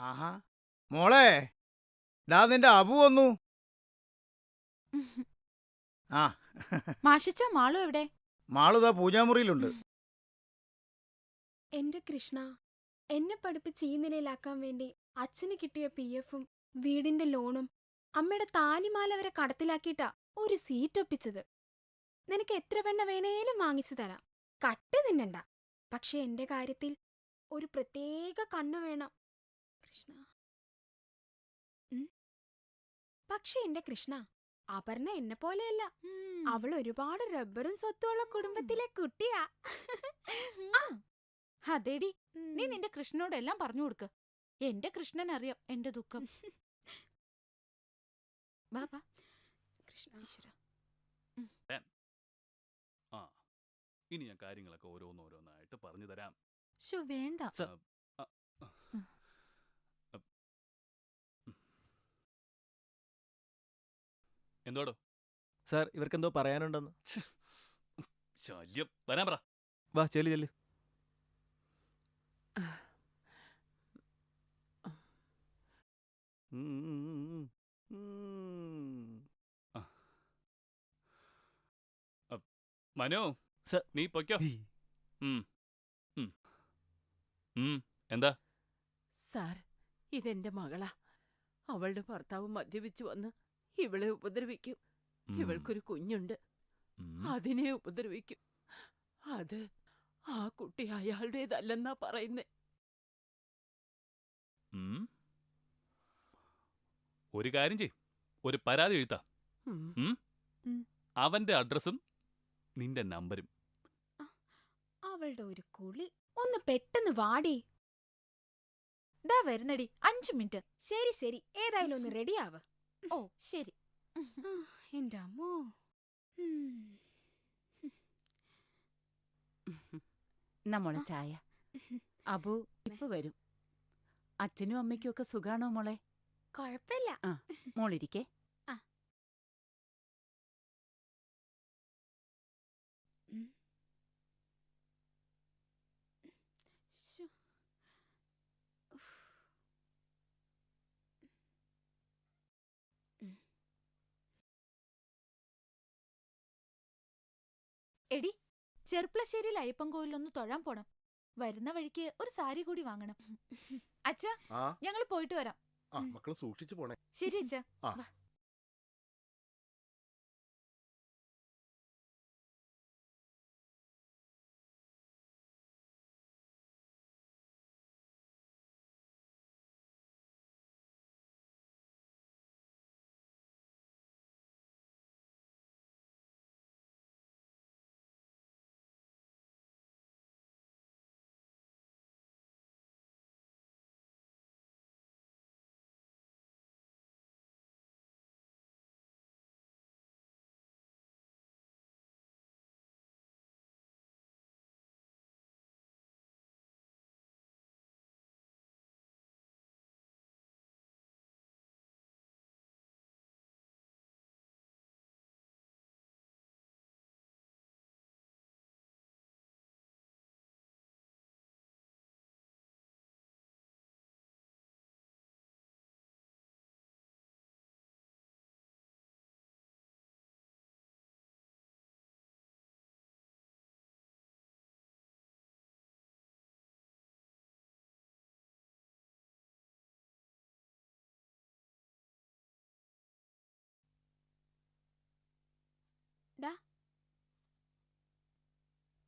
ആഹാ മോളെ, ദാ നിന്റെ അബു വന്നു. ആ മാഷിച്ച മാളു എവിടെ? മാളുതാ പൂജാമുറിയിലുണ്ട്. എന്റെ കൃഷ്ണ, എന്നെ പഠിപ്പിച്ച് ഈ നിലയിലാക്കാൻ വേണ്ടി അച്ഛന് കിട്ടിയ PF-ഉം വീടിന്റെ ലോണും അമ്മയുടെ താലിമാല വരെ കടത്തിലാക്കിയിട്ടാ ഒരു സീറ്റ് ഒപ്പിച്ചത്. നിനക്ക് എത്ര വെണ്ണ വേണേലും വാങ്ങിച്ചു തരാം, കട്ട് തിന്നണ്ട. പക്ഷെ എന്റെ കാര്യത്തിൽ ഒരു പ്രത്യേക കണ്ണു വേണം കൃഷ്ണ. പക്ഷെ എന്റെ കൃഷ്ണ, അപർണ എന്നെ പോലെയല്ല. അവൾ ഒരുപാട് റബ്ബറും സ്വത്തുള്ള കുടുംബത്തിലെ കുട്ടിയാ. അതേടി, നീ നിന്റെ കൃഷ്ണനോട് എല്ലാം പറഞ്ഞു കൊടുക്ക്. എന്റെ കൃഷ്ണൻ അറിയാം എന്റെ ദുഃഖം. ബാബാ കൃഷ്ണ, ഇനി ഞാൻ കാര്യങ്ങളൊക്കെ ഓരോന്നോരോന്നായിട്ട് പറഞ്ഞു തരാം. വേണ്ട. എന്തോടോ സാർ, ഇവർക്കെന്തോ പറയാനുണ്ടെന്ന്. ശല്യം, വരാൻ പറ. വാ ചെല്ലു ചെല്ലു. മനു, സർ. നീ പൊയ്ക്കോ. എന്താ? സാർ, ഇതെന്റെ മകളാ. അവളുടെ ഭർത്താവ് മദ്യപിച്ചു വന്ന് ഇവളെ ഉപദ്രവിക്കും. ഇവൾക്കൊരു കുഞ്ഞുണ്ട്, അതിനെ ഉപദ്രവിക്കും. അത് ആ കുട്ടി അയാളുടേതല്ലെന്നാ പറയുന്നേ. ഒരു കാര്യം ചെയ്, ഒരു പരാതി എഴുത്താ. അവന്റെ അഡ്രസ്സും നിന്റെ നമ്പരും. അവളുടെ ഒരു കുളി. ഒന്ന് പെട്ടെന്ന് വാടി. ദാ വരുന്നടി, 5 മിനിറ്റ്. ശരി ശരി, ഏതായാലും ഒന്ന് റെഡിയാവ്. ഓ ശരി. എന്റെ അമ്മോ. നമ്മളെ ചായ. അബു ഇപ്പൊ വരും. അച്ഛനും അമ്മയ്ക്കും ഒക്കെ സുഖാണോ മോളെ? കൊഴപ്പില്ല. മോളിരിക്കേ. എടി, ചെർപ്പളശ്ശേരിയിൽ അയ്യപ്പൻകോവിലൊന്ന് തൊഴാൻ പോണം. വരുന്ന വഴിക്ക് ഒരു സാരി കൂടി വാങ്ങണം. അച്ഛാ, ഞങ്ങൾ പോയിട്ട് വരാം. മക്കള് സൂക്ഷിച്ചു പോണേ. ശരി അച്ഛാ.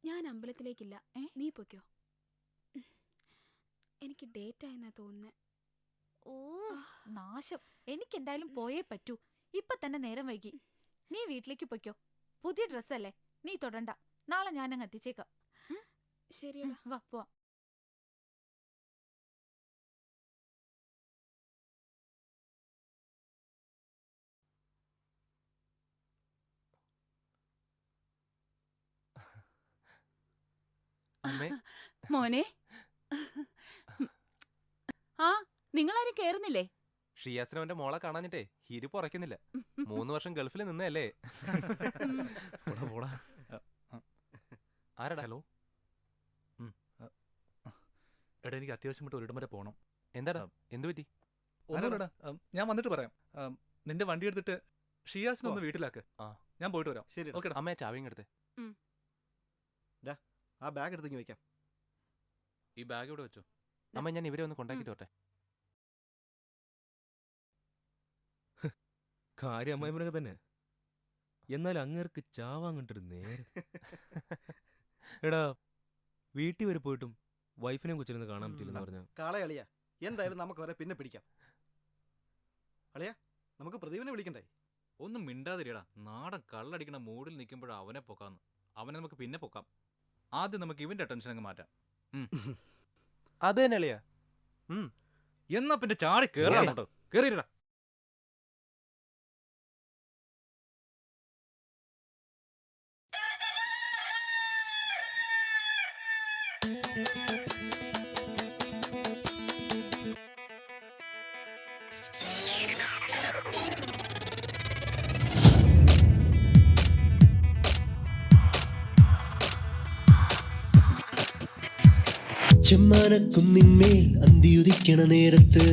ഞാൻ അമ്പലത്തിലേക്കില്ല, നീ പൊയ്ക്കോ. എനിക്ക് ഡേറ്റ് ആയെന്നാ തോന്നുന്നേ. ഓ നാശം, എനിക്കെന്തായാലും പോയേ പറ്റൂ. ഇപ്പൊ തന്നെ നേരം വൈകി. നീ വീട്ടിലേക്ക് പൊയ്ക്കോ. പുതിയ ഡ്രസ്സല്ലേ, നീ തൊടണ്ട. നാളെ ഞാനങ്ങ് എത്തിച്ചേക്കാം. ശരിയടാ, വാ പോവാം. മോനെ, ആ നിങ്ങളാരും കേറുന്നില്ലേ? ഷിയാസിനവന്റെ മോളെ കാണാഞ്ഞിട്ടേ ഹിരി പുറയ്ക്കുന്നില്ല. 3 വർഷം ഗൾഫിൽ നിന്നല്ലേ. ആരടാ? ഹലോ. എടാ, എനിക്ക് അത്യാവശ്യം വിട്ട് ഒരിടം വരെ പോകണം. എന്താടാ എന്ത് പറ്റി? ഒന്നുമില്ലടാ, ഞാൻ വന്നിട്ട് പറയാം. നിന്റെ വണ്ടി എടുത്തിട്ട് ഷിയാസിനെ ഒന്ന് വീട്ടിലാക്ക്. ആ. ഞാൻ പോയിട്ട് വരാം. ശരി ഓക്കെടാ. അമ്മയെ ചാവിയും എടുത്തേ. ആ ബാഗ് എടുത്തേക്ക് വെക്കാം. ഈ ബാഗ് ഇവിടെ വെച്ചോ. അമ്മ ഞാൻ ഇവരെ ഒന്ന് കൊണ്ടാക്കിട്ട് വരട്ടെ. കാര്യം അമ്മായിമനൊക്കെ തന്നെ. എന്നാൽ അങ്ങേർക്ക് ചാവാൻ കണ്ടൊരു നേരം. എടാ, വീട്ടിൽ വരെ പോയിട്ടും വൈഫിനെയും കൊച്ചിരുന്ന് കാണാൻ പറ്റില്ലെന്ന് പറഞ്ഞ കാളയളിയാ, എന്തായാലും നമുക്ക് അവരെ പിന്നെ പിടിക്കാം. അളിയാ, നമുക്ക് പ്രദീപിനെ വിളിക്കണ്ടേ? ഒന്നും മിണ്ടാതിരിയടാ. നാടൻ കള്ളടിക്കണ മൂഡിൽ നിൽക്കുമ്പോഴാണ് അവനെ പൊക്കാന്ന്. അവനെ നമുക്ക് പിന്നെ പൊക്കാം. ആദ്യം നമുക്ക് ഇവന്റെ ടെൻഷൻ അങ്ങ് മാറ്റാം. അത് തന്നെ അളിയാ. എന്നാ പിന്നെ ചാടി കേറാട്ടോ. കേറിയിരടാ. ചെമ്മാനക്കുന്നിന്മേൽ അന്തിയുദിക്കണ നേരത്ത്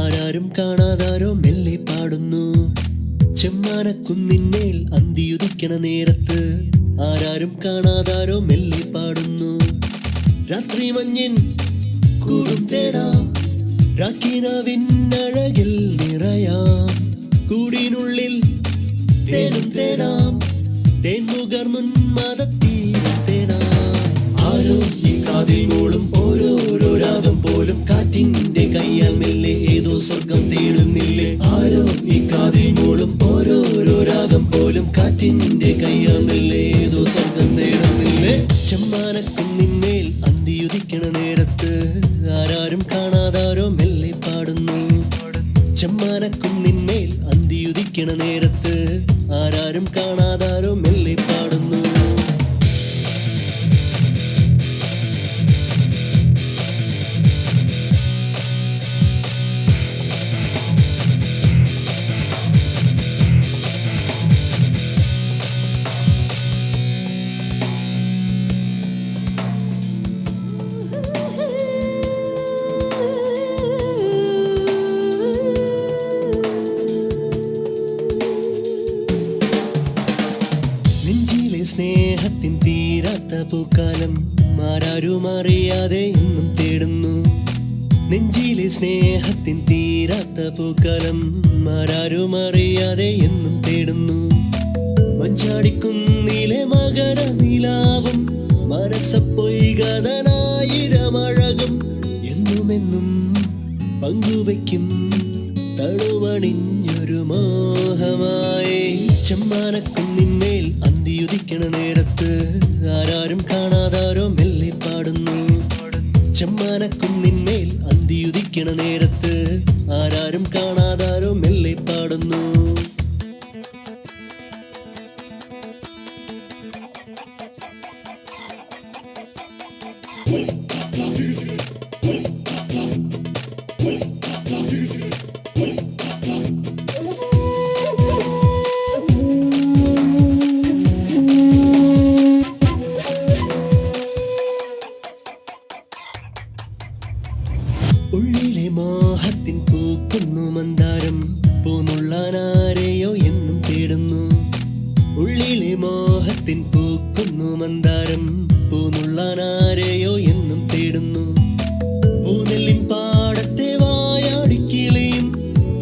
ആരാരും കാണാതാരോ മെല്ലെ പാടുന്നു. ചെമ്മാനക്കുന്നിന്മേൽ അന്തിയുദിക്കണ നേരത്ത് ആരാരും കാണാതാരോ മെല്ലെ പാടുന്നു. രാത്രി മഞ്ഞിൻ കൂടും തേടാം, രാക്കിനാവിനഴകിൽ നിറയാം. കൂടിനുള്ളിൽ തേടും തേടാം, തേൻമുകർന്നുന്മാദത്തീരം തേടാം. ആരോ ഈ കാതിൽ മൂളും ഓരോരോ രാഗം പോലും കാറ്റിന്റെ കയ്യാൽ മെല്ലെ ഏതോ സ്വർഗം തേടുന്നില്ലേ. ആരോ ഈ കാതിൽ മൂളും ഓരോരോ രാഗം പോലും കാറ്റിന്റെ കയ്യാൽ മെല്ലെ ഏതോ സ്വർഗം തേടുന്നില്ലേ. ചെമ്മാനക്കുന്നിന്മേൽ അന്തിയുദിക്കണ നേരത്ത് ആരാരും കാണാതാരോ മെല്ലെ പാടുന്നു. ചെമ്മാനക്കുന്നിന്മേൽ അന്തിയുദിക്കണ നേരത്ത് ആരാരും കാണാതാരോ മെല്ലെ പാടുന്നു. നെഞ്ചിലെ സ്നേഹത്തിൻ തീരാത്ത പൂക്കാലം ആരാരും അറിയാതെ എന്നും തേടുന്നു. നെഞ്ചിലെ സ്നേഹത്തിൻ തീരാത്ത പൂക്കാലം ആരാരും അറിയാതെ എന്നും തേടുന്നു. മഞ്ചാടിക്കുന്നിലെ മകര നിലാവും മനസ്സപ്പൊയ്കതനായിരമഴകും എന്നുമെന്നും പങ്കുവയ്ക്കും തണുവണിഞ്ഞൊരു മോഹമായി. ചെമ്മാനക്കുന്നിന്മേൽ അന്തിയുദിക്കണ നേരത്ത് ആരാരും കാണാതാരോ മെല്ലെ പാടുന്നു. ചെമ്മാനക്കുന്നിന്മേൽ അന്തിയുദിക്കണ നേരത്ത് ആരാരും കാണാതാരോ മെല്ലെ പാടുന്നു. ഉള്ളിലെ മോഹത്തിൻ പൂക്കുന്നു മന്ദാരം, പൂന്നുള്ളാനാരെയോ എന്നും തേടുന്നു. ഉള്ളിലെ മോഹത്തിൻ പൂക്കുന്നു മന്ദാരം, പൂന്നുള്ളാനാരെയോ എന്നും തേടുന്നു. പൂനെല്ലിൻ പാടത്തെ വായാടിക്കിളിയും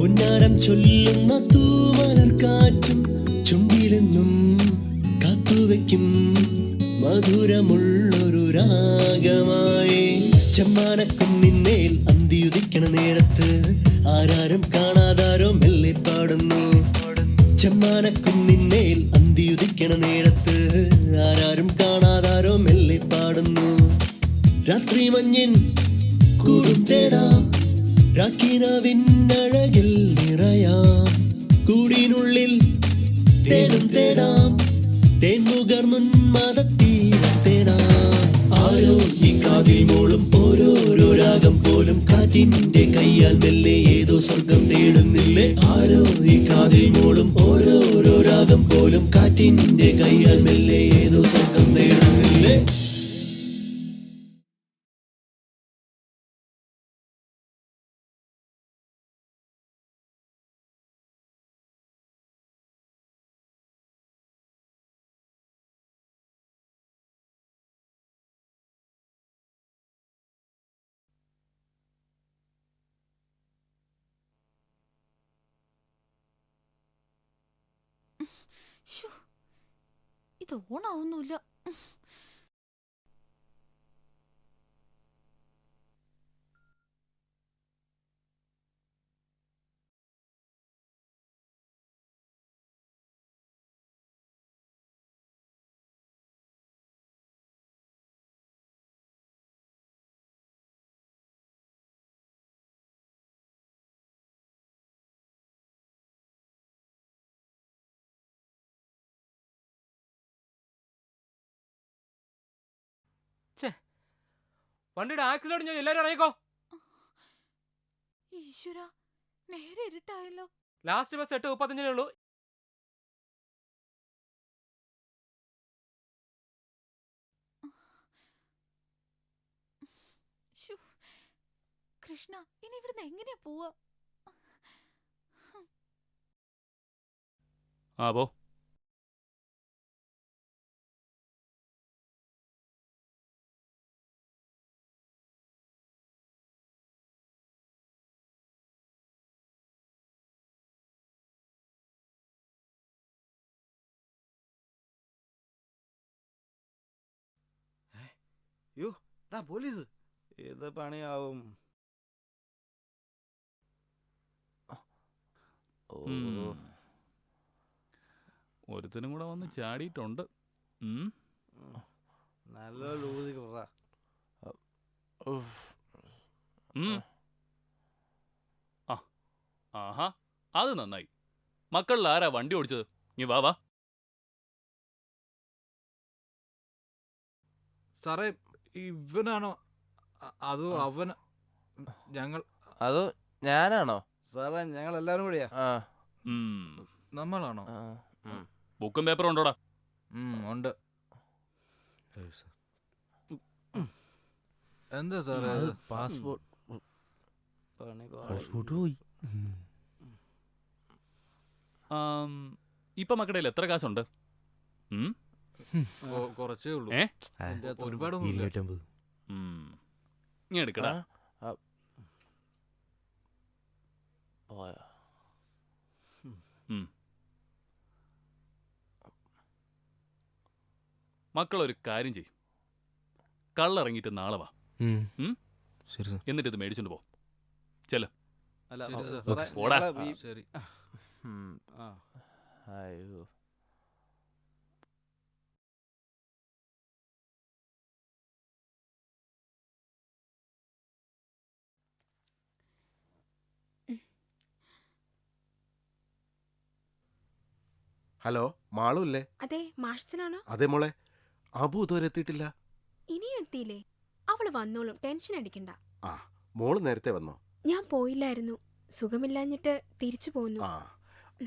പുന്നാരം ചൊല്ലുന്ന തൂമലർക്കാറ്റും ചുണ്ടിലെന്നും കാത്തുവയ്ക്കും മധുരമുള്ളൊരു രാഗമായി. ചെമ്മാനക്കുന്നിന്മേൽ അന്തിയുദിക്കണ നേരത്ത് ആരാരും കാണാതാരോ മെല്ലെ പാടുന്നു. ചെമ്മാനക്കുന്നിന്മേൽ അന്തിയുദിക്കണ നേരത്ത് ആരാരും കാണാതാരോ മെല്ലെ പാടുന്നു. രാത്രി മഞ്ഞിൻ കൂടും തേടാം, രാക്കിനാവിനഴകിൽ നിറയാം. കൂടിനുള്ളിൽ തേടും തേടാം, തേൻമുകർന്നുന്മാദത്തീരം തേടാം. ആരോ ഈ കാതിൽ മൂളും ഓരോരോ രാഗം പോലും കാറ്റിന്റെ കയ്യാൽ മെല്ലെ ഏതോ സ്വർഗം തേടുന്നില്ലേ. ആരോ ഈ കാതിൽ മൂളും ഓരോരോ രാഗം പോലും കാറ്റിന്റെ കയ്യാൽ മെല്ലെ ഏതോ സ്വർഗം തേടുന്നില്ലേ. ശ്ശോ, ഇത് ഓണാവുന്നില്ല. വണ്ടിയുടെ ആക്സിഡന്റ് ഞാൻ എല്ലാരും ഇറങ്ങിക്കോ. ഈശ്വര, നേരെ ഇരുട്ടായല്ലോ. ലാസ്റ്റ് ബസ് 8:35 ഉള്ളൂ. ശ്ശോ, കൃഷ്ണ, ഇനി ഇവിടുന്ന് എങ്ങനെയാ പോവാ? ആ പോ. യോ ഡാ പോലീസ്, ഏത് പണിയാവും? ഒരുത്തനും കൂടെ വന്ന് ചാടിയിട്ടുണ്ട്. നല്ല ലൂസി കിട്ടാ. ആഹാ, അത് നന്നായി. മക്കളിൽ ആരാ വണ്ടി ഓടിച്ചത്? നീ വാ വാ. സാറേ, ഇവനാണോ അതോ അവൻ? ഞങ്ങൾ അതോ ഞാനാണോ? സാറേ, ഞങ്ങൾ എല്ലാവരും കൂടിയാ. നമ്മളാണോ? ബുക്കും പേപ്പറും ഉണ്ടോടാ? ഉണ്ട്. എന്താ സാറേ? പാസ്പോർട്ട് പണി പോയി. ഇപ്പൊ മക്കളുടെ എത്ര കാശുണ്ട്? കുറച്ചേ ഉള്ളൂ. ഒരുപാടൊന്നും 250. നീ എടുക്കടാ. മക്കളൊരു കാര്യം ചെയ്യും, കള്ളിറങ്ങിയിട്ട് നാളെ വാ. ശരി സാർ. എന്നിട്ട് ഇത് മേടിച്ചോണ്ട് പോ. ചെല്. അല്ല ശരി സാർ. സാറേ, പോടാ. ഞങ്ങളെ ഈ- ശരി. ആ. അയ്യോ. ഹലോ, മാളു അല്ലേ? അതെ, മാഷച്ചനാണോ? അതെ മോളെ, അബു ഇതുവരെ എത്തിയിട്ടില്ല. ഇനിയും എത്തിയില്ലേ? അവള് വന്നോളും, ടെൻഷൻ അടിക്കണ്ട. ആ, മോള് നേരത്തെ വന്നോ? ഞാൻ പോയില്ലായിരുന്നു, സുഖമില്ലാഞ്ഞിട്ട് തിരിച്ചു പോന്നു. ആ,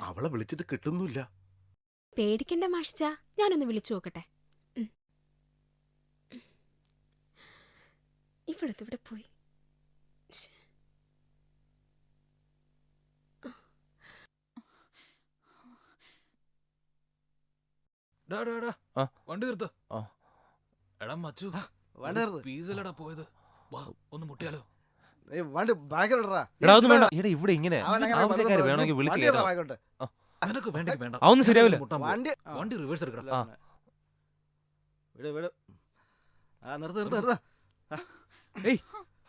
അവളെ വിളിച്ചിട്ട് കിട്ടുന്നില്ല. പേടിക്കണ്ട മാഷിച്ച, ഞാനൊന്ന് വിളിച്ചു നോക്കട്ടെ. ഇവിടെ പോയി. വണ്ടി നിർത്ത. എടാ മച്ചു, വണ്ടി നിർത്ത്. പീസലടാ പോയത്. വാ, ഒന്ന് മുട്ടിയാലോ? വണ്ടി ബാക്കിലിടറാ. എടാ ഒന്നും വേണ്ട. എടാ ഇവിടെ ഇങ്ങനെ അവൻ അങ്ങനെ ആവശ്യക്കാര് വേണമെങ്കിൽ വിളിച്ച് വണ്ടി ഇടറാ കയറ്റാം. ബാക്കിലോട്ട്. നിനക്ക് വേണ്ടെങ്കിൽ വേണ്ട. അതൊന്നും ശരിയാവില്ല. മുട്ടാൻ പോ. വണ്ടി വണ്ടി റിവേഴ്സ് എടുക്കണം. ആ. വിട്. ആ, നിർത്ത് നിർത്ത് നിർത്ത്. ഏയ്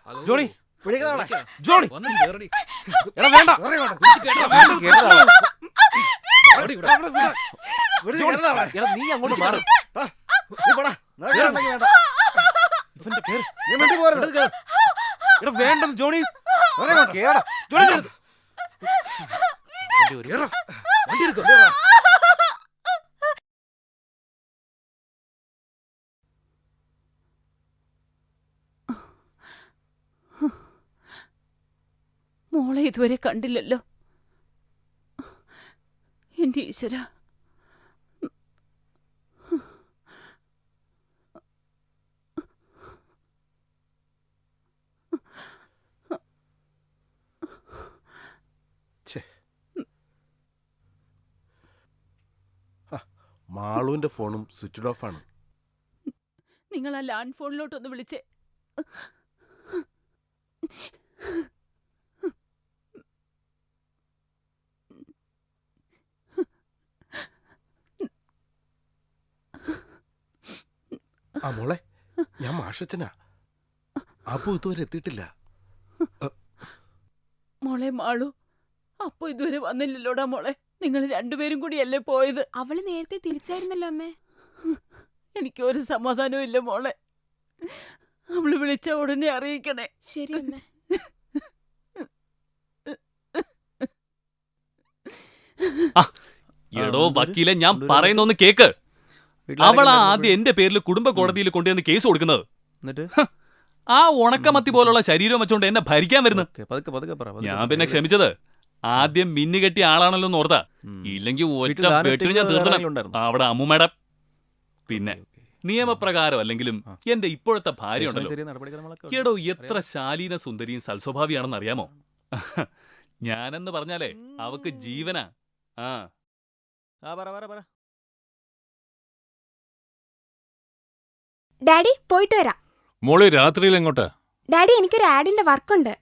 ഹലോ. ജോണി, പിടിക്കടാ അവളെ. ജോണി. വന്ന് കേറടി. എടാ വേണ്ട. കേറി ഇങ്ങോട്ട്. കേറുന്നതാ. ഓടി ഇവിടെ. പിടിച്ച് കേറടാ അവളെ. എടാ നീ അങ്ങോട്ട് മാറും. നീ പോടാ. നിനക്ക് വേണ്ടെങ്കിൽ വേണ്ട. ഇവന്റെ പേര്. നീ മിണ്ടി പോരുത്. എടാ വേണ്ടെന്ന് ജോണി. കേറി ഇങ്ങോട്ട്. കേടാ. ജോണി എടുത്ത്. വണ്ടി എടുക്ക. മോളെ ഇതുവരെ കണ്ടില്ലല്ലോ. എന്റെ ഈശ്വര. മാളുവിന്റെ ഫോണും സ്വിച്ച്ഡ് ഓഫ് ആണ്. നിങ്ങൾ ആ ലാൻഡ് ഫോണിലോട്ടൊന്ന് വിളിച്ചേ. ആ മോളെ, ഞാൻ മാഷച്ചനാ. അപ്പു ഇതുവരെ എത്തിയിട്ടില്ല. മോളെ മാളു, അപ്പൊ ഇതുവരെ വന്നില്ലല്ലോടാ മോളെ. നിങ്ങൾ രണ്ടുപേരും കൂടിയല്ലേ പോയത്? അവള് നേരത്തെ തിരിച്ചായിരുന്നല്ലോ അമ്മേ. എനിക്കൊരു സമാധാനവും ഇല്ല മോളെ. അവള് വിളിച്ച ഉടനെ അറിയിക്കണേ. ശരി അമ്മേ. എടോ വക്കീലെ, ഞാൻ പറയുന്നൊന്ന് കേക്ക്. അവളാ ആദ്യം എന്റെ പേരിൽ കുടുംബ കോടതിയിൽ കൊണ്ടുവന്ന് കേസ് കൊടുക്കുന്നത്. എന്നിട്ട് ആ ഉണക്കമത്തി പോലുള്ള ശരീരം വെച്ചോണ്ട് എന്നെ ഭരിക്കാൻ വരുന്നു. ഞാൻ പിന്നെ ക്ഷമിച്ചത് ആദ്യം മിന്നുകെട്ടിയ ആളാണല്ലോ എന്ന് ഓർത്താ. ഇല്ലെങ്കിൽ ഒറ്റ വെട്ടിന് ഞാൻ തീർത്തണം അവിടെ അമ്മൂമ്മയുടെ. പിന്നെ നിയമപ്രകാരം അല്ലെങ്കിലും എന്റെ ഇപ്പോഴത്തെ ഭാര്യ ഉണ്ടല്ലോ, എടോ എത്ര ശാലീന സുന്ദരിയും സൽസ്വഭാവിയാണെന്ന് അറിയാമോ? ഞാനെന്ന് പറഞ്ഞാലേ അവക്ക് ജീവനാ. ഡാഡി പോയിട്ട് വരാം. മോളെ രാത്രിയിൽ എങ്ങോട്ടാ? ഡാഡി എനിക്കൊരു ആഡിന്റെ വർക്കുണ്ട്.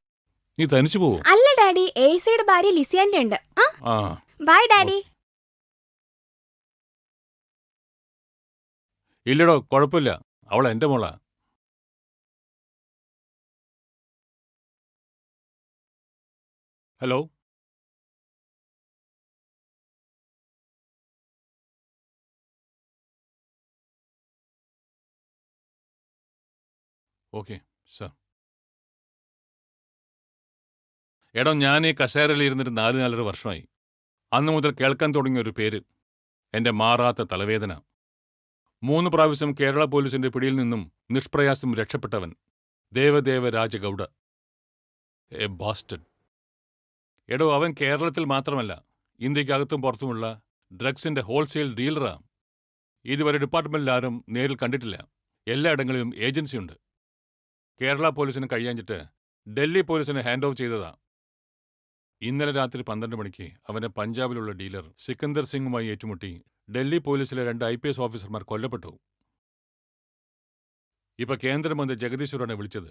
നീ തനിച്ചു പോവോ? അല്ല ഡാഡി, എസിയുടെ ഭാര്യ ലിസിയാന്റെ ഉണ്ട്. By daddy. ഇല്ലടോ, കുഴപ്പമില്ല. അവൾ എന്റെ മോളാ. Hello, okay sir. എടോ, ഞാൻ ഈ കസേരയിൽ ഇരുന്നിട്ട് 4 വർഷമായി. അന്നു മുതൽ കേൾക്കാൻ തുടങ്ങിയ ഒരു പേര്, എൻ്റെ മാറാത്ത തലവേദന. 3 പ്രാവശ്യം കേരള പോലീസിന്റെ പിടിയിൽ നിന്നും നിഷ്പ്രയാസം രക്ഷപ്പെട്ടവൻ ദേവദേവ രാജഗൗഡ. A bastard. എടോ, അവൻ കേരളത്തിൽ മാത്രമല്ല, ഇന്ത്യക്കകത്തും പുറത്തുമുള്ള ഡ്രഗ്സിന്റെ ഹോൾസെയിൽ ഡീലറാ. ഇതുവരെ ഡിപ്പാർട്ട്മെന്റിൽ ആരും നേരിൽ കണ്ടിട്ടില്ല. എല്ലായിടങ്ങളിലും ഏജൻസിയുണ്ട്. കേരള പോലീസിന് കഴിയാഞ്ഞിട്ട് ഡൽഹി പോലീസിന് ഹാൻഡ് ഓഫ് ചെയ്തതാ. ഇന്നലെ രാത്രി 12 മണിക്ക് അവന്റെ പഞ്ചാബിലുള്ള ഡീലർ സിക്കന്ദർ സിംഗുമായി ഏറ്റുമുട്ടി ഡൽഹി പോലീസിലെ 2 IPS ഓഫീസർമാർ കൊല്ലപ്പെട്ടു. ഇപ്പൊ കേന്ദ്രമന്ത്രി ജഗദീശ്വറാണ് വിളിച്ചത്.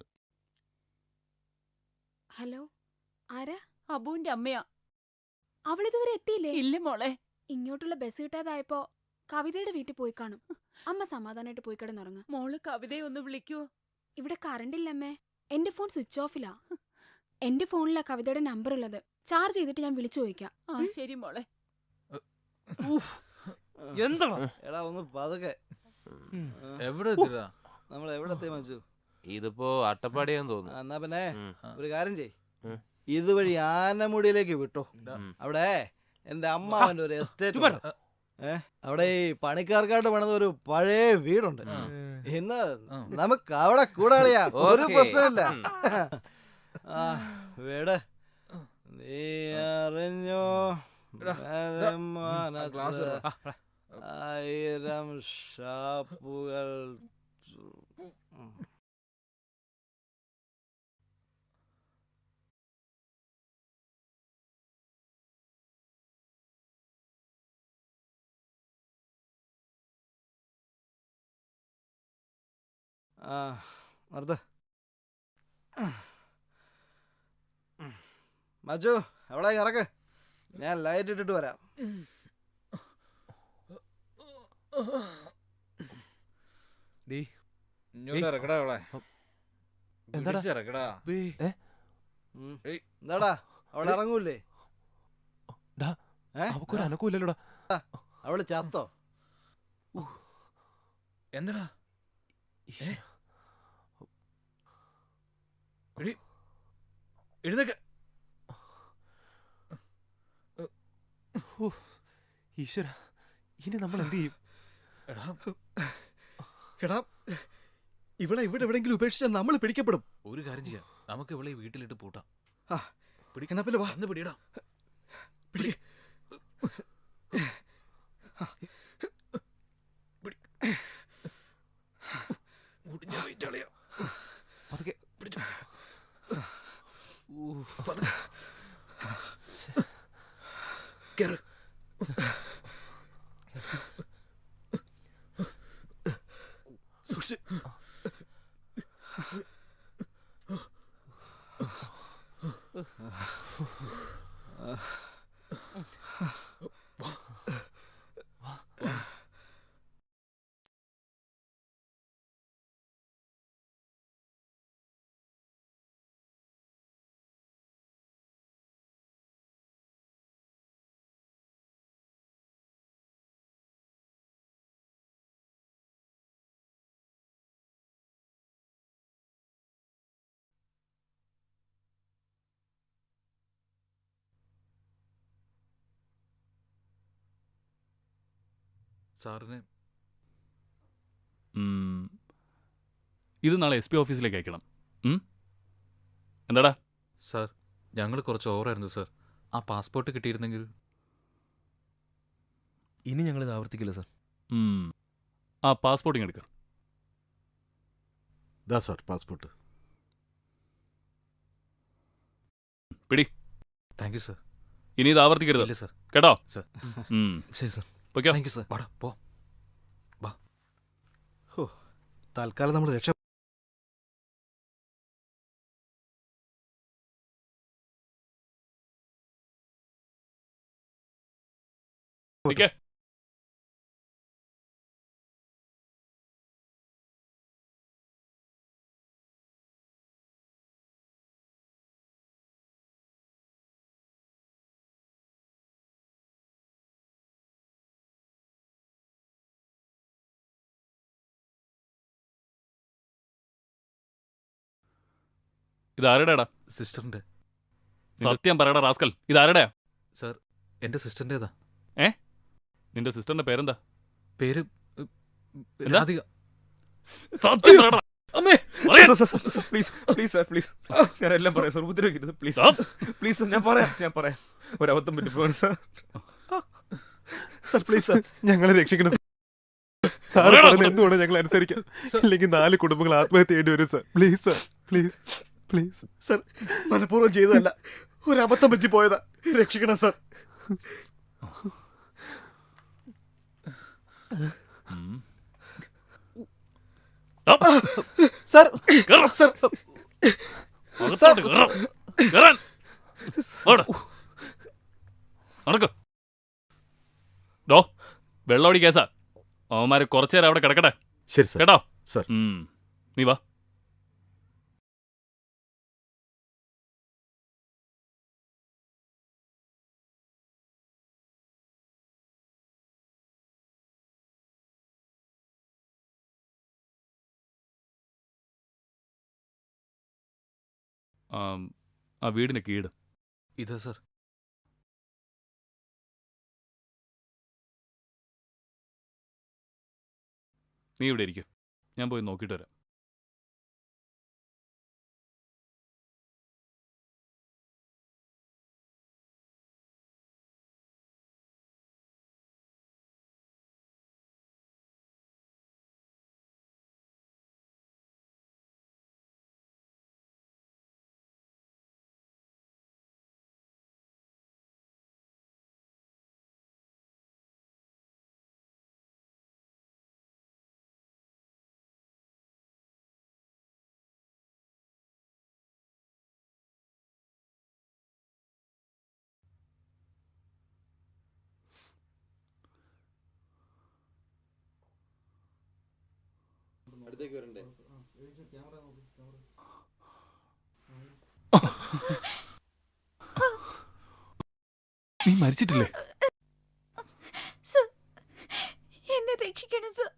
ഹലോ, ആരാ? അബുവിന്റെ അമ്മയാ. അവളിതുവരെ എത്തിയില്ലേ? ഇല്ല മോളെ. ഇങ്ങോട്ടുള്ള ബസ് കിട്ടാതായപ്പോ കവിതയുടെ വീട്ടിൽ പോയി കാണും. അമ്മ സമാധാനമായിട്ട് പോയി കിടന്നുറങ്ങ. മോള് കവിതയെ ഒന്ന് വിളിക്കൂ. ഇവിടെ കറണ്ട് ഇല്ലമ്മേ. എന്റെ ഫോൺ സ്വിച്ച് ഓഫിലാ. എന്റെ ഫോണിലാ കവിതയുടെ നമ്പർ ഉള്ളത്. ചാർജ് ചെയ്തിട്ട് ഞാൻ വിളിച്ചു ചോദിക്കാം. ശരി മോളെ. എന്താണ് എടാ ഒന്ന് പതുക്കെ. എവിടെ നമ്മൾ എവിടെ എത്തി മച്ചു? ഇതിപ്പോ അട്ടപ്പാടിയാന്ന് തോന്നുന്നു. എന്നാ പിന്നെ ഒരു കാര്യം ചെയ്, ഇതുവഴി ആനമുടിയിലേക്ക് വിട്ടോ. അവിടെ എന്റെ അമ്മാവന്റെ ഒരു എസ്റ്റേറ്റ്, അവിടെ ഈ പണിക്കാർക്കായിട്ട് പണിത ഒരു പഴയ വീടുണ്ട്. ഇന്ന് നമുക്ക് അവിടെ കൂടാളിയാ, ഒരു പ്രശ്നമില്ല. വീട് നീ അറിഞ്ഞോ 1000 ഷാപ്പുകൾ. നിർത്ത് മച്ചു, എവിടെ ഇറക്ക്, ഞാൻ ലൈറ്റ് ഇട്ടിട്ട് വരാം. എന്താടാ അവളെ ഇറങ്ങൂലേ? അവക്കൊരു അനക്കൂല്ലല്ലോടാ. അവള് ചത്തോ? എന്താടാ എഴുന്നേക്ക. ഈശ്വര, ഇനി നമ്മൾ എന്ത് ചെയ്യും? എടാ, ഇവളെ ഇവിടെ എവിടെങ്കിലും ഉപേക്ഷിച്ചാൽ നമ്മൾ പിടിക്കപ്പെടും. ഒരു കാര്യം ചെയ്യാം, നമുക്ക് ഇവളെ വീട്ടിലിട്ട് പൂട്ടാം. പിടിക്കണ പോലെ വാ. ഒന്ന് പിടിയടാ. പിടി. പതുക്കെ പിടിച്ചോ. സാറിന് ഇത് നാളെ SP ഓഫീസിലേക്ക് അയക്കണം. എന്താടാ? സാർ ഞങ്ങൾ കുറച്ച് ഓവറായിരുന്നു സാർ. ആ പാസ്പോർട്ട് കിട്ടിയിരുന്നെങ്കിൽ. ഇനി ഞങ്ങളിത് ആവർത്തിക്കില്ല സാർ. ആ പാസ്പോർട്ട് ഇങ്ങ് എടുക്ക. ദാ സാർ പാസ്പോർട്ട്. പിടി. Thank you sir. ഇനി ഇത് ആവർത്തിക്കരുത്. ഇല്ല സാർ. കേട്ടോ? സാർ. ശരി സാർ. പൊയ്ക്കോ. Thank you sir. വാടാ പോ. വാ. തൽക്കാലം നമ്മൾ രക്ഷ നിക്ക്. ഇതാരുടെടാ? സിസ്റ്ററിന്റെ. സത്യം പറയടാ റാസ്കൽ, ഇതാരുടെയാ? സാർ എന്റെ സിസ്റ്ററിന്റേതാ. നിന്റെ സിസ്റ്ററിന്റെ പേരെന്താ? പേര് എന്താ? രാധിക. സത്യം പറയടാ. അമ്മേ, പറയാ. Please please sir, please. ഞാൻ എല്ലാം പറയാം സാർ, ഉപദ്രവിക്കരുത് പ്ലീസ്. പ്ലീസ് ഞാൻ പറയാം. ഒരബദ്ധം പറ്റിപ്പോവാണ് സാർ. സാർ പ്ലീസ് സാർ, ഞങ്ങളെ രക്ഷിക്കണം. സാർ പറയുന്നത് എന്തുകൊണ്ട് ഞങ്ങൾ അനുസരിക്കാം, ഇല്ലെങ്കിൽ 4 കുടുംബങ്ങൾ ആത്മഹത്യ ചെയ്യേണ്ടി വരും sir. Please sir, please please. Sir മനഃപൂർവ്വം ചെയ്തതല്ല, ഒരബദ്ധം പറ്റിപ്പോയതാ. രക്ഷിക്കണം സാർ. സാർ സാർ നടക്ക്. ഡോ വെള്ളോടി കേസാ. അവന്മാര് കുറച്ചേരം അവിടെ കിടക്കട്ടെ. ശരി സാർ. കേട്ടോ? സാർ നീ വാ. ആ വീടിന് കീട് ഇതാ സാർ. നീ ഇവിടെ ഇരിക്കും, ഞാൻ പോയി നോക്കിയിട്ട് വരാം. നീ മരിച്ചിട്ടില്ലേ? എന്നെ രക്ഷിക്കണം സർ.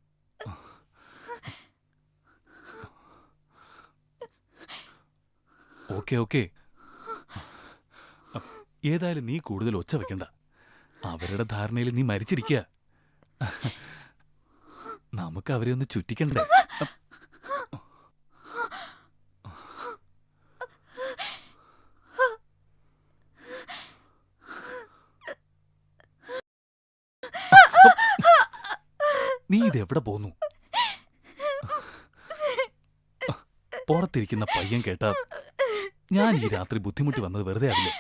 ഓക്കെ ഏതായാലും നീ കൂടുതൽ ഒച്ച വെക്കണ്ട. അവരുടെ ധാരണയിൽ നീ മരിച്ചിരിക്കുക. നമുക്ക് അവരെ ഒന്ന് ചുറ്റിക്കണ്ടേ? നീ ഇതെവിടെ പോന്നു? പുറത്തിരിക്കുന്ന പയ്യൻ കേട്ടാ ഞാൻ ഈ രാത്രി ബുദ്ധിമുട്ടി വന്നത് വെറുതെ ആവില്ലേ?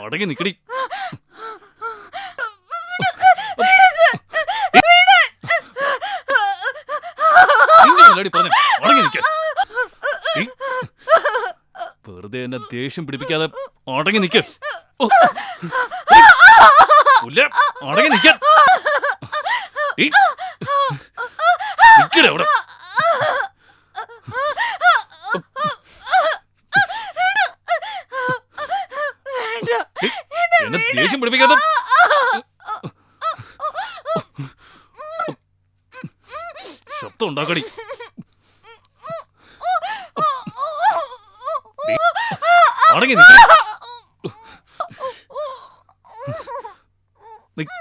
അടങ്ങി നിക്കടി. വെറുതെ എന്നെ ദേഷ്യം പിടിപ്പിക്കാതെ അടങ്ങി നിക്ക്. അടങ്ങി നിക്ക. നിക്കടെ അവിടെ. എന്നെ ദേഷ്യം പിടിപ്പിക്കാത്ത ശബ്ദം ഉണ്ടാക്കടി. അടങ്ങി നിക്ക്.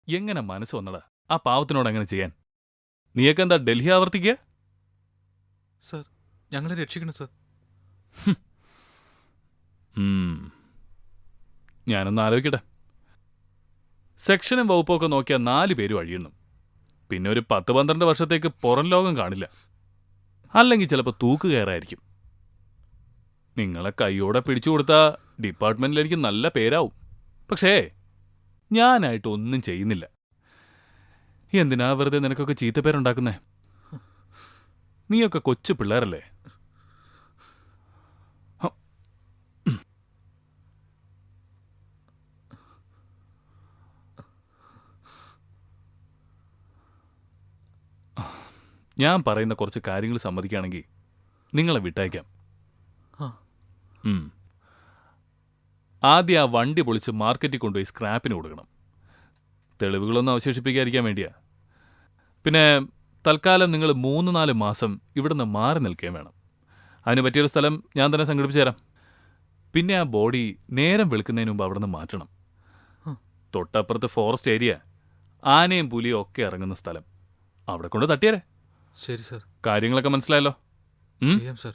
എങ്ങനെ മനസ്സ് വന്നടാ ആ പാവത്തിനോട് അങ്ങനെ ചെയ്യാൻ? നീയൊക്കെ എന്താ ഡൽഹി ആവർത്തിക്കുക? സർ, ഞങ്ങളെ രക്ഷിക്കണം സർ. ഞാനൊന്ന് ആലോചിക്കട്ടെ. സെക്ഷനും വകുപ്പൊക്കെ നോക്കിയാൽ 4 പേരും അഴിയണം. പിന്നെ ഒരു 10-12 വർഷത്തേക്ക് പുറം ലോകം കാണില്ല. അല്ലെങ്കിൽ ചിലപ്പോൾ തൂക്ക് കയറായിരിക്കും. നിങ്ങളെ കൈയോടെ പിടിച്ചു കൊടുത്താൽ ഡിപ്പാർട്ട്മെന്റിൽ എനിക്ക് നല്ല പേരാവും. പക്ഷേ ഞാനായിട്ട് ഒന്നും ചെയ്യുന്നില്ല. എന്തിനാ വെറുതെ നിനക്കൊക്കെ ചീത്തപ്പേരുണ്ടാക്കുന്നേ? നീയൊക്കെ കൊച്ചു പിള്ളേരല്ലേ? ഞാൻ പറയുന്ന കുറച്ച് കാര്യങ്ങൾ സമ്മതിക്കുകയാണെങ്കിൽ നിങ്ങളെ വിട്ടയക്കാം. ആദ്യം ആ വണ്ടി പൊളിച്ച് മാർക്കറ്റിൽ കൊണ്ടുപോയി സ്ക്രാപ്പിന് കൊടുക്കണം. തെളിവുകളൊന്നും അവശേഷിപ്പിക്കാതിരിക്കാൻ വേണ്ടിയാ. പിന്നെ തൽക്കാലം നിങ്ങൾ 3-4 മാസം ഇവിടുന്ന് മാറി നിൽക്കുകയും വേണം. അതിന് പറ്റിയൊരു സ്ഥലം ഞാൻ തന്നെ സംഘടിപ്പിച്ചു തരാം. പിന്നെ ആ ബോഡി നേരം വെളുക്കുന്നതിന് മുമ്പ് അവിടെ നിന്ന് മാറ്റണം. തൊട്ടപ്പുറത്ത് ഫോറസ്റ്റ് ഏരിയ, ആനയും പുലിയും ഒക്കെ ഇറങ്ങുന്ന സ്ഥലം. അവിടെ കൊണ്ട് തട്ടിയാരേ. ശരി സർ. കാര്യങ്ങളൊക്കെ മനസ്സിലായല്ലോ? ചെയ്യാം സർ.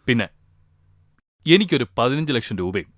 പിന്നെ എനിക്കൊരു 15 ലക്ഷം രൂപയും.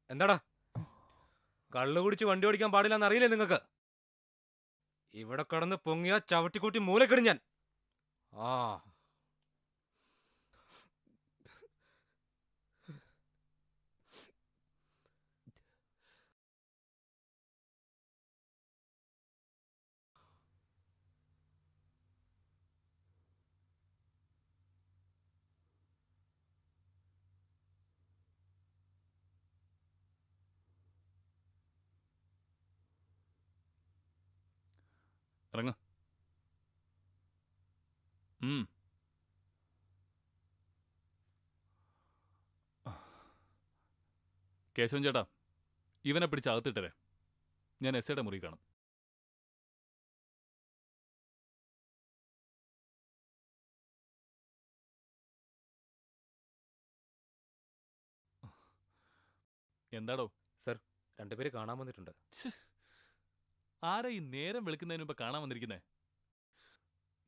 എന്താടാ, കള്ളു കുടിച്ച് വണ്ടി ഓടിക്കാൻ പാടില്ലെന്ന് അറിയില്ലേ നിങ്ങൾക്ക്? ഇവിടെ കിടന്ന് പൊങ്ങിയ ചവിട്ടിക്കൂട്ടി മൂലക്കിടും ഞാൻ. ആ ഇറങ്ങ. കേശവൻ ചേട്ടാ, ഇവനെ പിടിച്ച് അകത്തിട്ടരെ. ഞാൻ എസ് ഐയുടെ മുറി കാണും. എന്താടോ? സർ, 2 പേര് കാണാൻ വന്നിട്ടുണ്ട്. ആരാ ഈ നേരം വെളുക്കുന്നതിന് മുമ്പ് കാണാൻ വന്നിരിക്കുന്നേ?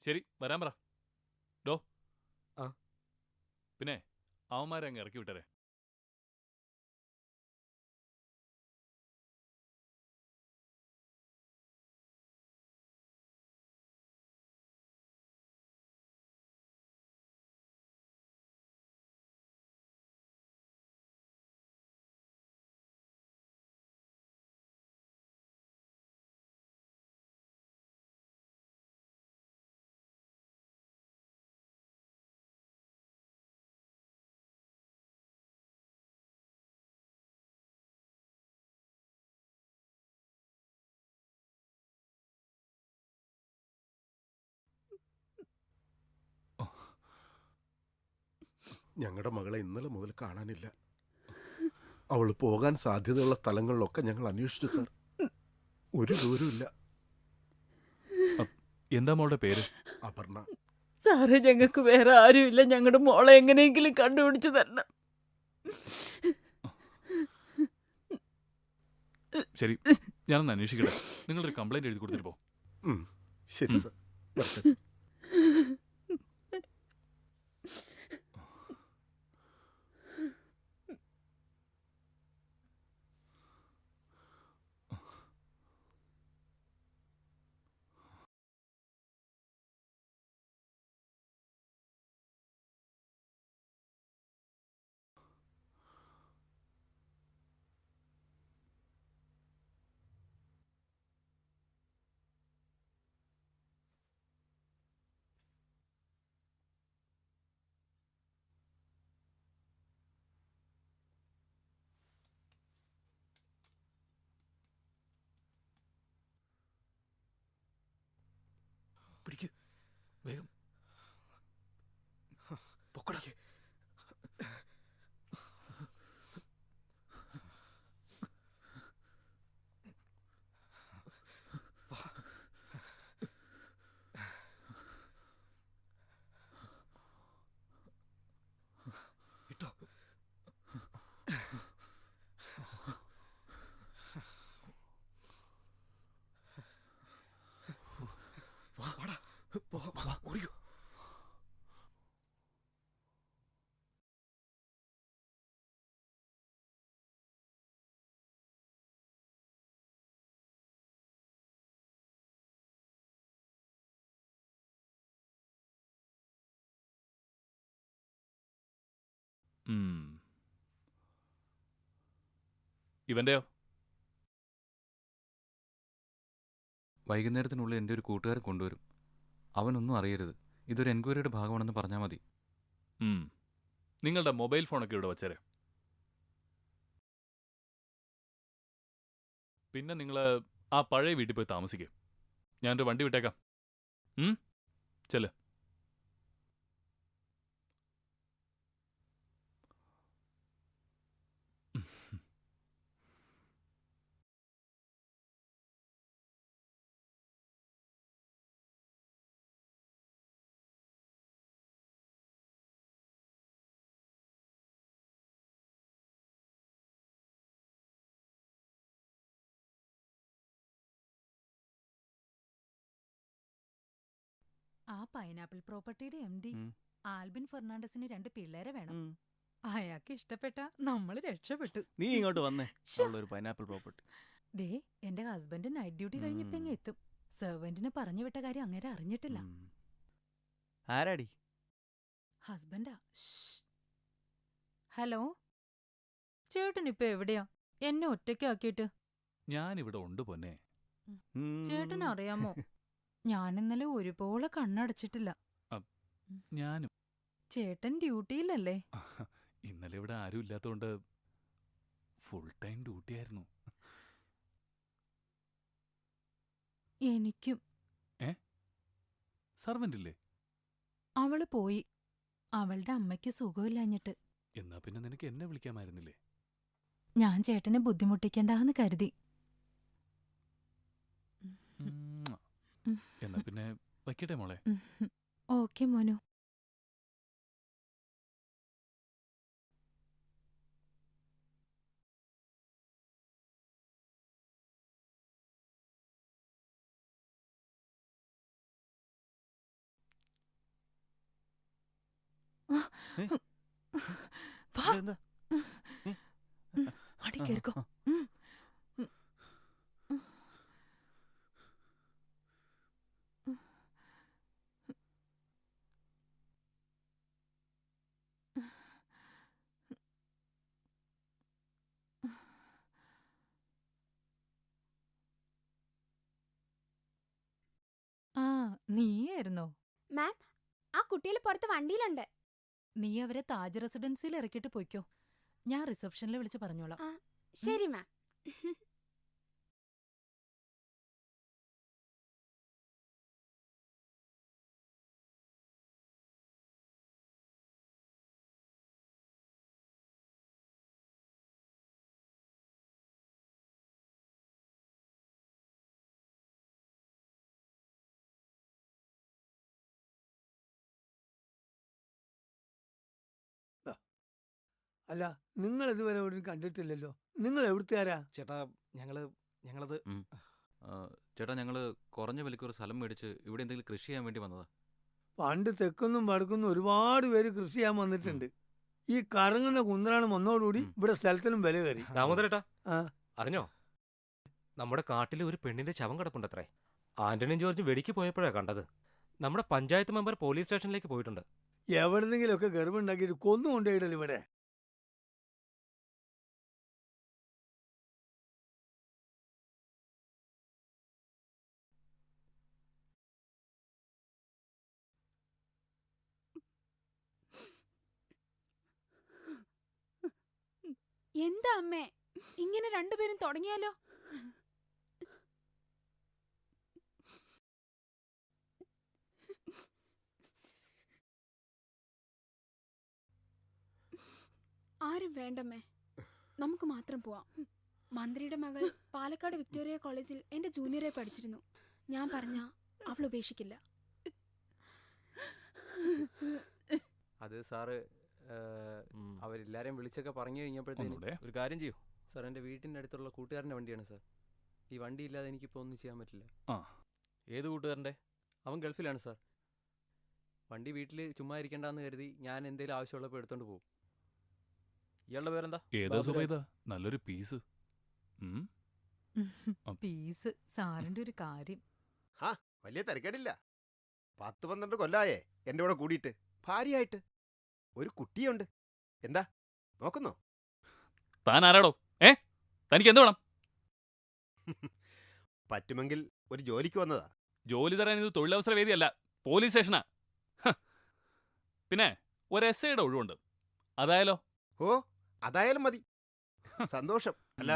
ശരി, വരാൻ പറ. ഡോ. ആ. പിന്നെ അവന്മാരെ അങ്ങ് ഇറക്കി വിട്ടരെ. ഞങ്ങളുടെ മകളെ ഇന്നലെ മുതൽ കാണാനില്ല. അവൾ പോകാൻ സാധ്യതയുള്ള സ്ഥലങ്ങളിലൊക്കെ ഞങ്ങൾ അന്വേഷിച്ചു സാർ. ഒരു ദൂരമില്ല. എന്താ മോളുടെ പേര്? അപർണ. സാറേ, ഞങ്ങൾക്ക് വേറെ ആരുമില്ല. ഞങ്ങളുടെ മോളെ എങ്ങനെയെങ്കിലും കണ്ടുപിടിച്ചു തരണം. ശരി, ഞാനൊന്ന് അന്വേഷിക്കട്ടെ. നിങ്ങളൊരു കംപ്ലൈന്റ് എഴുതി കൊടുത്തിട്ട് പോ. ശരി സാർ. വരട്ടെ സാർ. പിടിക്ക്, വേഗം പൊക്കടാ. ഇട്ടോ. വാടാ, ഓടിക്കോ. ഇവന്റെയോ? വൈകുന്നേരത്തിനുള്ളിൽ എൻ്റെ ഒരു കൂട്ടുകാരൻ കൊണ്ടുവരും. അവനൊന്നും അറിയരുത്. ഇതൊരു എൻക്വയറിയുടെ ഭാഗമാണെന്ന് പറഞ്ഞാൽ മതി. നിങ്ങളുടെ മൊബൈൽ ഫോണൊക്കെ ഇവിടെ വച്ചേരെ. പിന്നെ നിങ്ങൾ ആ പഴയ വീട്ടിൽ പോയി താമസിക്കും. ഞാനൊരു വണ്ടി വിട്ടേക്കാം. ചെല്ല്. ആ പൈനാപ്പിൾ പ്രോപ്പർട്ടിയുടെ MD ആൽബിൻ ഫെർണാണ്ടസിന് 2 പിള്ളേരെ വേണം. അയാൾക്ക് ഇഷ്ടപ്പെട്ട നമ്മൾ രക്ഷപ്പെട്ടു. നീ ഇങ്ങോട്ട് വന്നേ. ഒരു പൈനാപ്പിൾ പ്രോപ്പർട്ടി. ദേ, എന്റെ ഹസ്ബൻഡ് നൈറ്റ് ഡ്യൂട്ടി കഴിഞ്ഞപ്പോ ഇങ്ങ് എത്തും. സെർവന്റിനെ പറഞ്ഞു വിട്ട കാര്യം അങ്ങനെ അറിഞ്ഞിട്ടില്ല. ആരാടി? ഹസ്ബൻഡാ. ഹലോ, ചേട്ടൻ ഇപ്പൊ എവിടെയാ? എന്നെ ഒറ്റയ്ക്കാക്കിയിട്ട്. ഞാനിവിടെ ഉണ്ട് പൊന്നെ. ചേട്ടൻ അറിയാമോ, ഞാൻ ഇന്നലെ ഒരുപോലെ കണ്ണടച്ചിട്ടില്ല. ഞാനും. ചേട്ടൻ ഡ്യൂട്ടിയിലല്ലേ? ഇന്നലെ ഇവിടെ ആരും ഇല്ലാത്തതുകൊണ്ട് ഫുൾ ടൈം ഡ്യൂട്ടി ആയിരുന്നു. എനിക്കും. സർവന്റ് ഇല്ലേ? അവള് പോയി. അവളുടെ അമ്മയ്ക്ക് സുഖമില്ലാഞ്ഞിട്ട്. എന്നാ പിന്നെ നിനക്ക് എന്നെ വിളിക്കാമായിരുന്നില്ലേ? ഞാൻ ചേട്ടനെ ബുദ്ധിമുട്ടിക്കണ്ടെന്ന് കരുതി. എന്നാ പിന്നെ വയ്ക്കട്ടെ മോളെ. ഓക്കെ മോനു. വാ. അടി കേറിക്കോ. ആ, നീയായിരുന്നോ? മാം, ആ കുട്ടികൾ പുറത്ത് വണ്ടിയിലുണ്ട്. നീ അവരെ താജ് റെസിഡൻസിയിൽ ഇറക്കിയിട്ട് പോയിക്കോ. ഞാൻ റിസപ്ഷനിൽ വിളിച്ച് പറഞ്ഞോളാം. ശരി മാം. അല്ല, നിങ്ങൾ ഇതുവരെ ഇവിടെ കണ്ടിട്ടില്ലല്ലോ. നിങ്ങൾ എവിടുത്തുകാരാ? ചേട്ടാ ഞങ്ങളത് ചേട്ടാ ഞങ്ങള് കുറഞ്ഞ വിലയ്ക്ക് ഒരു സ്ഥലം മേടിച്ച് ഇവിടെ എന്തെങ്കിലും കൃഷി ചെയ്യാൻ വേണ്ടി വന്നതാ. പണ്ട് തെക്കുന്നും വടക്കുന്നും ഒരുപാട് പേര് കൃഷി ചെയ്യാൻ വന്നിട്ടുണ്ട്. ഈ കറങ്ങുന്ന കുന്തറാണ് വന്നതോടുകൂടി ഇവിടെ സ്ഥലത്തിനും വില കയറി. ദാമോദരേട്ടാ, അറിഞ്ഞോ നമ്മുടെ കാട്ടിൽ ഒരു പെണ്ണിന്റെ ശവം കിടപ്പുണ്ടത്രേ. ആന്റണിയും ജോർജും വെടിക്ക് പോയപ്പോഴാ കണ്ടത്. നമ്മുടെ പഞ്ചായത്ത് മെമ്പർ പോലീസ് സ്റ്റേഷനിലേക്ക് പോയിട്ടുണ്ട്. എവിടെന്നെങ്കിലുമൊക്കെ ഗർഭമുണ്ടാക്കിയിട്ട് കൊന്നു കൊണ്ടുപോയിടല്ലോ ഇവിടെ. എന്താ അമ്മേ, ഇങ്ങനെ രണ്ടുപേരും തുടങ്ങിയാലോ? ആരും വേണ്ടമ്മേ, നമുക്ക് മാത്രം പോവാം. മന്ത്രിയുടെ മകൾ പാലക്കാട് വിക്ടോറിയ കോളേജിൽ എന്റെ ജൂനിയറെ പഠിച്ചിരുന്നു. ഞാൻ പറഞ്ഞ അവൾ ഉപേക്ഷിക്കില്ല. അത് സാറ് അവരെല്ലാരെയും വിളിച്ചൊക്കെ പറഞ്ഞു കഴിഞ്ഞപ്പോഴത്തേനും ഒരു കാര്യം ചെയ്യൂ സാർ, എൻ്റെ വീട്ടിൻ്റെ അടുത്തുള്ള കൂട്ടുകാരൻ്റെ വണ്ടിയാണ് സാർ. ഈ വണ്ടി ഇല്ലാതെ എനിക്കിപ്പോൾ ഒന്നും ചെയ്യാൻ പറ്റില്ല. ഏത് കൂട്ടുകാരൻ്റെ? അവൻ ഗൾഫിലാണ് സാർ. വണ്ടി വീട്ടിൽ ചുമ്മാ ഇരിക്കണ്ടെന്ന് കരുതി ഞാൻ എന്തെങ്കിലും ആവശ്യമുള്ളപ്പോൾ എടുത്തോണ്ട് പോകും. ഇയാളുടെ പേരെന്താ? ഏതാ സുബൈദ? നല്ലൊരു പീസ്. പീസ് സാറിന്റെ ഒരു കാര്യം. വലിയ തിരക്കേടില്ല. 10-12 കൊല്ലായേ എൻ്റെ കൂടെ കൂടിയിട്ട്. ഭാര്യയായിട്ട് ഒരു കുട്ടിയുണ്ട്. എന്താ നോക്കുന്നോ? താൻ ആരാടോ? തനിക്ക് എന്ത് വേണം? പറ്റുമെങ്കിൽ ഒരു ജോലിക്ക് വന്നതാ. ജോലി തരാൻ ഇത് തൊഴിലവസര വേദിയല്ല, പോലീസ് സ്റ്റേഷനാ. പിന്നെ ഒരു SI-യുടെ ഒഴിവുണ്ട്, അതായാലോ? ഓ, അതായാലും മതി. സന്തോഷം. അല്ല,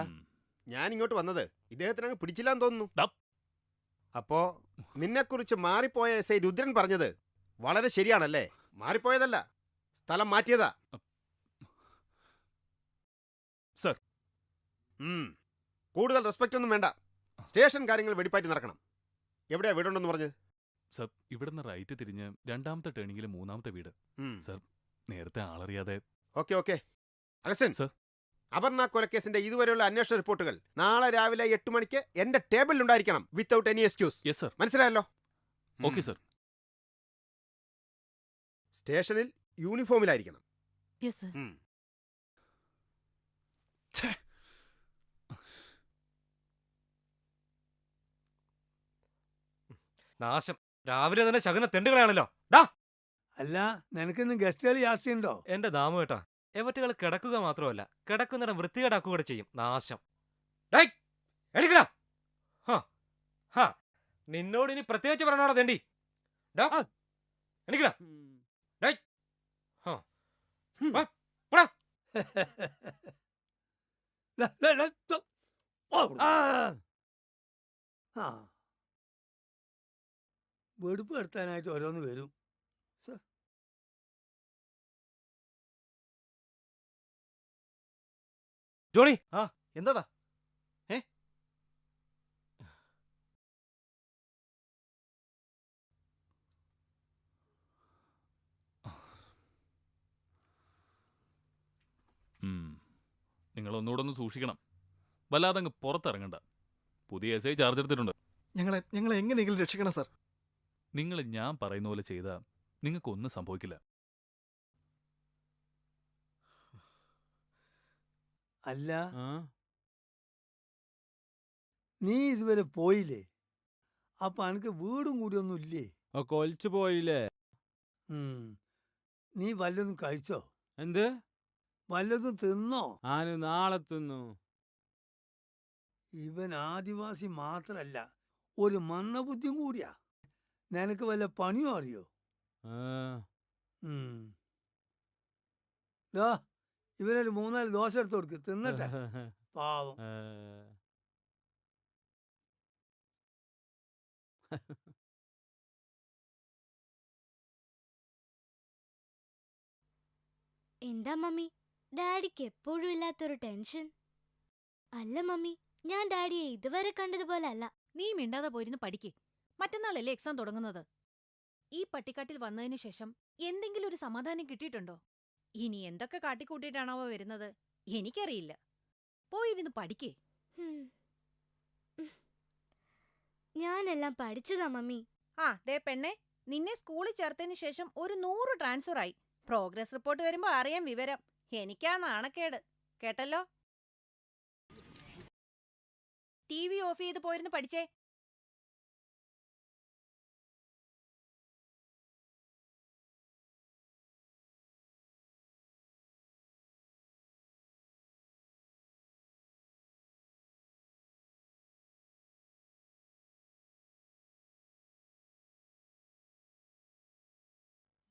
ഞാൻ ഇങ്ങോട്ട് വന്നത് ഇദ്ദേഹത്തിനങ്ങ് പിടിച്ചില്ലാന്ന് തോന്നുന്നു. അപ്പോ നിന്നെക്കുറിച്ച് മാറിപ്പോയ SI രുദ്രൻ പറഞ്ഞത് വളരെ ശരിയാണല്ലേ? മാറിപ്പോയതല്ല, സ്ഥലം മാറ്റിയതാ. സർ, കൂടുതൽ റെസ്പെക്റ്റ് ഒന്നും വേണ്ട. സ്റ്റേഷൻ കാര്യങ്ങൾ വെടിപ്പാറ്റി നടക്കണം. എവിടെയാ വീടുണ്ടെന്ന് പറഞ്ഞത്? സർ, ഇവിടുന്ന് റൈറ്റ് തിരിഞ്ഞ് 2ാമത്തെ ടേണിങ്ങിൽ 3ാമത്തെ വീട്. സർ, നേരത്തെ ആളറിയാതെ. ഓക്കെ. അഗസ്റ്റിൻ സർ, അപർണ കൊലക്കേസിന്റെ ഇതുവരെയുള്ള അന്വേഷണ റിപ്പോർട്ടുകൾ നാളെ രാവിലെ 8 മണിക്ക് എന്റെ ടേബിളിൽ ഉണ്ടായിരിക്കണം, without any excuse. Yes sir. മനസ്സിലായല്ലോ? Okay sir. സ്റ്റേഷനിൽ യൂണിഫോമിലായിരിക്കണം. Yes sir. നാശം, രാവിലെ തന്നെ ശകുന തെണ്ടുകളാണല്ലോ. അല്ല, നിനക്കിന്ന് ഗസ്റ്റുകൾ ജാസ്തിയുണ്ടോ? എന്റെ ദാമു കേട്ടാ, എവറ്റുകൾ കിടക്കുക മാത്രമല്ല, കിടക്കുന്നിടം വൃത്തികേടാക്കുക കൂടെ ചെയ്യും. നാശം. എണിക്കടാ. നിന്നോട് ഇനി പ്രത്യേകിച്ച് പറഞ്ഞോടാ തെണ്ടി. എണിക്കടാ. വെടുപ്പ് എടുത്താനായിട്ട് ഓരോന്ന് വരും. ജോണി, എന്താടാ? നിങ്ങൾ ഒന്നുകൂടെ ഒന്ന് സൂക്ഷിക്കണം. വല്ലാതെ അങ്ങ് പുറത്തിറങ്ങണ്ട. പുതിയ SI ചാർജ് എടുത്തിട്ടുണ്ട്. ഞങ്ങളെ എങ്ങനെയെങ്കിലും രക്ഷിക്കണം സാർ. നിങ്ങൾ ഞാൻ പറയുന്ന പോലെ ചെയ്താൽ നിങ്ങൾക്കൊന്നും സംഭവിക്കില്ല. അല്ല നീ ഇതുവരെ പോയില്ലേ? അപ്പൊ അനക്ക് വീടും കൂടിയൊന്നും ഇല്ലേ? കൊലിച്ചു പോയില്ലേ? നീ വല്ലതും കഴിച്ചോ? എന്ത്? വല്ലതും തിന്നോ? ആന് നാളെ തിന്നു. ഇവൻ ആദിവാസി മാത്രല്ല, ഒരു മന്ദബുദ്ധിയും കൂടിയാ. നിനക്ക് വല്ല പണിയോ അറിയോ? ഇവനൊരു 3-4 ദോശ എടുത്ത് കൊടുക്ക്, തിന്നട്ടെ. പാവം. എന്താ മമ്മി, ഡാഡിക്ക് എപ്പോഴും ഇല്ലാത്തൊരു ടെൻഷൻ? അല്ല മമ്മി, ഞാൻ ഡാഡിയെ ഇതുവരെ കണ്ടതുപോലെ അല്ല. നീ മിണ്ടാതെ പോയിരുന്ന് പഠിക്ക്. മറ്റന്നാളല്ലേ എക്സാം തുടങ്ങുന്നത്. ഈ പട്ടിക്കാട്ടിൽ വന്നതിന് ശേഷം എന്തെങ്കിലും ഒരു സമാധാനം കിട്ടിയിട്ടുണ്ടോ? ഇനി എന്തൊക്കെ കാട്ടിക്കൂട്ടിയിട്ടാണാവോ വരുന്നത്, എനിക്കറിയില്ല. പോയിരുന്ന് പഠിക്കേ. ഞാനെല്ലാം പഠിച്ചതാ മമ്മി. ദേ പെണ്ണെ, നിന്നെ സ്കൂളിൽ ചേർത്തതിന് ശേഷം ഒരു 100 ട്രാൻസ്ഫർ ആയി. പ്രോഗ്രസ് റിപ്പോർട്ട് വരുമ്പോ അറിയാം വിവരം. എനിക്കാ നാണക്കേട്, കേട്ടല്ലോ. TV ഓഫ് ചെയ്ത് പോയിരുന്ന് പഠിച്ചേ.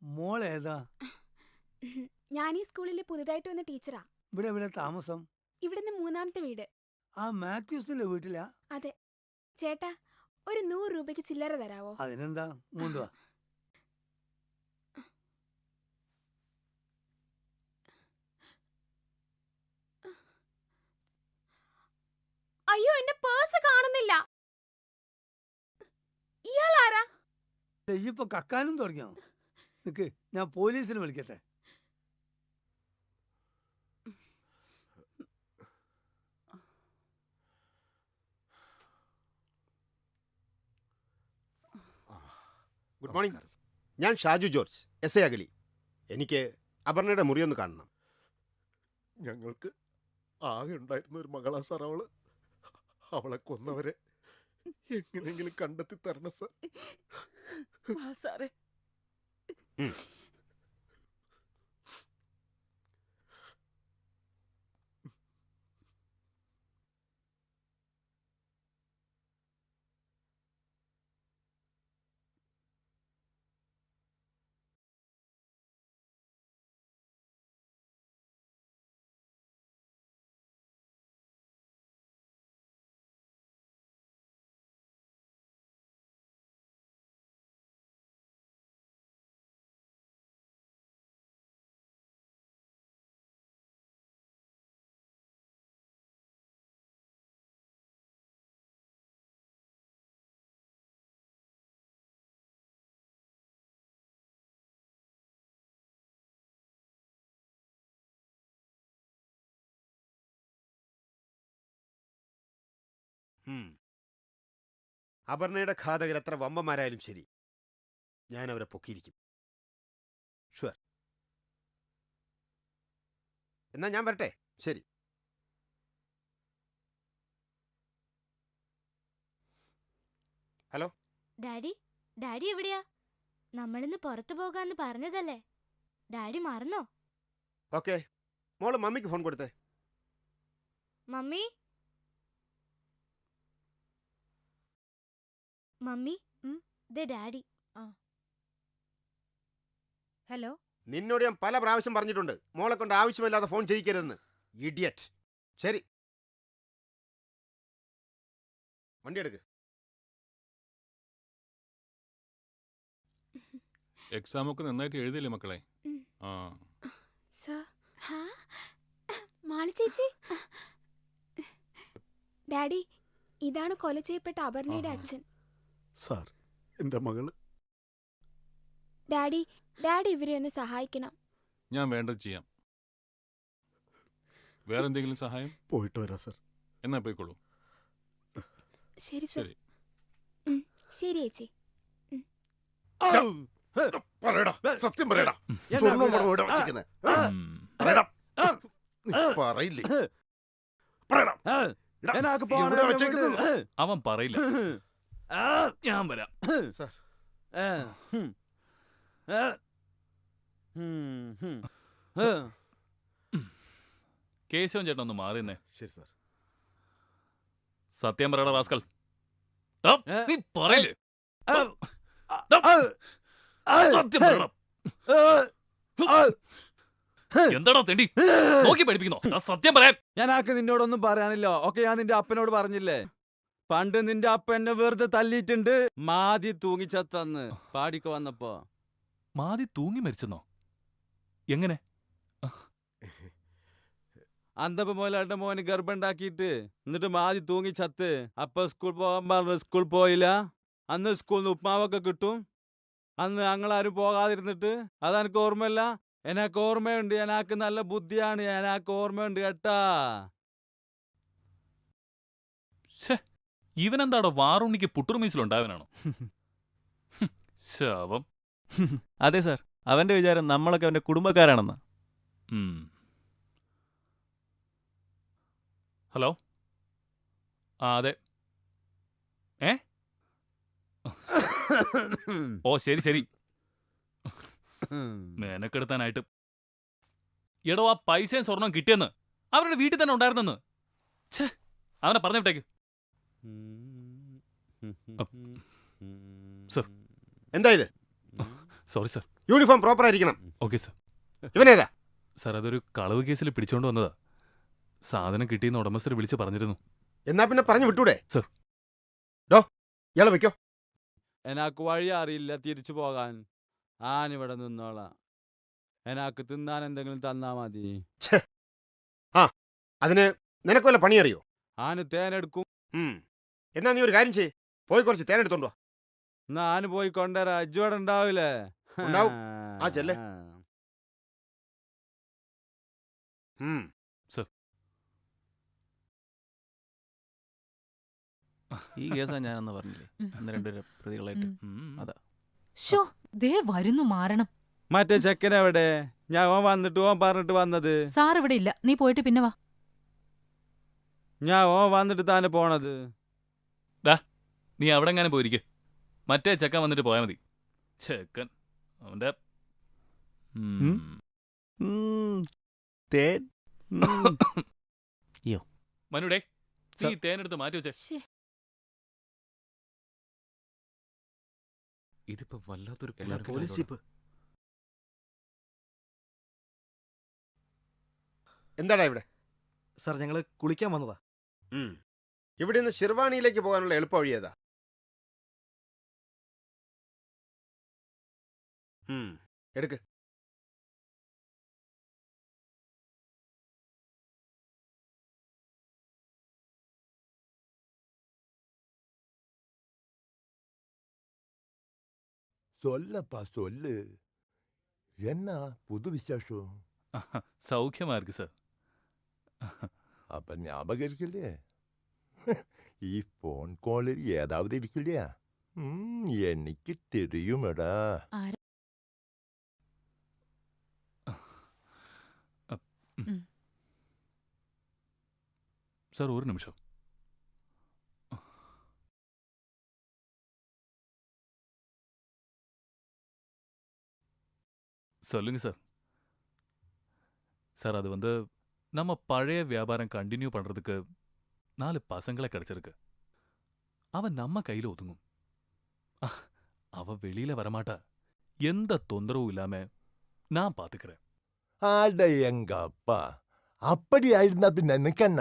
മോളേതാ? ഞാൻ ഈ സ്കൂളിലെ പുതുതായിട്ട് വന്ന ടീച്ചറാ. ഇവിടെ താമസം? ഇവിടുന്ന് 3ാമത്തെ വീട്. ആ മാത്യൂസിന്റെ വീട്ടിലാ? അതെ. ചേട്ടാ, ഒരു 100 രൂപയ്ക്ക് ചില്ലറ തരാവോ? അതിനെന്താ, കൊണ്ടുവാ. അയ്യോ, എന്റെ പേഴ്സ് കാണുന്നില്ല. ഇയാളാരാ? ഇപ്പൊ കക്കാനും തുടങ്ങിയോ? നിക്ക്, ഞാൻ പോലീസിനെ വിളിക്കട്ടെ. Good morning. ഞാൻ Shaju George, S I Agali. എനിക്ക് അപർണയുടെ മുറിയൊന്ന് കാണണം. ഞങ്ങൾക്ക് ആകെ ഉണ്ടായിരുന്ന ഒരു മകളാ സാർ അവള്. അവളെ കൊന്നവരെ എങ്ങനെയെങ്കിലും കണ്ടെത്തി തരണം സാർ. സാറേ, അപർണയുടെ ഘാതകർ എത്ര വമ്പന്മാരായാലും ശരി, ഞാൻ അവരെ പൊക്കിയിരിക്കും. ഷുവർ. എന്നാ ഞാൻ വരട്ടെ. ശരി. ഹലോ ഡാഡി, ഡാഡി എവിടെയാ? നമ്മളിന്ന് പുറത്തു പോകാന്ന് പറഞ്ഞതല്ലേ? ഡാഡി മറന്നോ? ഓക്കെ, മോള് മമ്മിക്ക് ഫോൺ കൊടുത്തേ. മമ്മി, മമ്മി, ദേ ഡാഡി. ഹലോ. നിന്നോട് ഞാൻ പല പ്രാവശ്യം പറഞ്ഞിട്ടുണ്ട്, മോളെ കൊണ്ട് ആവശ്യമില്ലാതെ ഫോൺ ചെയ്യിക്കരുതെന്ന്. ഇഡിയറ്റ്. ശരി, വണ്ടി എടുക്ക്. എക്സാം ഒക്കെ നന്നായിട്ട് എഴുതിയില്ലേ മക്കളെ? മാളി ചേച്ചി, ഡാഡി, ഇതാണ് കൊല ചെയ്യപ്പെട്ട അപർണയുടെ അച്ഛൻ. സാർ, എന്റെ മകള്. ഡാഡി, ഡാഡി ഇവരെ ഒന്ന് സഹായിക്കണം. ഞാൻ വേണ്ടത് ചെയ്യാം. വേറെ എന്തെങ്കിലും സഹായം? പോയിട്ട് വരാം സാർ. എന്നാ പോയിക്കോളൂ. ശരി സാർ. ശരി ചേച്ചി. പറയടാ, സത്യം പറയടാ. സ്വർണ്ണം പണം ഇവിടെ വച്ചിരിക്കുന്നെ. പറയില്ലേ? അവൻ പറയില്ല. ഞാൻ വരാം. കേശവൻ ചേട്ടൻ ഒന്ന് മാറിയെന്നേ. ശരി സാർ. സത്യം പറയണ റാസ്കൽ. നീ പറയില്ലേ? സത്യം പറയണം. എന്താടാ തെണ്ടി നോക്കി പഠിപ്പിക്കുന്നോ? സത്യം പറയാൻ. ഞാനാക്ക് നിന്നോടൊന്നും പറയാനില്ല. ഓക്കെ, ഞാൻ നിന്റെ അപ്പനോട് പറഞ്ഞില്ലേ, പണ്ട് നിന്റെ അപ്പ എന്നെ വെറുതെ തല്ലിയിട്ടുണ്ട്. മാതി തൂങ്ങിച്ചത്തന്ന് പാടിക്ക് വന്നപ്പോ. മാതി തൂങ്ങി മരിച്ചെന്നോ? എങ്ങനെ? അന്തപ്പ മോലാരുടെ മോന് ഗർഭമുണ്ടാക്കിയിട്ട് എന്നിട്ട് മാതി തൂങ്ങി ചത്ത്. അപ്പൊ സ്കൂൾ പോകാൻ പറഞ്ഞു, സ്കൂൾ പോയില്ല. അന്ന് സ്കൂളിൽ നിന്ന് ഉപ്മാവൊക്കെ കിട്ടും. അന്ന് ഞങ്ങളാരും പോകാതിരുന്നിട്ട് അതെനിക്ക് ഓർമ്മയില്ല. എനക്ക് ഓർമ്മയുണ്ട്. എനക്ക് നല്ല ബുദ്ധിയാണ്. എനക്ക് ഓർമ്മയുണ്ട് കേട്ടാ. ഇവനെന്താടോ വാറുണ്ണിക്ക് പുട്ടുറുമീസിലുണ്ടാവനാണോ? ശാപം. അതെ സാർ, അവന്റെ വിചാരം നമ്മളൊക്കെ അവന്റെ കുടുംബക്കാരാണെന്നാ. ഹലോ, ആ അതെ. ഓ ശരി ശരി. മേനക്കെടുത്താനായിട്ട്. എടോ, ആ പൈസയും സ്വർണം കിട്ടിയെന്ന് അവരുടെ വീട്ടിൽ തന്നെ ഉണ്ടായിരുന്നെന്ന്. അവനെ പറഞ്ഞു വിട്ടേക്ക്. സർ. എന്താ ഇത്? Sorry sir. യൂണിഫോം പ്രോപ്പർ ആയിരിക്കണം. Okay sir. ഇവനേതാ? സർ, അതൊരു കളവ് കേസിൽ പിടിച്ചോണ്ട് വന്നതാ. സാധനം കിട്ടിയെന്ന് ഉടമസ്ഥർ വിളിച്ച് പറഞ്ഞിരുന്നു. എന്നാ പിന്നെ പറഞ്ഞു വിട്ടൂടെ? സർ. ഇയാളെ വെക്കോ. എനക്ക് വഴി അറിയില്ല തിരിച്ചു പോകാൻ. ആനിവിടെ നിന്നോളാം. എനക്ക് തിന്നാൻ എന്തെങ്കിലും തന്നാ മതി. ആ, അതിന് നിനക്ക് വല്ല പണി അറിയോ? ആന് തേനെടുക്കും. എന്നാ നീ ഒരു കാര്യം ചെയ്യ്, പോയി കുറച്ച് തേനെടുത്തോണ്ടോ. എന്നാ ആന് പോയി കൊണ്ടുവരാ. അജ്ജോടെ ഉണ്ടാവില്ലേ? ഉണ്ടാവും. ആ ചെല്ലേ. ഈ കേസാ ഞാനെന്ന് പറഞ്ഞില്ലേ, അന്ന് രണ്ടുപേരെ പ്രതികളായിട്ട്. അതാ ദേ വരുന്നു മാറണം. മറ്റേ ചെക്കനെവിടെ? ഞാൻ ഓൻ വന്നിട്ട് ഓൻ പറഞ്ഞിട്ട് വന്നത്. സാർ ഇവിടെ ഇല്ല, നീ പോയിട്ട് പിന്നെ വാ. ഞാൻ ഓൻ വന്നിട്ട് താനെ പോണത്. നീ അവിടെ എങ്ങനെ പോയിരിക്കെ. മറ്റേ ചെക്കൻ വന്നിട്ട് പോയാ മതി. ചെക്കൻ അവന്റെ മനുടേ, നീ തേനെടുത്ത് മാറ്റി വെച്ചേ. ഇതിപ്പോ വല്ലാത്തൊരു പോലീസ് ജീപ്പ്. എന്താടാ ഇവിടെ? സാർ, ഞങ്ങള് കുളിക്കാൻ വന്നതാ. ഇവിടെ നിന്ന് ഷിർവാണിയിലേക്ക് പോകാനുള്ള എളുപ്പ വഴി ഏതാ? എടുക്ക്. சொல்லப்பா சொல்லு. என்ன புது விசேஷம்? സൗഖ്യമാ இருக்கு സാർ. அப்ப ஞாபகம் இருக்குல்லையே? ഈ ഫോൺ കോളിൽ ഏതാവത് ഇരിക്കില്ല? എനിക്ക് தெரியுமடா. സാർ ഒരു നിമിഷം. சொல்லுங்க சார். சார், அது வந்து நம்ம பழைய வியாபாரம் கண்டினியூ பண்றதுக்கு 4 பசங்களை கிடைச்சிருக்கு. அவன் நம்ம கையில ஒதுங்கும். அவ வெளியில வரமாட்டா. எந்த தொந்தரவும் இல்லாம நான் பாத்துக்கிறேன். ஆட எங்க அப்பா, அப்படி ஆயிருந்தா பின்ன எனக்கென்ன?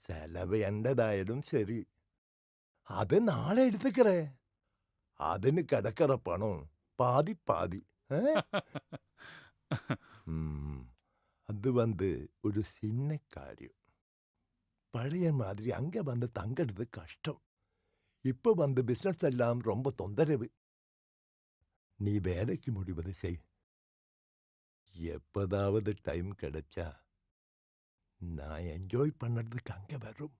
செலவு எண்டதாയാലും ശരി, അത് നാളെ എടുത്തുக்கிறேன். അതിന് കിടக்கிற പണം பாதி பாதி. அது வந்து ஒரு சின்ன காரியம். பழைய மாதிரி அங்க வந்து தங்கிறது கஷ்டம். இப்ப வந்து பிசினஸ் எல்லாம் ரொம்ப தொந்தரவு. நீ வேலைக்கு முடிவது செய். எப்பதாவது டைம் கிடைச்சா நான் என்ஜாய் பண்ணறதுக்கு அங்க வரும்.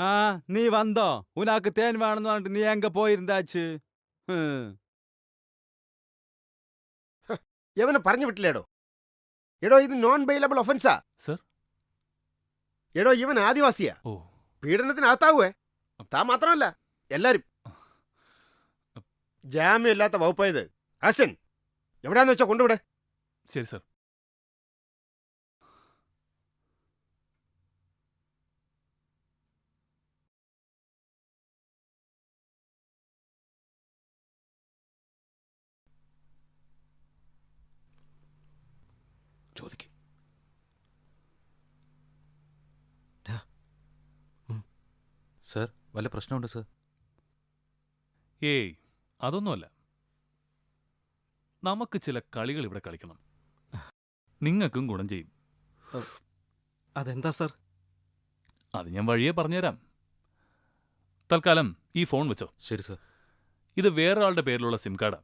ആ നീ വന്നോ? ഉനാക്ക് തേൻ വേണമെന്ന് പറഞ്ഞിട്ട് നീ എങ്ക പോയിരുന്നാച്ച്? എവനെ പറഞ്ഞു വിട്ടില്ലേടോ? എടോ ഇത് നോൺ ബെയിലബിൾ ഒഫൻസാ. സർ എടോ ഇവൻ ആദിവാസിയാ. ഓ പീഡനത്തിനകത്താവേ. താൻ മാത്രമല്ല എല്ലാരും. ജാമ്യം ഇല്ലാത്ത വകുപ്പായത്. ആശൻ എവിടെയാന്ന് വെച്ചാ കൊണ്ടുവിടെ. ശരി സർ. ചോദിക്ക്. സർ വല്ല പ്രശ്നമുണ്ട് സർ? ഏയ് അതൊന്നുമല്ല. നമുക്ക് ചില കളികൾ ഇവിടെ കളിക്കണം. നിങ്ങൾക്കും ഗുണം ചെയ്യും. അതെന്താ സർ? അത് ഞാൻ വഴിയെ പറഞ്ഞുതരാം. തൽക്കാലം ഈ ഫോൺ വെച്ചോ. ശരി സർ. ഇത് വേറൊരാളുടെ പേരിലുള്ള സിം കാർഡാ.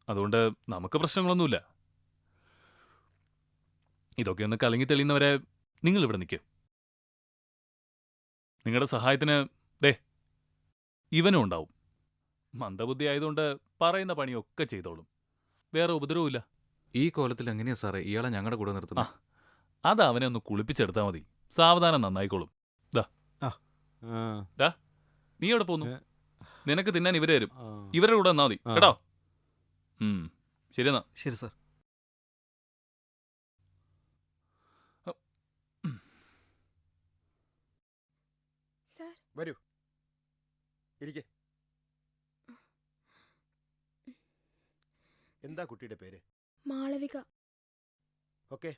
അതുകൊണ്ട് നമുക്ക് പ്രശ്നങ്ങളൊന്നുമില്ല. ഇതൊക്കെ ഒന്ന് കലങ്ങി തെളിയുന്നവരെ നിങ്ങൾ ഇവിടെ നിൽക്കും. നിങ്ങളുടെ സഹായത്തിന് ദേ ഇവനും ഉണ്ടാവും. മന്ദബുദ്ധി ആയതുകൊണ്ട് പറയുന്ന പണിയൊക്കെ ചെയ്തോളും. വേറെ ഉപദ്രവമില്ല. ഈ കോലത്തിൽ എങ്ങനെയാ സാറേ ഇയാളെ ഞങ്ങളുടെ കൂടെ നിർത്തുന്നത്? അത് അവനെ ഒന്ന് കുളിപ്പിച്ചെടുത്താൽ മതി. സാവധാനം നന്നായിക്കോളും. ദാ നീ എവിടെ പോന്നു? നിനക്ക് തിന്നാൻ ഇവര് തരും. ഇവരുടെ കൂടെ എന്നാ മതി കേട്ടോ. ശരി എന്നാ. ശരി സർ. വരൂ, ഇരിക്കെ. എന്താ കുട്ടിയുടെ പേര്? മാളവിക. ഓക്കെ.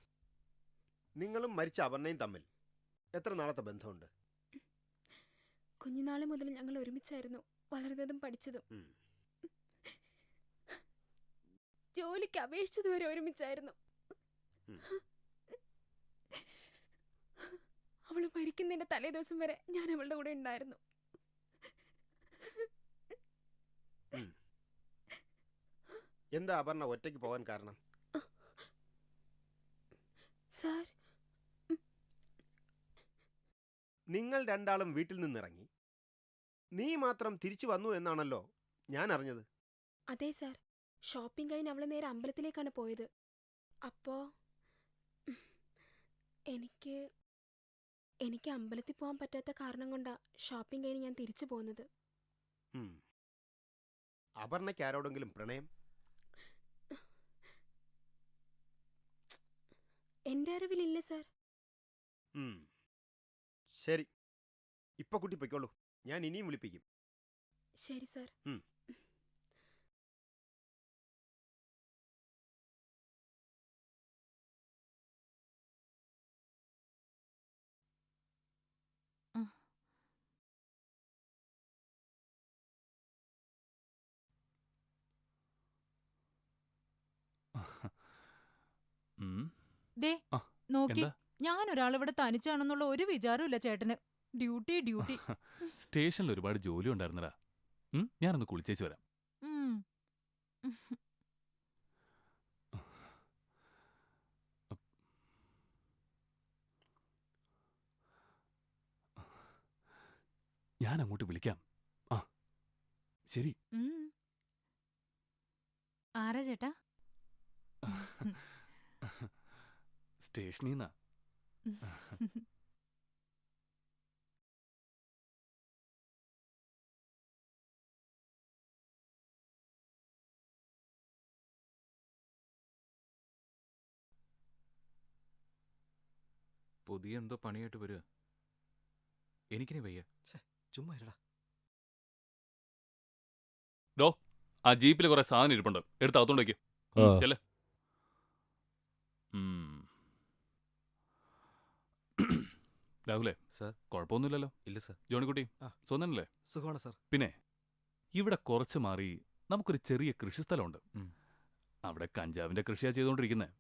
നിങ്ങളും മരിച്ച അപർണയും തമ്മിൽ എത്ര നാളത്തെ ബന്ധമുണ്ട്? കുഞ്ഞുനാളെ മുതൽ ഞങ്ങൾ ഒരുമിച്ചായിരുന്നു വളർന്നതും പഠിച്ചതും. ജോലിക്ക് അപേക്ഷിച്ചതുവരെ ഒരുമിച്ചായിരുന്നു. അവള് മരിക്കുന്നതിന്റെ തലേ ദിവസം വരെ ഞാൻ അവളുടെ കൂടെ ഉണ്ടായിരുന്നു. എന്താ അപർണ ഒറ്റയ്ക്ക് പോകാൻ കാരണം? സാർ, നിങ്ങൾ രണ്ടാളും വീട്ടിൽ നിന്നിറങ്ങി നീ മാത്രം തിരിച്ചു വന്നു എന്നാണല്ലോ ഞാൻ അറിഞ്ഞത്. അതെ സാർ, ഷോപ്പിംഗ് കഴിഞ്ഞ് അവള് നേരെ അമ്പലത്തിലേക്കാണ് പോയത്. അപ്പോ എനിക്ക് അമ്പലത്തിൽ പോകാൻ പറ്റാത്ത കാരണം കൊണ്ടാ ഷോപ്പിംഗ് കഴിഞ്ഞ് ഞാൻ തിരിച്ചു പോകുന്നത്. അപർണയ്ക്ക് ആരോടെങ്കിലും പ്രണയം? എന്റെ അറിവിലില്ല സാർ. ശരി, ഇപ്പൊ കുട്ടി പൊയ്ക്കോളൂ. ഞാൻ ഇനിയും വിളിപ്പിക്കും. ശരി സാർ. ദേ നോക്കി, ഞാൻ ഒരാളിവിടെ തനിച്ചാണെന്നുള്ള ഒരു വിചാരമില്ല ചേട്ടന്. Duty duty. സ്റ്റേഷനിൽ ഒരുപാട് ജോലി ഉണ്ടായിരുന്നടാ. ഞാനൊന്ന് കുളിച്ചേച്ച് വരാം. ഞാൻ അങ്ങോട്ട് വിളിക്കാം. ആ ശരി. ആരാ ചേട്ടാ? സ്റ്റേഷനിൽ നിന്നാ. പുതിയ എന്തോ പണിയായിട്ട് വരിക. എനിക്കിനി വയ്യ. ചുമ്മാ ഇരടാ. ഡോ, ആ ജീപ്പിൽ കുറെ സാധനം ഇരിപ്പുണ്ട്. എടുത്ത് അകത്തോണ്ട് വയ്ക്കും. ചെല്ലേ. രാഹുലേ സാർ. കുഴപ്പമൊന്നുമില്ലല്ലോ? ഇല്ല സാർ. ജോണിക്കുട്ടി സ്വന്തനല്ലേ? സുഖമാണ് സാർ. പിന്നെ ഇവിടെ കുറച്ച് മാറി നമുക്കൊരു ചെറിയ കൃഷിസ്ഥലമുണ്ട്. അവിടെ കഞ്ചാവിന്റെ കൃഷിയാ ചെയ്തുകൊണ്ടിരിക്കുന്നത്.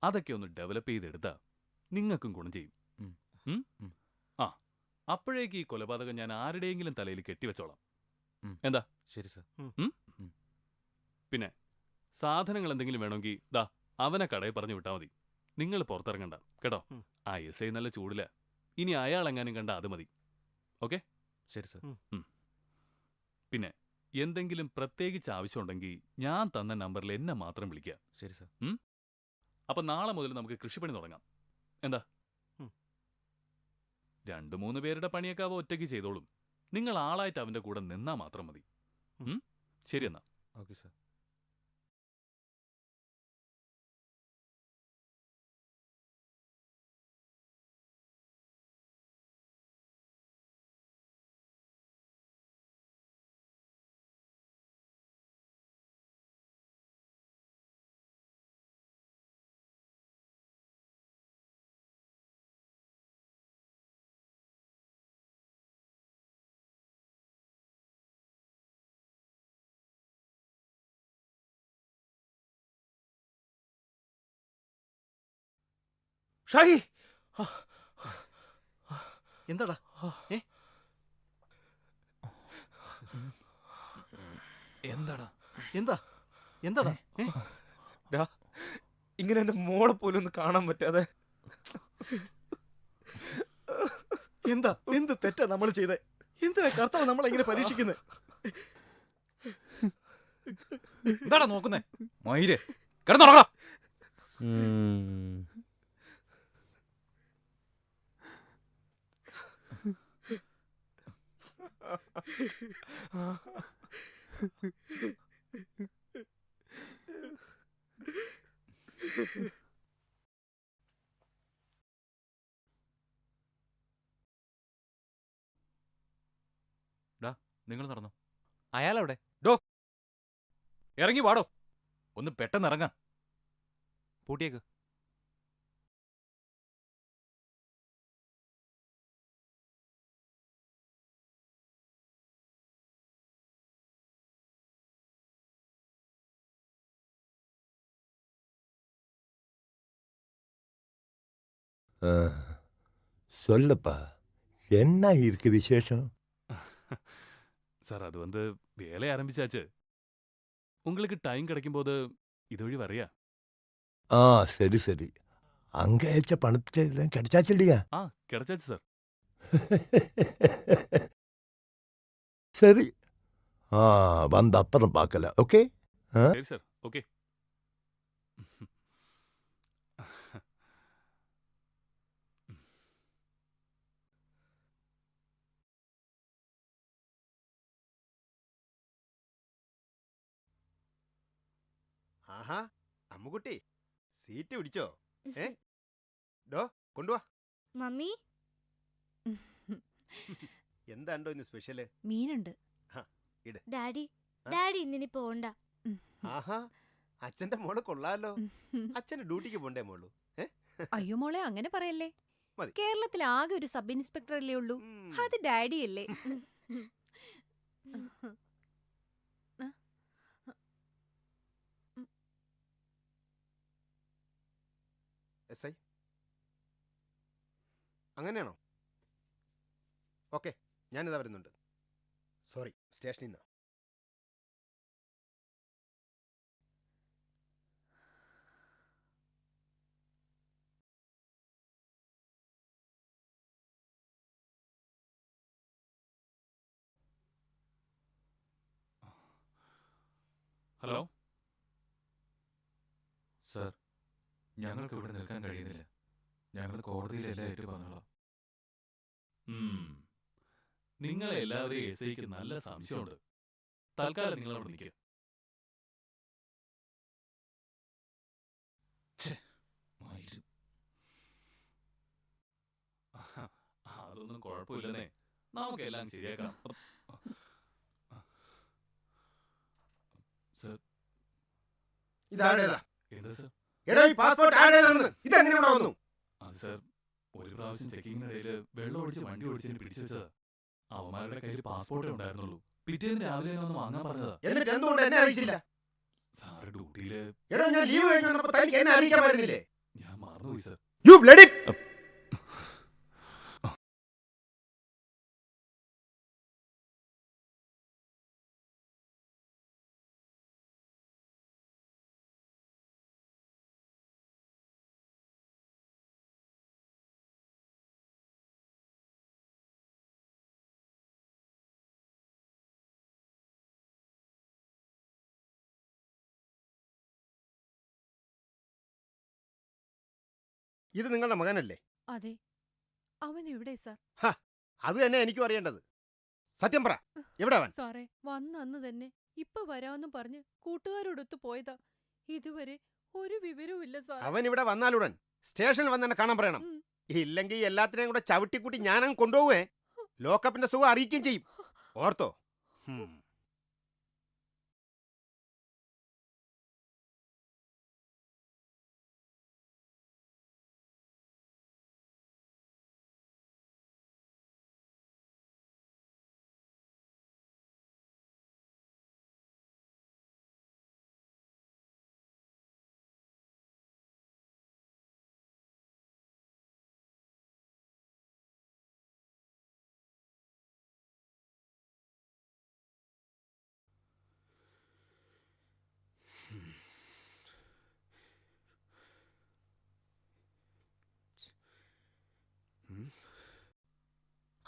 അതൊക്കെ ഒന്ന് ഡെവലപ്പ് ചെയ്തെടുത്താ നിങ്ങൾക്കും ഗുണം ചെയ്യും. ആ അപ്പോഴേക്ക് ഈ കൊലപാതകം ഞാൻ ആരുടെയെങ്കിലും തലയിൽ കെട്ടിവെച്ചോളാം. എന്താ? ശരി സാർ. പിന്നെ സാധനങ്ങൾ എന്തെങ്കിലും വേണമെങ്കിൽ ദാ അവനെ കടയിൽ പറഞ്ഞു വിട്ടാൽ മതി. നിങ്ങൾ പുറത്തിറങ്ങണ്ട കേട്ടോ. ആ എസ് ഐ നല്ല ചൂടില്ല. ഇനി അയാൾ എങ്ങാനും കണ്ട അത് മതി. ഓക്കെ? ശരി സർ. പിന്നെ എന്തെങ്കിലും പ്രത്യേകിച്ച് ആവശ്യമുണ്ടെങ്കിൽ ഞാൻ തന്ന നമ്പറിൽ എന്നെ മാത്രം വിളിക്കുക. ശരി സർ. അപ്പൊ നാളെ മുതൽ നമുക്ക് കൃഷിപ്പണി തുടങ്ങാം. എന്താ? 2-3 പേരുടെ പണിയൊക്കെ അവ ഒറ്റയ്ക്ക് ചെയ്തോളും. നിങ്ങൾ ആളായിട്ട് അവന്റെ കൂടെ നിന്നാ മാത്രം മതി. ശരി എന്നാ. Okay sir. ഷാഹി എന്താടാ? എന്താടാ? എന്താടാ? ഇങ്ങനെ എന്റെ മോളെ പോലും ഒന്ന് കാണാൻ പറ്റാതെ. എന്ത് തെറ്റാ നമ്മൾ ചെയ്തേ? എന്തിനാ കർത്താവ് നമ്മളെങ്ങനെ പരീക്ഷിക്കുന്നത്? എന്താടാ നോക്കുന്നേ? മയില് കിടന്നുറങ്ങടാ. നിങ്ങൾ നടന്നോ. അയാളെവിടെ? ഡോ ഇറങ്ങി വാടോ. ഒന്ന് പെട്ടെന്ന് ഇറങ്ങാം. പൂട്ടിയേക്ക്. சொல்லப்பா, என்ன இருக்கு விசேஷம்? சார் அது வந்து வேலை ஆரம்பிச்சாச்சு. உங்களுக்கு டைம் கிடைக்கும்போது இதுவழி வரையா? ஆ சரி சரி. அங்க அயச்ச பணத்தை எல்லாம் கிடைச்சாச்சு இல்லையா? கிடைச்சாச்சு சார். சரி. வந்த அப்புறம் பார்க்கல. ஓகே? சரி சார். ஓகே. ആഹാ, അമ്മുകുട്ടി സീറ്റ് പിടിച്ചോ? ഡോ കൊണ്ടുവാ. മമ്മി എന്താണ്ടോ ഇന്ന് സ്പെഷ്യല്? മീനുണ്ട്. ഡാഡി ഇന്നിനി പോണ്ട. ആഹാ, അച്ഛന്റെ മോള് കൊള്ളാലോ. അച്ഛന് ഡ്യൂട്ടിക്ക് പോണ്ടേ മോളു? അയ്യോ മോളെ, അങ്ങനെ പറയല്ലേ. മതി. കേരളത്തിൽ ആകെ ഒരു സബ് ഇൻസ്പെക്ടർ അല്ലേ ഉള്ളൂ. അത് ഡാഡിയല്ലേ. എസ് ഐ അങ്ങനെയാണോ? ഓക്കെ, ഞാനിതാ വരുന്നുണ്ട്. സോറി, സ്റ്റേഷനിൽ നിന്ന്. ഹലോ സർ, ഞങ്ങൾക്ക് ഇവിടെ നിൽക്കാൻ കഴിയുന്നില്ല. ഞങ്ങൾ കോടതിയിലെല്ലാം ഏറ്റു പറഞ്ഞോളാം. നിങ്ങളെ എല്ലാവരെയും എസ് ഐക്ക് നല്ല സംശയമുണ്ട്. തൽക്കാലം നിങ്ങൾ അവിടെ നിൽക്കുക. അതൊന്നും കുഴപ്പമില്ലെന്നേ, നമുക്കെല്ലാം ശരിയാക്കാം. സർ, ഇതാരേതാ? എന്താ സർ? എടാ, ഈ പാസ്പോർട്ട് ആരുടേതാണെന്ന് ഇതെങ്ങനെ ഇവിടെ വന്നു? അത് സർ, ഒരു പ്രാവശ്യം ചെക്കിങ്ങിനിടയിൽ വെള്ളം ഒഴിച്ച് വണ്ടി ഓടിച്ചതിന് പിടിച്ചു വെച്ചതാ. അവന്മാരുടെ കയ്യിൽ പാസ്പോർട്ടേ ഉണ്ടായിരുന്നുള്ളൂ. പിറ്റേന്ന് രാവിലെ വന്ന് വാങ്ങാൻ പറഞ്ഞതാ. എന്നിട്ട് എന്തുകൊണ്ട് എന്നെ അറിയിച്ചില്ല? സാറ് ഡ്യൂട്ടിയില്. എടാ, ഞാൻ ലീവ് കഴിഞ്ഞ് വന്നപ്പോൾ തനിക്ക് എന്നെ അറിയിക്കാൻ പറ്റുന്നില്ലേ? ഞാൻ മറന്നുപോയി സർ. യു ബ്ലഡി ഇത് നിങ്ങളുടെ മകനല്ലേ? അതെ, അവൻ എവിടെ സാർ? അത് തന്നെ എനിക്കും അറിയേണ്ടത്. സത്യം പറ, എവിടെ അവൻ? സാറേ, വന്ന അന്ന് തന്നെ ഇപ്പൊ വരാമെന്ന് പറഞ്ഞ് കൂട്ടുകാരോടൊത്ത് പോയതാ. ഇതുവരെ ഒരു വിവരവും ഇല്ല സാർ. അവൻ ഇവിടെ വന്നാലുടൻ സ്റ്റേഷനിൽ വന്ന് എന്നെ കാണാൻ പറയണം. ഇല്ലെങ്കിൽ എല്ലാത്തിനെയും കൂടെ ചവിട്ടിക്കൂട്ടി ഞാനങ്ങ് കൊണ്ടുപോവേ. ലോക്കപ്പിന്റെ സുഖം അറിയിക്കുകയും ചെയ്യും. ഓർത്തോ?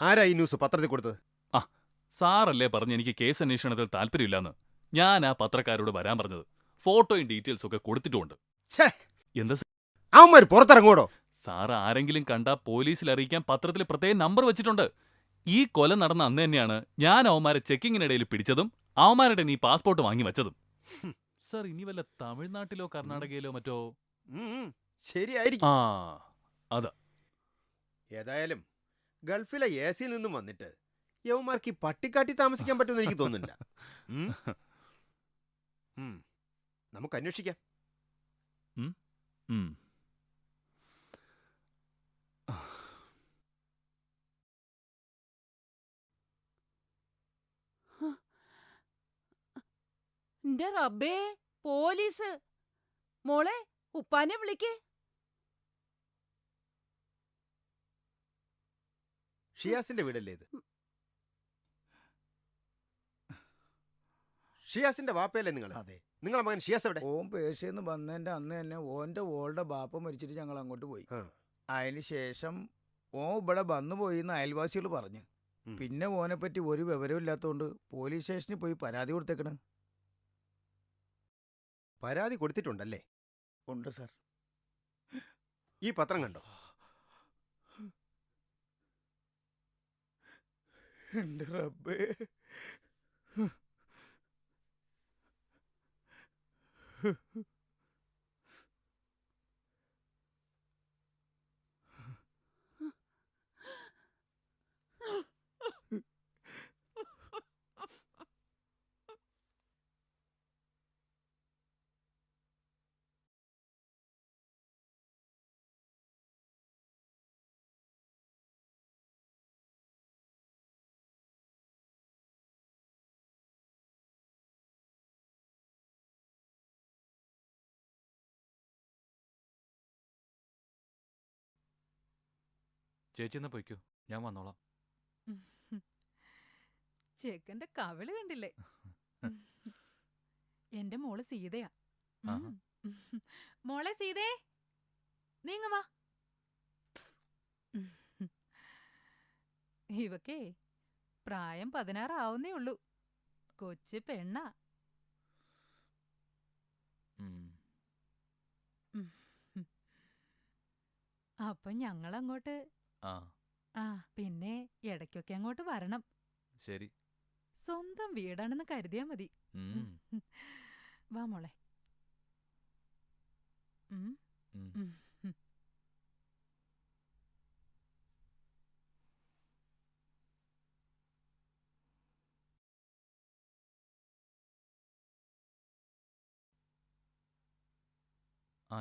ആരാ ഈ ന്യൂസ് പത്രത്തിൽ കൊടുത്തത്? ആ, സാറല്ലേ പറഞ്ഞ് എനിക്ക് കേസ് അന്വേഷണത്തിൽ താല്പര്യമില്ലാന്ന്. ഞാൻ ആ പത്രക്കാരോട് വരാൻ പറഞ്ഞത്. ഫോട്ടോയും ഡീറ്റെയിൽസും ഒക്കെ കൊടുത്തിട്ടുമുണ്ട്. എന്താ അവന്മാർ പുറത്തിറങ്ങൂടോ? സാർ ആരെങ്കിലും കണ്ടാ പോലീസിൽ അറിയിക്കാൻ പത്രത്തിൽ പ്രത്യേകം നമ്പർ വെച്ചിട്ടുണ്ട്. ഈ കൊല നടന്ന അന്ന് തന്നെയാണ് ഞാൻ അവന്മാരെ ചെക്കിങ്ങിനിടയിൽ പിടിച്ചതും അവന്മാരുടെ നീ പാസ്പോർട്ട് വാങ്ങി വെച്ചതും. സാർ ഇനി വല്ല തമിഴ്നാട്ടിലോ കർണാടകയിലോ മറ്റോ ശരിയായിരിക്കും. അതാ. ഏതായാലും ഗൾഫിലെ എസിയിൽ നിന്നും വന്നിട്ട് യവന്മാർക്ക് ഈ പട്ടിക്കാട്ടി താമസിക്കാൻ പറ്റുമെന്ന് എനിക്ക് തോന്നുന്നില്ല. നമുക്ക് അന്വേഷിക്കാം. എന്റെ റബ്ബേ, പോലീസ്! മോളെ, ഉപ്പാനെ വിളിക്ക്. ഷിയാസിന്റെ വീടല്ലേ ഇത്? ഷിയാസിന്റെ വാപ്പയല്ലേ നിങ്ങൾ? അതെ. നിങ്ങളെ മകൻ ഷിയാസ് എവിടെ? ഓൻ പേർഷ്യന്ന് വന്നതിന്റെ അന്ന് തന്നെ ഓന്റെ ഓളുടെ ബാപ്പ മരിച്ചിട്ട് ഞങ്ങൾ അങ്ങോട്ട് പോയി. അതിന് ശേഷം ഓൻ ഇവിടെ വന്നു പോയി എന്ന് അയൽവാസികൾ പറഞ്ഞു. പിന്നെ ഓനെ പറ്റി ഒരു വിവരവും ഇല്ലാത്തതുകൊണ്ട് പോലീസ് സ്റ്റേഷനിൽ പോയി പരാതി കൊടുത്തേക്കണ്. പരാതി കൊടുത്തിട്ടുണ്ടല്ലേ? ഉണ്ട് സാർ. ഈ പത്രം കണ്ടോ? എന്റെ റബ്ബേ, ചേച്ചി എന്നാ പൊയ്ക്കോ, ഞാൻ വന്നോളാം. ചെക്കന്റെ കവിള് കണ്ടില്ലേ? എന്റെ മോള് സീതയാ. മോളെ സീതേ, നീങ്ങ വാ. ഇവക്കേ പ്രായം 16 ആവുന്നേ ഉള്ളൂ. കൊച്ചു പെണ്ണാ. അപ്പൊ ഞങ്ങളങ്ങോട്ട് പിന്നെ ഇടയ്ക്കൊക്കെ അങ്ങോട്ട് വരണം. ശരി. സ്വന്തം വീടാണെന്ന് കരുതിയാ മതി. വാ മോളെ.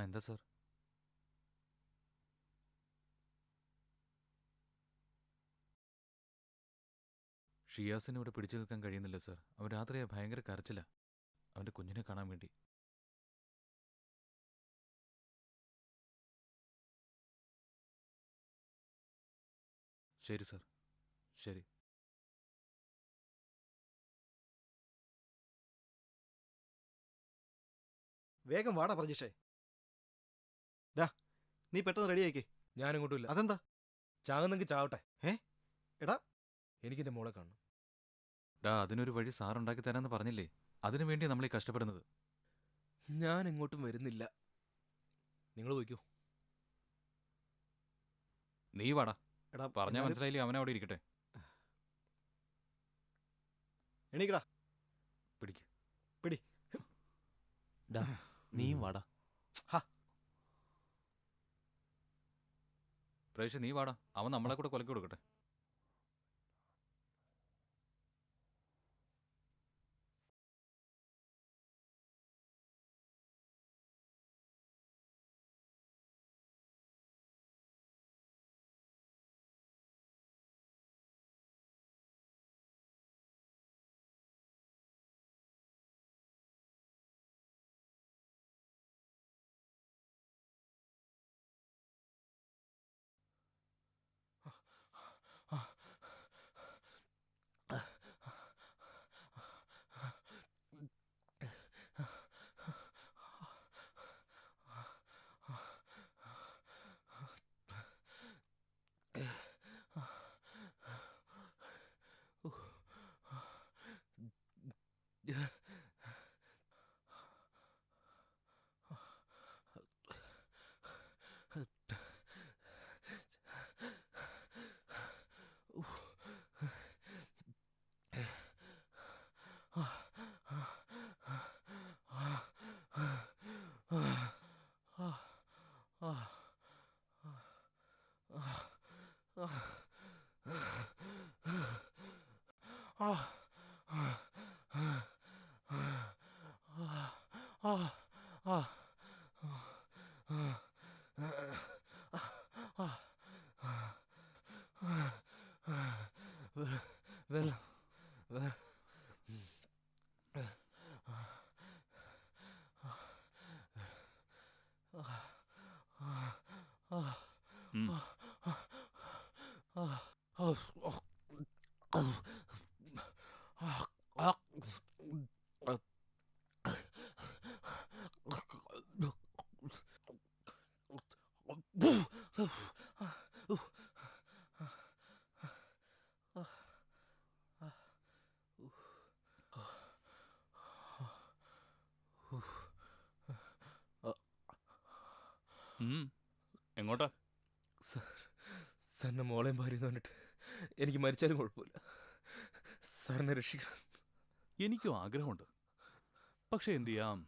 എന്താ സാർ? ഷിയാസിന് ഇവിടെ പിടിച്ചു നിൽക്കാൻ കഴിയുന്നില്ല സാർ. അവൻ രാത്രിയാ ഭയങ്കര കരച്ചില്ല, അവന്റെ കുഞ്ഞിനെ കാണാൻ വേണ്ടി. ശരി സാർ, ശരി. വേഗം വാടാ പ്രജീഷേ. നീ പെട്ടെന്ന് റെഡി ആയിക്കേ. ഞാനിങ്ങോട്ടുമില്ല. അതെന്താ? ചാകുന്നെങ്കിൽ ചാവട്ടെ. എടാ, എനിക്കെന്റെ മോളെ കാണണം. അതിനൊരു വഴി സാർ ഉണ്ടാക്കി തരാന്ന് പറഞ്ഞില്ലേ? അതിനു വേണ്ടി നമ്മളീ കഷ്ടപ്പെടുന്നത്. ഞാൻ എങ്ങോട്ടും വരുന്നില്ല. നിങ്ങൾ പോയിക്കോ. നീ വാടാ. എടാ പറഞ്ഞാ എന്നാലും- മനസ്സിലായില്ലേ? അവനവിടെ ഇരിക്കട്ടെ. എണീക്കടാ. പിടിക്ക്. പിടി. നീയും വാടാ. പ്രേക്ഷ നീ വാടാ. അവൻ നമ്മളെ കൂടെ കൊലക്കി കൊടുക്കട്ടെ. എങ്ങോട്ടാ? സാറിൻ്റെ മോളെയും ഭാര്യയെന്ന് പറഞ്ഞിട്ട് എനിക്ക് മരിച്ചാലും കുഴപ്പമില്ല. സാറിനെ രക്ഷിക്കണം. എനിക്കും ആഗ്രഹമുണ്ട്. പക്ഷെ എന്ത് ചെയ്യാം?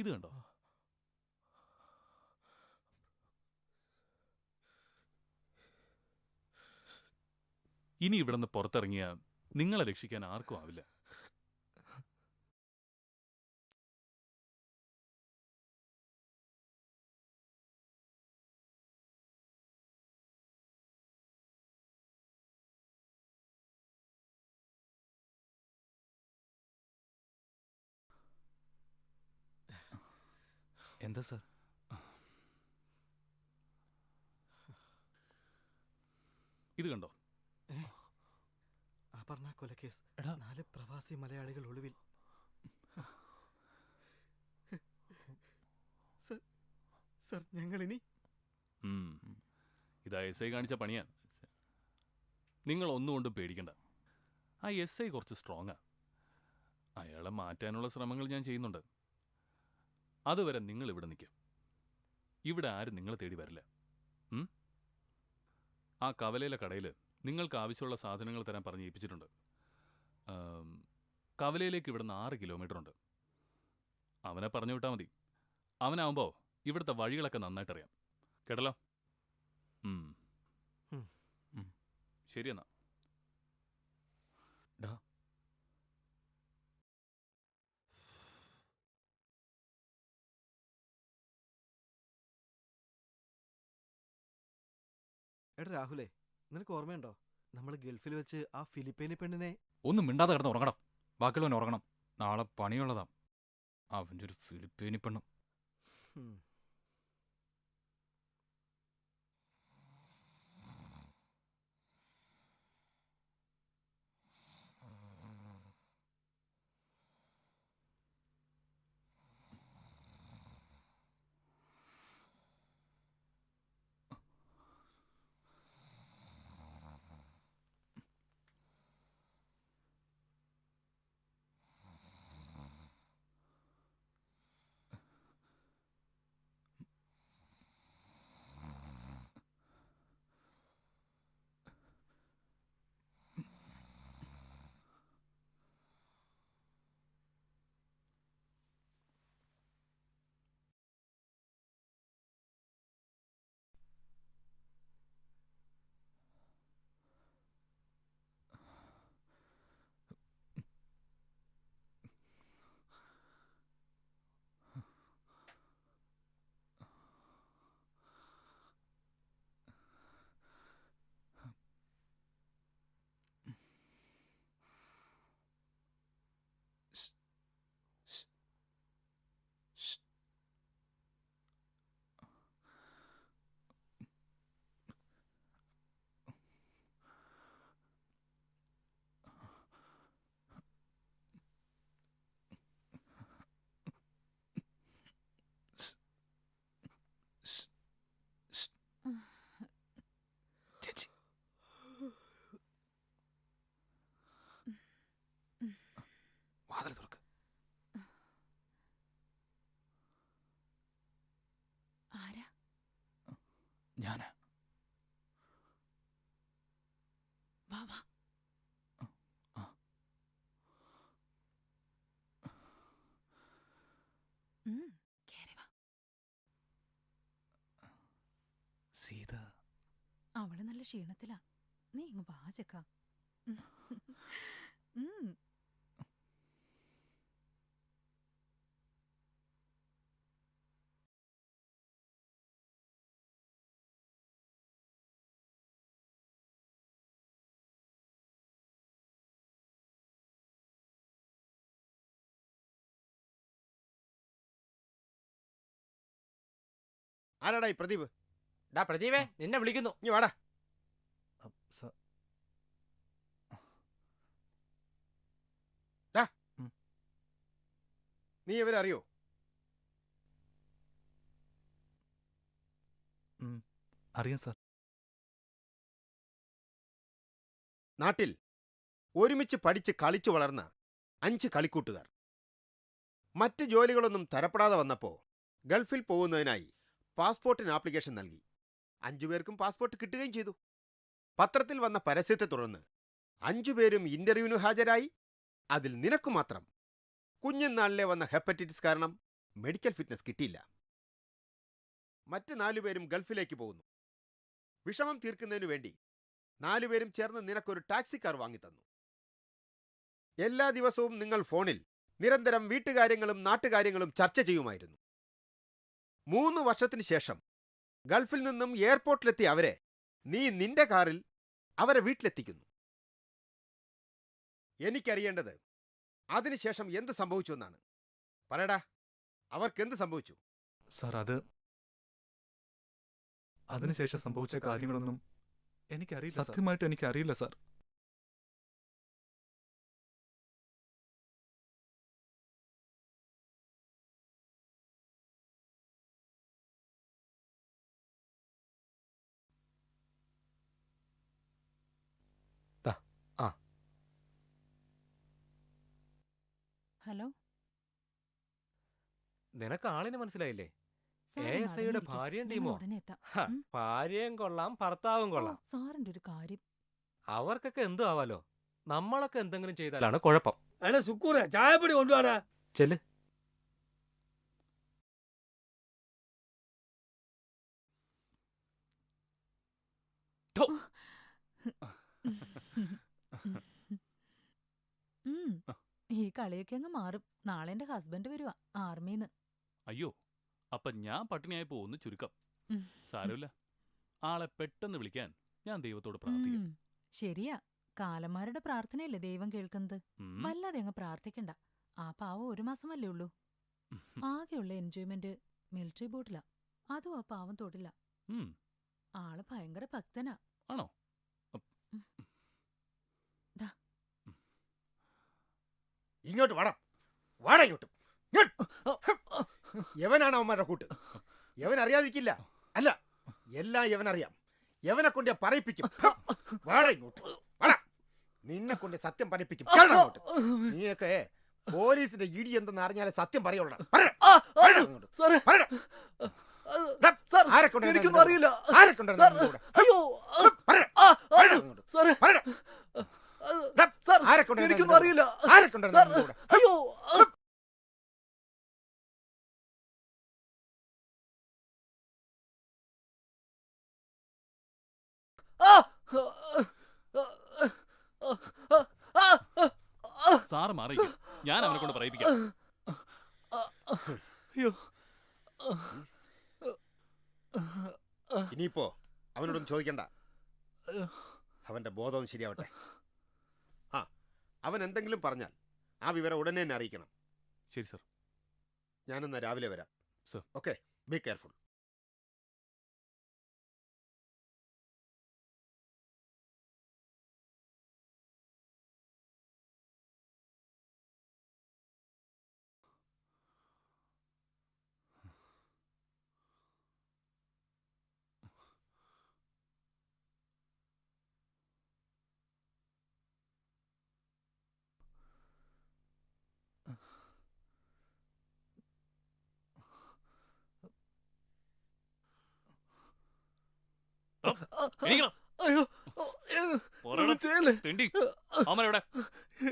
ഇത് കണ്ടോ? ഇനി ഇവിടുന്ന് പുറത്തിറങ്ങിയ നിങ്ങളെ രക്ഷിക്കാൻ ആർക്കും ആവില്ല. എന്താ സാർ? ഇത് കണ്ടോ? അപർണ കൊലക്കേസ്. 4 പ്രവാസി മലയാളികൾ ഒളിവിൽ. സർ ഞങ്ങളിനി ഇതാ എസ് ഐ കാണിച്ച പണിയാ. നിങ്ങൾ ഒന്നുകൊണ്ടും പേടിക്കണ്ട. ആ എസ് ഐ കുറച്ച് സ്ട്രോങ്ങാ. അയാളെ മാറ്റാനുള്ള ശ്രമങ്ങൾ ഞാൻ ചെയ്യുന്നുണ്ട്. അതുവരെ നിങ്ങൾ ഇവിടെ നിൽക്കും. ഇവിടെ ആരും നിങ്ങളെ തേടി വരില്ല. ആ കവലയിലെ കടയിൽ നിങ്ങൾക്ക് ആവശ്യമുള്ള സാധനങ്ങൾ തരാൻ പറഞ്ഞ് ഏൽപ്പിച്ചിട്ടുണ്ട്. കവലയിലേക്ക് ഇവിടുന്ന് 6 കിലോമീറ്റർ ഉണ്ട്. അവനെ പറഞ്ഞു വിട്ടാൽ മതി. അവനാവുമ്പോൾ ഇവിടുത്തെ വഴികളൊക്കെ നന്നായിട്ടറിയാം. കേട്ടല്ലോ? ശരി എന്നാ. എടാ രാഹുലേ, നിനക്ക് ഓർമ്മയുണ്ടോ നമ്മൾ ഗൾഫിൽ വെച്ച് ആ ഫിലിപ്പൈനി പെണ്ണിനെ? ഒന്നും മിണ്ടാതെ കിടന്ന് ഉറങ്ങണം. ബാക്കിയുള്ളവൻ ഉറങ്ങണം. നാളെ പണിയുള്ളതാ. അവൻ്റെ ഒരു ഫിലിപ്പീനി പെണ്ണും. സീത അവള് നല്ല ക്ഷീണത്തിലാ. നീ ഇങ്ങ് വാ ചെക്ക. ആരാടാ ഈ പ്രദീപ്? ഡാ പ്രദീപേ, നിന്നെ വിളിക്കുന്നു. ഇനി വാടാ. ഡാ, നീ ഇവരെ അറിയോ? അറിയാം സാർ. നാട്ടിൽ ഒരുമിച്ച് പഠിച്ച് കളിച്ചു വളർന്ന 5 കളിക്കൂട്ടുകാർ മറ്റ് ജോലികളൊന്നും തരപ്പെടാതെ വന്നപ്പോൾ ഗൾഫിൽ പോകുന്നതിനായി പാസ്പോർട്ടിന് ആപ്ലിക്കേഷൻ നൽകി. 5 പേർക്കും പാസ്പോർട്ട് കിട്ടുകയും ചെയ്തു. പത്രത്തിൽ വന്ന പരസ്യത്തെ തുടർന്ന് 5 പേരും ഇന്റർവ്യൂവിന് ഹാജരായി. അതിൽ നിനക്ക് മാത്രം കുഞ്ഞുനാളിലെ വന്ന ഹെപ്പറ്റൈറ്റിസ് കാരണം മെഡിക്കൽ ഫിറ്റ്നസ് കിട്ടിയില്ല. മറ്റ് 4 പേരും ഗൾഫിലേക്ക് പോകുന്നു. വിഷമം തീർക്കുന്നതിനു വേണ്ടി 4 പേരും ചേർന്ന് നിനക്കൊരു ടാക്സി കാർ വാങ്ങിത്തന്നു. എല്ലാ ദിവസവും നിങ്ങൾ ഫോണിൽ നിരന്തരം വീട്ടുകാര്യങ്ങളും നാട്ടുകാര്യങ്ങളും ചർച്ച ചെയ്യുമായിരുന്നു. 3 വർഷത്തിന് ശേഷം ഗൾഫിൽ നിന്നും എയർപോർട്ടിലെത്തിയ അവരെ നീ നിന്റെ കാറിൽ അവരെ വീട്ടിലെത്തിക്കുന്നു. എനിക്കറിയേണ്ടത് അതിനുശേഷം എന്ത് സംഭവിച്ചു എന്നാണ്. പറയടാ, അവർക്ക് എന്ത് സംഭവിച്ചു? സാർ, അതിനുശേഷം സംഭവിച്ച കാര്യങ്ങളൊന്നും എനിക്കറിയില്ല. സത്യമായിട്ട് എനിക്കറിയില്ല സാർ. ഹലോ, നിനക്ക് ആളിനെ മനസ്സിലായില്ലേ? സാർ ASIയുടെ ഭാര്യയും ടീമോ? ഉടനെ എത്താം. ഭാര്യയും കൊള്ളാം, ഭർത്താവും കൊള്ളാം. സാറിന്റെ ഒരു കാര്യം. അവർക്കൊക്കെ എന്തു ആവാലോ. നമ്മളൊക്കെ എന്തെങ്കിലും ചെയ്താലാണ് കുഴപ്പം. എടാ സുക്കൂറെ, ചായപ്പൊടി കൊണ്ടുവാടാ. ചെല്ല്. ഈ കളിയൊക്കെ അങ്ങ് മാറും. നാളെ എന്റെ ഹസ്ബൻഡ് വരുവാ ആർമിന്ന്. അയ്യോ, അപ്പൊ ഞാൻ പട്ടിണിയായപ്പോ ഒന്ന് ചുരുക്കം. സാരമില്ല, ആളെ പെട്ടെന്ന് വിളിക്കാൻ ഞാൻ ദൈവത്തോട് പ്രാർത്ഥിക്കാം. ശരിയാ, കാലന്മാരുടെ പ്രാർത്ഥനയല്ലേ ദൈവം കേൾക്കുന്നത്. വല്ലാതെ അങ്ങ് പ്രാർത്ഥിക്കണ്ട. ആ പാവം 1 മാസമല്ലേ ഉള്ളൂ. ആകെയുള്ള എൻജോയ്മെന്റ് മിലിറ്ററി ബോട്ടിലാ. അതും ആ പാവം തൊടില്ല. ആള് ഭയങ്കര ഭക്തനാ. ആണോ? ഇങ്ങോട്ട് വാടാ, വാടാ ഇങ്ങോട്ട്. യവനാണ് അവന്മാരുടെ കൂട്ട്. യവൻ അറിയാതിരിക്കില്ല. അല്ല, എല്ലാം യവനറിയാം. യവനെ കൊണ്ട് പറയിപ്പിക്കും. വാടാ ഇങ്ങോട്ട്, വാടാ. നിന്നെ കൊണ്ട് സത്യം പറയിപ്പിക്കും. നീയൊക്കെ പോലീസിന്റെ ഇടി എന്തെന്ന് അറിഞ്ഞാലേ സത്യം പറയുള്ളൂ. എനിക്കൊന്നും അറിയില്ല. എനിക്കൊന്നും അറിയില്ല. അയ്യോ, സാറ് മാറിക്കും, ഞാൻ അവനെ കൊണ്ട് പറയിപ്പിക്കാം. ഇനിയിപ്പോ അവനോടൊന്നും ചോദിക്കണ്ട. അവന്റെ ബോധം ശരിയാവട്ടെ. അവൻ എന്തെങ്കിലും പറഞ്ഞാൽ ആ വിവരം ഉടനെ തന്നെ അറിയിക്കണം. ശരി സർ. ഞാനെന്നാ രാവിലെ വരാം. സർ. Okay, be careful.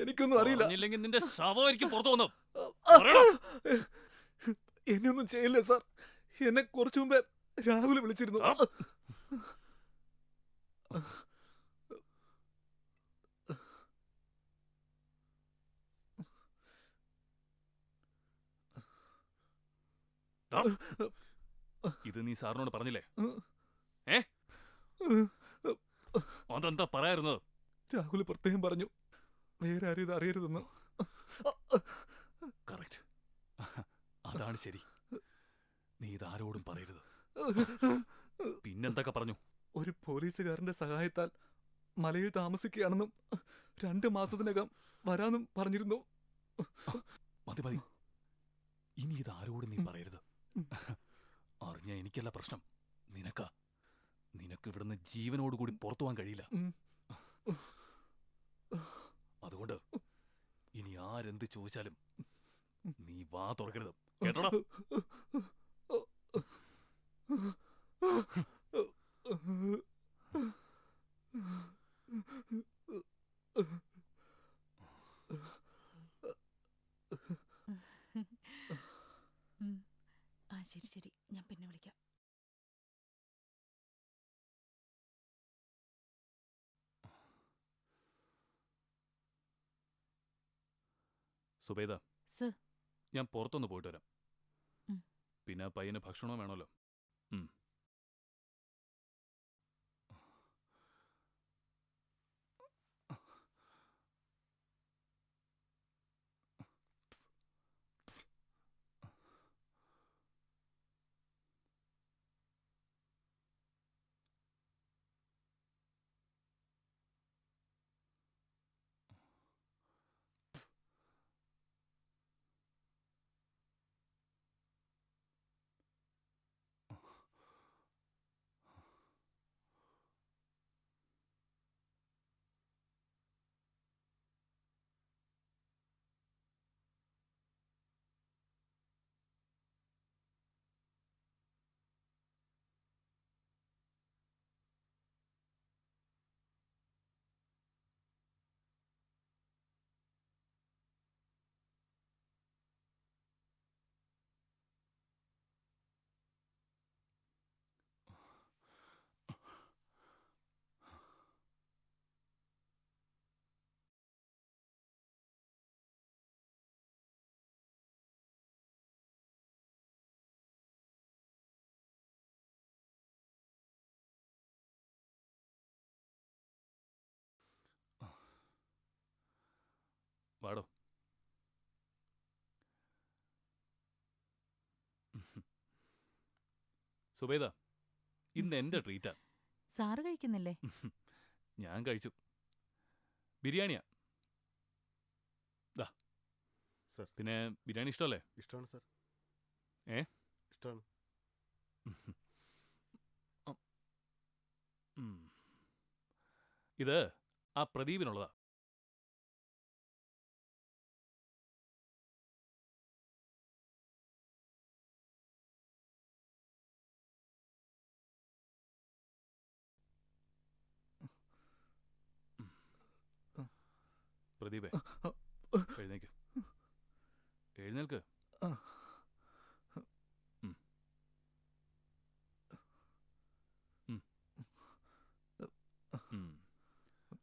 എനിക്കൊന്നും അറിയില്ല. നിന്റെ ശവമായിരിക്കും പുറത്തു വന്നു. എന്നെ ഒന്നും ചെയ്യില്ല സാർ. എന്നെ കുറച്ചു മുമ്പേ രാഹുൽ വിളിച്ചിരുന്നു. ഇത് നീ സാറിനോട് പറഞ്ഞില്ലേ? അതെന്താ പറയാറുന്നത്? രാഹുൽ പ്രത്യേകം പറഞ്ഞു വേറെ ആരും ഇത് അറിയരുതെന്ന്. കറക്റ്റ്, അതാണ് ശരി. നീ ഇതാരോടും പറയരുത്. പിന്നെന്തൊക്കെ പറഞ്ഞു? ഒരു പോലീസുകാരന്റെ സഹായത്താൽ മലയിൽ താമസിക്കുകയാണെന്നും 2 മാസത്തിനകം വരാനും പറഞ്ഞിരുന്നു. മതി മതി, ഇനി ഇതാരോടും നീ പറയരുത്. അറിഞ്ഞ എനിക്കല്ല പ്രശ്നം, നിനക്ക് ഇവിടുന്ന് ജീവനോടുകൂടി പുറത്തു പോകാൻ കഴിയില്ല. അതുകൊണ്ട് ഇനി ആരെന്ത് ചോദിച്ചാലും നീ വാ തുറക്കരുത്, കേട്ടോടാ? ശരി ശരി, ഞാൻ പിന്നെ വിളിക്കാം. സുബൈദ, സർ. ഞാൻ പുറത്തൊന്ന് പോയിട്ട് വരാം. ഉം. പിന്നെ പയ്യന് ഭക്ഷണവും വേണമല്ലോ. വാടോ. സുബൈദ, ഇന്ന് എന്റെ ട്രീറ്റാ. സാറ് കഴിക്കുന്നില്ലേ? ഞാൻ കഴിച്ചു. ബിരിയാണിയാ. സർ. പിന്നെ ബിരിയാണി ഇഷ്ടമല്ലേ? ഇഷ്ടമാണ് സർ. ഇഷ്ടമാണ്. ഇത് ആ പ്രദീപിനുള്ളതാ. പ്രദീപേ, എഴുന്നേക്ക്, എഴുന്നേൽക്ക്.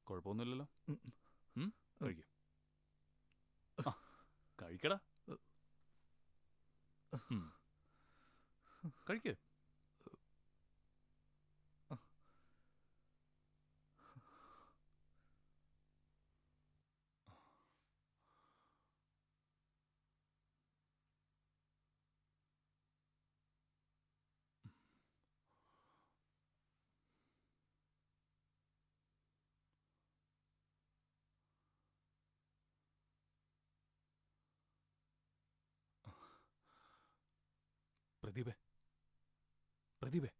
കുഴപ്പമൊന്നുമില്ലല്ലോ. കഴിക്ക, കഴിക്കടാ, കഴിക്ക്. പ്രദീപേ, പ്രദീപേ,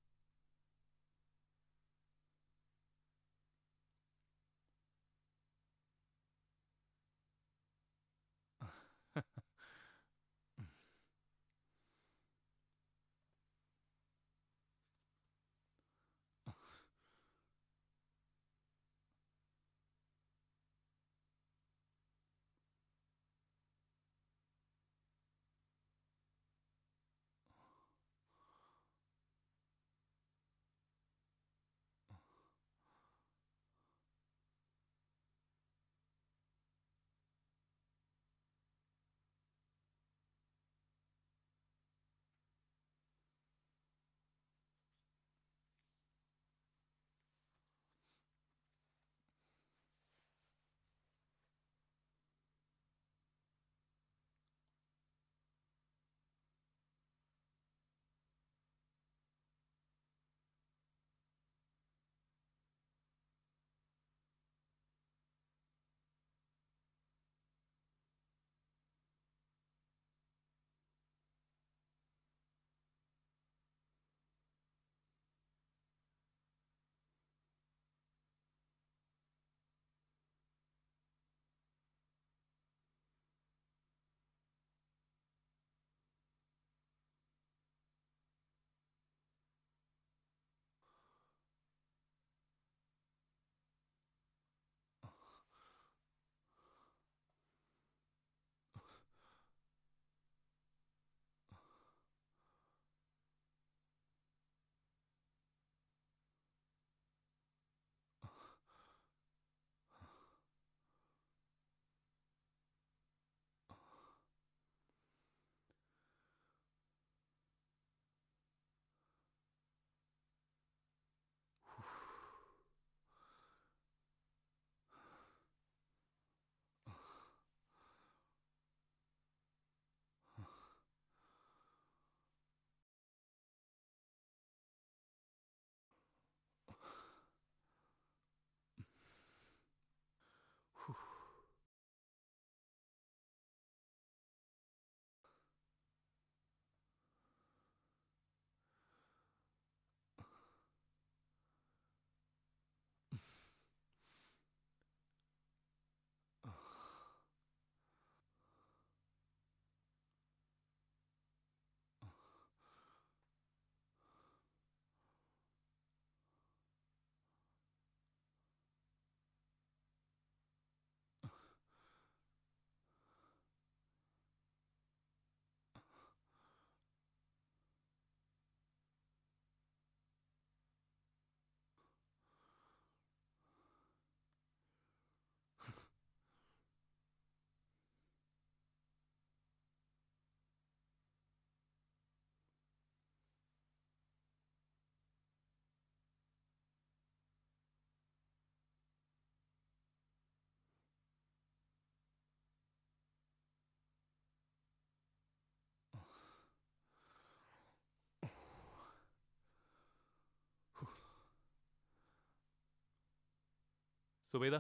സുബൈദ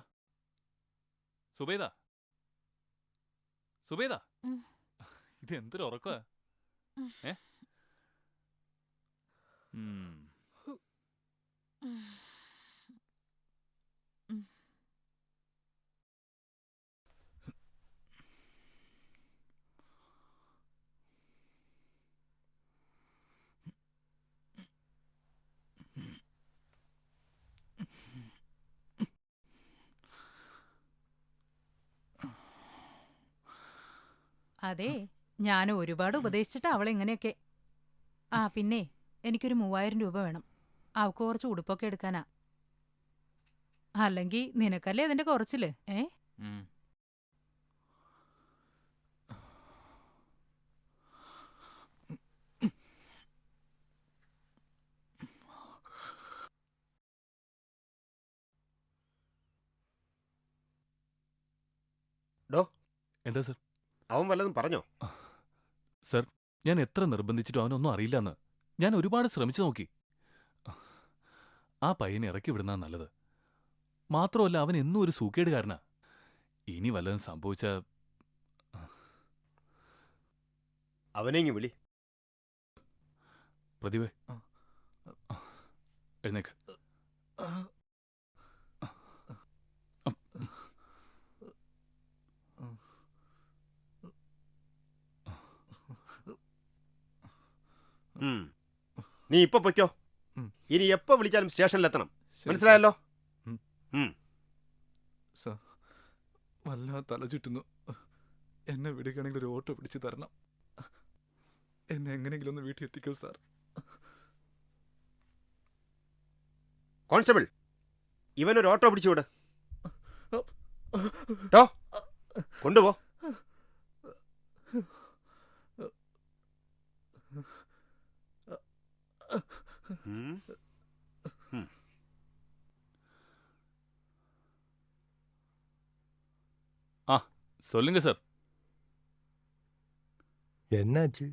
സുബൈദ സുബൈദ ഇത് എന്തൊരു ഉറക്ക ഏ അതെ, ഞാൻ ഒരുപാട് ഉപദേശിച്ചിട്ട് അവളെ ഇങ്ങനെയൊക്കെ. ആ പിന്നെ എനിക്കൊരു 3000 രൂപ വേണം. അവൾക്ക് കുറച്ച് ഉടുപ്പൊക്കെ എടുക്കാനാ. അല്ലെങ്കിൽ നിനക്കല്ലേ അതിന്റെ കുറച്ചില്. എന്താ സർ? അവൻ വല്ലതും പറഞ്ഞോ? സർ, ഞാൻ എത്ര നിർബന്ധിച്ചിട്ടും അവനൊന്നും അറിയില്ലെന്ന്. ഞാൻ ഒരുപാട് ശ്രമിച്ചു നോക്കി. ആ പയ്യനെ ഇറക്കി വിടുന്ന നല്ലത്. മാത്രമല്ല അവൻ എന്നും ഒരു സൂക്കേടുകാരനാ. ഇനി വല്ലതും സംഭവിച്ച അവനെങ്ങി വിളി. പ്രതിഭേ, എഴുന്നേക്ക്. നീ ഇപ്പൊ പൊയ്ക്കോ. ഇനി എപ്പോ വിളിച്ചാലും സ്റ്റേഷനിലെത്തണം. മനസ്സിലായല്ലോ? സാർ, വല്ലാതെ തല ചുറ്റുന്നു. എന്നെ വിടുകയാണെങ്കിൽ ഒരു ഓട്ടോ പിടിച്ചു തരണം. എന്നെ എങ്ങനെയെങ്കിലും ഒന്ന് വീട്ടിൽ എത്തിക്കൂ സാർ. കോൺസ്റ്റബിൾ, ഇവനൊരു ഓട്ടോ പിടിച്ചു വിട്. കൊണ്ടുപോ. சொல்லுங்க சார். என்னாச்சு?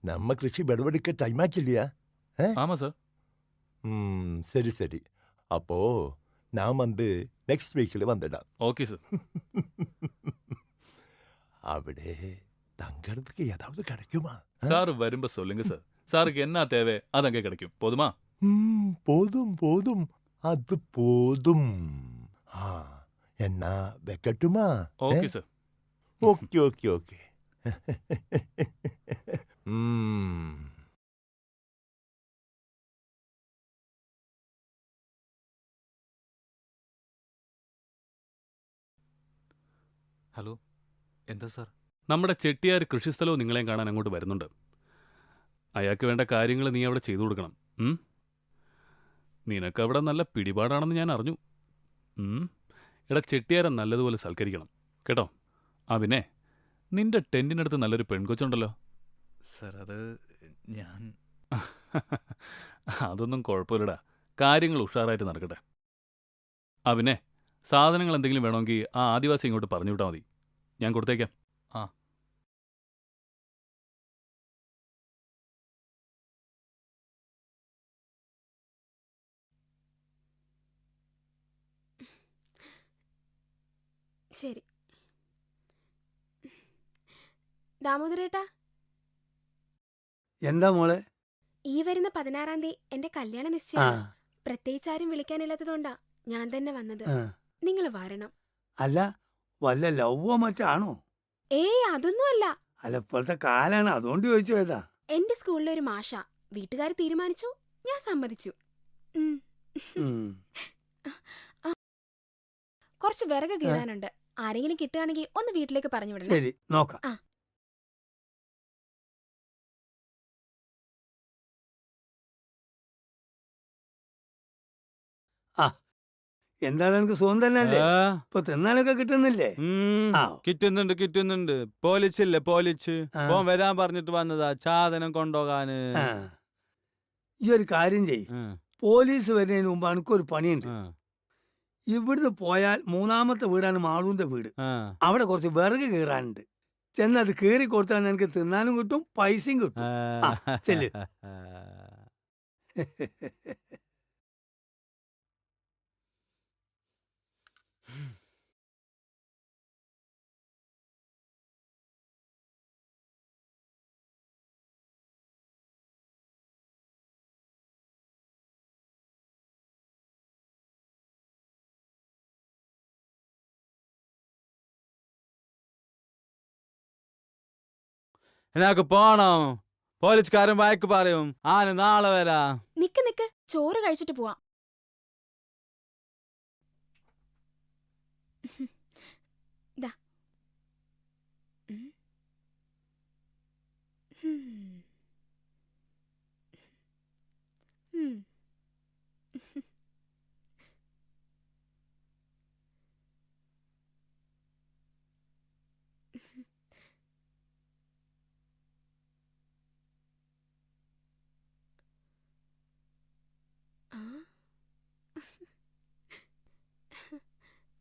நம்ம கிருஷி விடவெடுக்க டைம் ஆச்சு இல்லையா? ஆமா சார். சரி சரி. அப்போ நான் வந்து நெக்ஸ்ட் வீக்கில் வந்துடாம். Okay sir. അവിടെ தங்கறதுக்கு ஏதாவது கிடைக்குமா? சார் வரும்ப சொல்லுங்க சார். சாருக்கு என்ன தேவை அது அங்கே கிடைக்கும். போதுமா? போதும் போதும், அது போதும். എന്നാ വെക്കട്ടുമാ? Okay sir. Okay okay okay. Hello, എന്താ സാർ? നമ്മുടെ ചെട്ടിയാർ കൃഷിസ്ഥലവും നിങ്ങളെയും കാണാൻ അങ്ങോട്ട് വരുന്നുണ്ട്. അയാൾക്ക് വേണ്ട കാര്യങ്ങൾ നീ അവിടെ ചെയ്തു കൊടുക്കണം. നിനക്കവിടെ നല്ല പിടിപാടാണെന്ന് ഞാൻ അറിഞ്ഞു. എടാ, ചെട്ടിയാരെ നല്ലതുപോലെ സൽക്കരിക്കണം കേട്ടോ. പിന്നെ നിന്റെ ടെന്റിനടുത്ത് നല്ലൊരു പെൺകൊച്ചുണ്ടല്ലോ. സാർ, അത് ഞാൻ അതൊന്നും കുഴപ്പമില്ലടാ. കാര്യങ്ങൾ ഉഷാറായിട്ട് നടക്കട്ടെ. പിന്നെ സാധനങ്ങൾ എന്തെങ്കിലും വേണമെങ്കിൽ ആ ആദിവാസി ഇങ്ങോട്ട് പറഞ്ഞു വിട്ടാൽ മതി, ഞാൻ കൊടുത്തേക്കാം. ശരി. ദാമോദരേട്ടാ, എന്താ മോളെ? ഈ വരുന്ന 16-ാം തീയതി എന്റെ കല്യാണ നിശ്ചയം. പ്രത്യേകിച്ച് ആരും വിളിക്കാനില്ലാത്തതുകൊണ്ടാ ഞാൻ തന്നെ വന്നത്. നിങ്ങൾ വരണം. അല്ല, വല്ല ലവ്വോ മറ്റാണോ? അതൊന്നുമല്ല. അല്ല, ഇപ്പോഴത്തെ കാലാണ്, അതുകൊണ്ട് ചോദിച്ചു ഏതാ. എന്റെ സ്കൂളിലെ ഒരു മാഷ. വീട്ടുകാർ തീരുമാനിച്ചു, ഞാൻ സമ്മതിച്ചു. കുറച്ച് വിറക് കീറാനുണ്ട്. ആരെങ്കിലും കിട്ടുകയാണെങ്കിൽ ഒന്ന് വീട്ടിലേക്ക് പറഞ്ഞു വിടണം. ശരി, നോക്കാം. എന്താണ്, എനിക്ക് സുഖം തന്നെയല്ലേ? ഇപ്പൊ തിന്നാനൊക്കെ കിട്ടുന്നില്ലേ? കിട്ടുന്നുണ്ട്. പോലിച്ചില്ലേ, പോലിച്ച് വരാൻ പറഞ്ഞിട്ട് വന്നതാ സാധനം കൊണ്ടുപോകാന്. ഈ ഒരു കാര്യം ചെയ്, പോലീസ് വരുന്നതിന് മുമ്പ് എനിക്കൊരു പണിയുണ്ട്. ഇവിടുന്ന് പോയാൽ 3-ാമത്തെ വീടാണ് മാളൂന്റെ വീട്. അവിടെ കുറച്ച് വിറക് കീറാനുണ്ട്. ചെന്നത് കീറി കൊടുത്താൽ നിനക്ക് തിന്നാനും കിട്ടും, പൈസയും കിട്ടും. ചെല്ല്. എനിക്ക് പോണം. പോലീസുകാരൻ വഴക്ക് പറയും. ആന് നാളെ വരാ. നിക്ക് ചോറ് കഴിച്ചിട്ട് പോവാം. ദാ.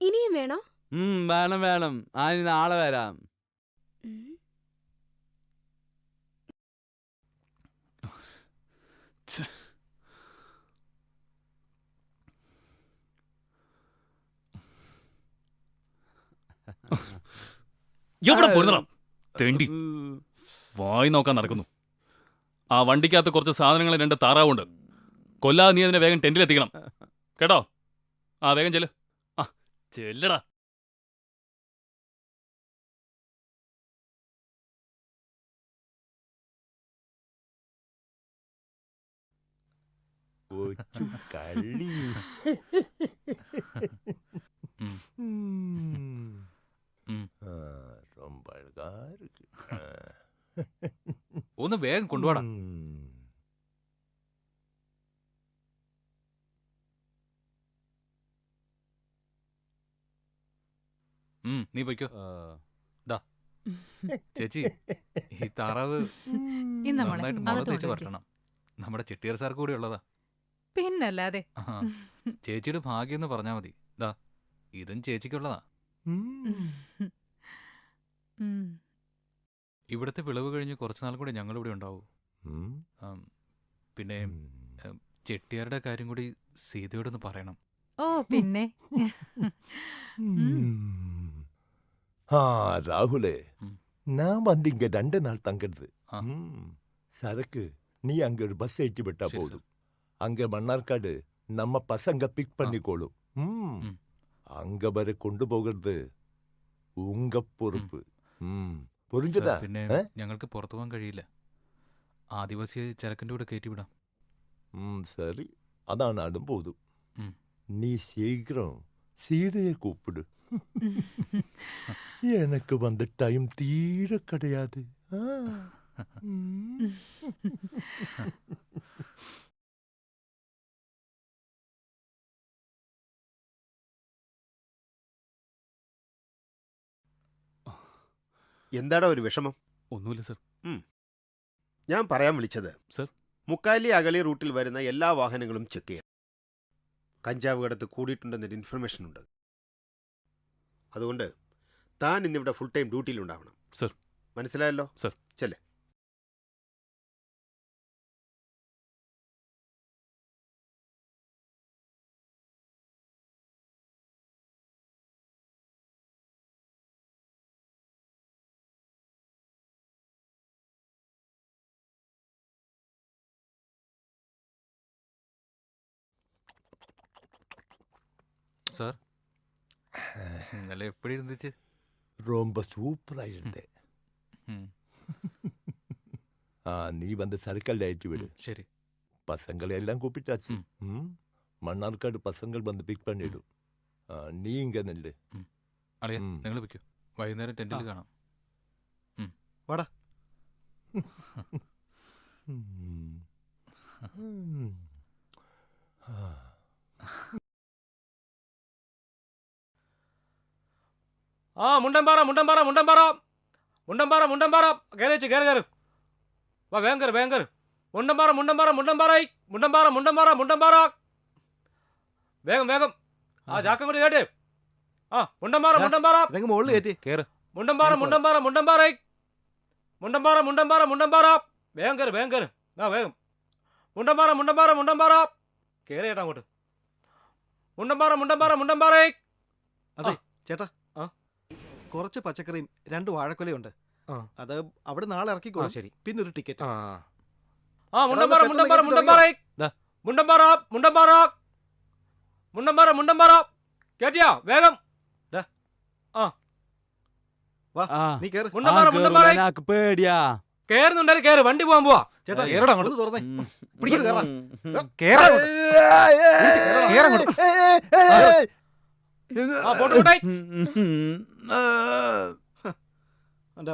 ഇനിയും വേണോ? വേണം വേണം. ആന് നാളെ വരാം. എവിടെ പോരുന്നടാ തെണ്ടി? വായി നോക്കാൻ നടക്കുന്നു. ആ വണ്ടിക്കകത്ത് കുറച്ച് സാധനങ്ങൾ 2 താറാവുണ്ട്. കൊല്ലാതെ നീ അതിനെ വേഗം ടെന്റിലെത്തിക്കണം കേട്ടോ. ആ വേഗം ചെല്ല്. ആ ചെല്ലടാ. കളി ரொம்ப அழகா இருக்கு. ഒന്ന് വേഗം കൊണ്ടുപോടാ. നീ പോയിക്കോ. ചേച്ചി ഈ താറാവ് നന്നായിട്ട് മുളക് തേച്ച് വരട്ടണം. നമ്മുടെ ചെട്ടിയാർ സാർ കൂടി ഉള്ളതാ. പിന്നല്ലാതെ. ചേച്ചിയുടെ ഭാഗ്യം എന്ന് പറഞ്ഞാ മതി. ദാ ഇതും ചേച്ചിക്കുള്ളതാ. ഇവിടുത്തെ വിളവ് കഴിഞ്ഞ് കുറച്ചുനാൾ കൂടി ഞങ്ങൾ ഇവിടെ ഉണ്ടാവൂ. പിന്നെ ചെട്ടിയാരുടെ കാര്യം കൂടി സീതയോടൊന്ന് പറയണം. ഓ പിന്നെ. ராகுலே, நான் வந்து இங்க 2 நாள் தங்குறது. சரக்கு நீ அங்க ஒரு பஸ் ஏற்றி விட்டா போதும். அங்க மன்னார்காடு நம்ம பசங்க பிக் பண்ணிக்கோளும். அங்க வரை கொண்டு போகிறது உங்க பொறுப்பு. புரிஞ்சுதா? പിന്നെ ഞങ്ങൾക്ക് പുറത്തു പോകാൻ കഴിയില്ല. ആദിവാസിയെ ചരക്കിന്റെ കൂടെ കയറ്റിവിടാം. சரி, அதான் நானும் போதும். நீ சீக்கிரம் சீதையை கூப்பிடு. எனக்கு வந்த டைம் தீர கிடையாது. എന്താടാ ഒരു വിഷമം? ഒന്നുമില്ല സർ. ഞാൻ പറയാൻ വിളിച്ചത് സർ, മുക്കാലി അഗളി റൂട്ടിൽ വരുന്ന എല്ലാ വാഹനങ്ങളും ചെക്ക് ചെയ്യാം. കഞ്ചാവ് കടത്ത് കൂടിയിട്ടുണ്ടെന്നൊരു ഇൻഫർമേഷൻ ഉണ്ട്. അതുകൊണ്ട് താൻ ഇന്നിവിടെ ഫുൾ ടൈം ഡ്യൂട്ടിയിലുണ്ടാവണം. സർ. മനസ്സിലായല്ലോ? സർ. ചെല്ലേ. சார் இന്നലെ எப்படி இருந்துச்சு? ரொம்ப சூப்பரா இருந்தே. நீ வந்து சர்க்கிள் ஏற்றி விடு. சரி. பசங்களை எல்லாம் கூப்பிட்டாச்சு. மன்னார்காடு பசங்கள் வந்து பிக் பண்ணிடும். നീ ഇങ്ങ നില്ല്. അളിയ നിങ്ങൾ വെക്കൂ. വൈകുന്നേരം ടെന്റിൽ കാണാം. വാടാ. മുണ്ടമ്പാറ മുണ്ടമ്പാറ മുണ്ടമ്പാറ മുണ്ടമ്പാറ മുണ്ടമ്പാറ കയറിച്ച് കയറി കയറി വാ വേഗം കയറി വേഗം കയറി. മുണ്ടമ്പാറ മുണ്ടമ്പാറ മുണ്ടമ്പാറായി മുണ്ടമ്പാറ മുണ്ടമ്പാറ മുണ്ടമ്പാറ വേഗം വേഗം. ആ ചാക്കം കൂടി കേട്ടേ. മുണ്ടമ്പാറ മുണ്ടമ്പാറ മുകളിൽ കയറ്റി കയറ്. മുണ്ടമ്പാറ മുണ്ടമ്പാറ മുണ്ടമ്പാറായി മുണ്ടമ്പാറ മുണ്ടമ്പാറ മുണ്ടമ്പാറ വേഗം കയറി വേഗം കയറി. വേഗം മുണ്ടമ്പാറ മുണ്ടമ്പാറ മുണ്ടമ്പാറ കയറി ചേട്ടാ അങ്ങോട്ട്. മുണ്ടമ്പാറ മുണ്ടമ്പാറ മുണ്ടമ്പാറായി. അതെ ചേട്ടാ, കുറച്ച് പച്ചക്കറിയും 2 വാഴക്കൊലയുണ്ട്. അത് അവിടെ നാളെ ഇറക്കിക്കോളാം. ശരി. പിന്നെ ഒരു ടിക്കറ്റ്. മുണ്ടമ്പാറ മുണ്ടമ്പാറ മുണ്ടമ്പാറായി മുണ്ടമ്പാറ മുണ്ടമ്പാറ മുണ്ടമ്പാറ മുണ്ടമ്പാറ കേട്ടിയാ വേഗം. വാ നീ കേറ്. മുണ്ടമ്പാറ മുണ്ടമ്പാറായി. പേടിയാ. കേറുന്നുണ്ടായിരുന്നു കേറ്, വണ്ടി പോവാൻ പോവാ. ചേട്ടാ കേറടാ അങ്ങോട്ട്. ഒന്ന് തുറന്നേ. പിടിക്കരുത്, കേറാ. കേറാ അങ്ങോട്ട്. കേറാ അങ്ങോട്ട്. ആ പോട്ടെ പോട്ടെ. എൻ്റെ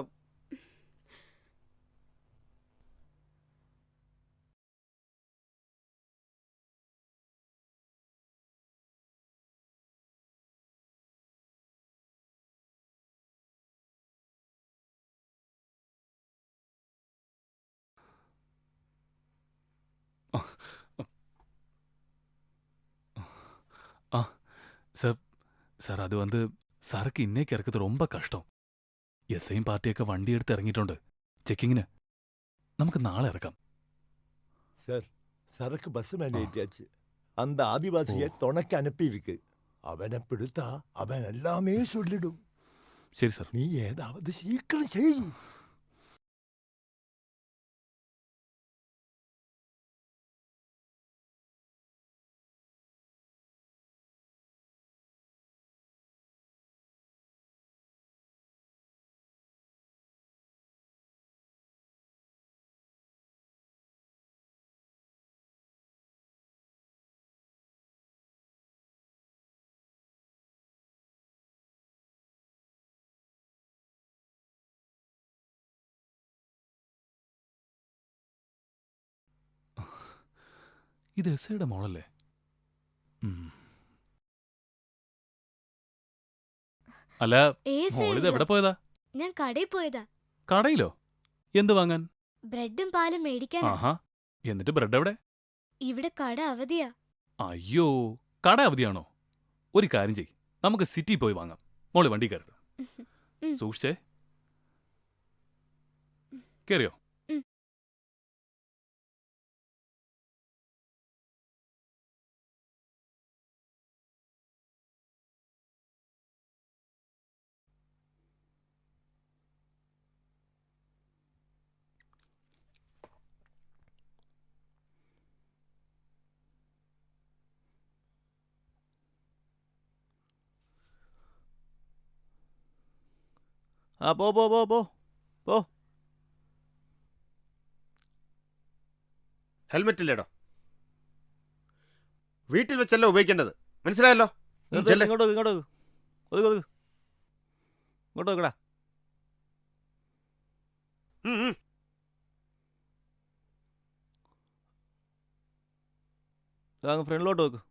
சார் அது வந்து சரக்கு இன்னைக்கு இறக்குறது ரொம்ப கஷ்டம். எஸ்ஐயும் பார்ட்டிയൊക്കെ വണ്ടി എടുത്ത് ഇറങ്ങിയിട്ടുണ്ട് ചെക്കിങ്ങിന്. നമുക്ക് നാളെ ഇറക്കാം. சார் சரக்கு பஸ் மேலே ஏற்றியாச்சு. அந்த ஆதிவாசியை துணைக்கு அனுப்பியிருக்கு. அவனை பிடித்தா அவன் எல்லாமே சொல்லிடும். சரி சார். நீ ஏதாவது சீக்கிரம் செய். ഇത് എസ്ഐയുടെ മോളല്ലേ? അല്ല മോളിത് എവിടെ പോയതാ? ഞാൻ കടയിൽ പോയതാ. കടയിലോ? എന്ത് വാങ്ങാൻ? ബ്രെഡും പാലും മേടിക്കാനാ. ആഹാ, എന്നിട്ട് ബ്രെഡ് എവിടെ? ഇവിടെ കട അവധിയാ. അയ്യോ, കട അവധിയാണോ? ഒരു കാര്യം ചെയ്, നമുക്ക് സിറ്റി പോയി വാങ്ങാം. മോള് വണ്ടി കയറി. സൂക്ഷിച്ചേ. കേറിയോ? ആ പോ പോ പോ പോ പോ. ഹെൽമെറ്റ് ഇല്ലേടോ? വീട്ടിൽ വെച്ചല്ല ഉപയോഗിക്കേണ്ടത്, മനസ്സിലായല്ലോ? ഇങ്ങോട്ട് ഇങ്ങോട്ട് ഒതുക്ക് ഒതുക്ക്. ഇങ്ങോട്ട് വെക്കടാ. അങ്ങ് ഫ്രണ്ടിലോട്ട് വെക്ക്.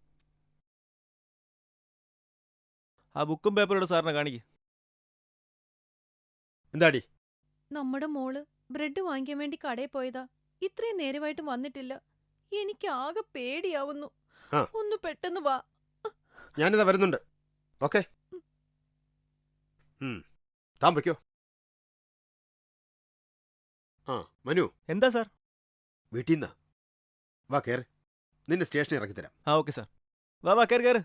ആ ബുക്കും പേപ്പറും സാറിനെ കാണിക്ക്. എന്താടി? നമ്മുടെ മോള് ബ്രെഡ് വാങ്ങിക്കാൻ വേണ്ടി കടയിൽ പോയതാ. ഇത്രയും നേരമായിട്ട് വന്നിട്ടില്ല. എനിക്ക് ആകെ പേടിയാവുന്നു. ഒന്ന് പെട്ടെന്ന് വാ. ഞാനിതാ വരുന്നുണ്ട്. ഓക്കെ, താൻ വയ്ക്കോ. ആ മനു. എന്താ സാർ? വീട്ടിൽ നിന്നാ. വാ കയറ്, നിന്നെ സ്റ്റേഷനിൽ ഇറക്കി തരാം. ആ ഓക്കെ സാർ. വാ വാ കയറി കയറ്.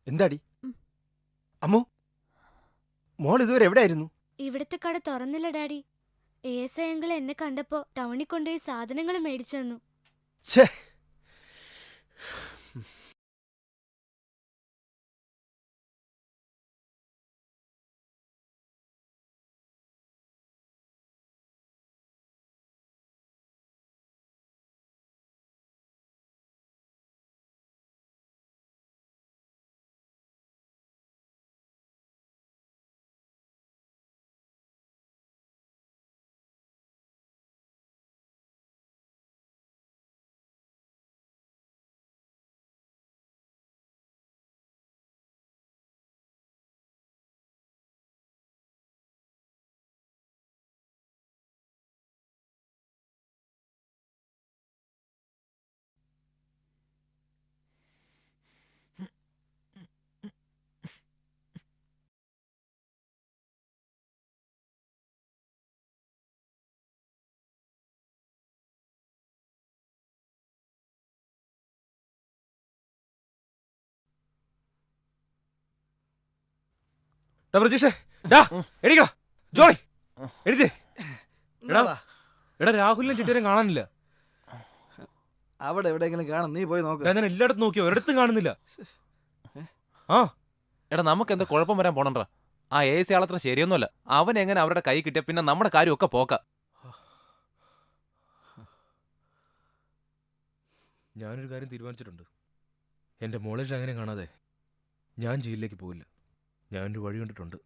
എന്താടി അമ്മു, മോൾ ഇതുവരെ എവിടെയായിരുന്നു? ഇവിടുത്തെ കട തുറന്നില്ല ഡാഡി. ഏസ അങ്കിൾ എന്നെ കണ്ടപ്പോ ടൗണിൽ കൊണ്ടുപോയി സാധനങ്ങൾ മേടിച്ചു തന്നു. ഛേ, പ്രജീഷേ എണീക്കടാ ജോണി എഴുതേ എടാ എടാ രാഹുലിനെ ചിട്ടേരും കാണാനില്ല. അവിടെ എവിടെയെങ്കിലും കാണും, നീ പോയി നോക്ക്. ഞാൻ എല്ലായിടത്തും നോക്കിയോ, ഒരിടത്തും കാണുന്നില്ല. എടാ നമുക്ക് എന്താ കുഴപ്പം വരാൻ പോണണ്ടാ. ആ AC ആളത്ര ശരിയൊന്നുമല്ല. അവൻ എങ്ങനെ അവരുടെ കൈ കിട്ടിയ പിന്നെ നമ്മുടെ കാര്യമൊക്കെ പോക്ക. ഞാനൊരു കാര്യം തീരുമാനിച്ചിട്ടുണ്ട്. എൻ്റെ മോളെ അങ്ങനെ കാണാതെ ഞാൻ ജയിലിലേക്ക് പോവില്ല. ഞാനൊരു വഴി കണ്ടിട്ടുണ്ട്.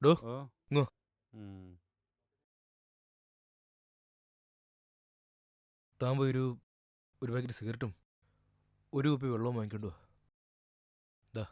ഡോ ഇങ്ങോ. താൻ പോയി ഒരു പാക്കറ്റ് സിഗരറ്റും ഒരു കുപ്പി വെള്ളവും വാങ്ങിക്കൊണ്ടു വാ. ദാ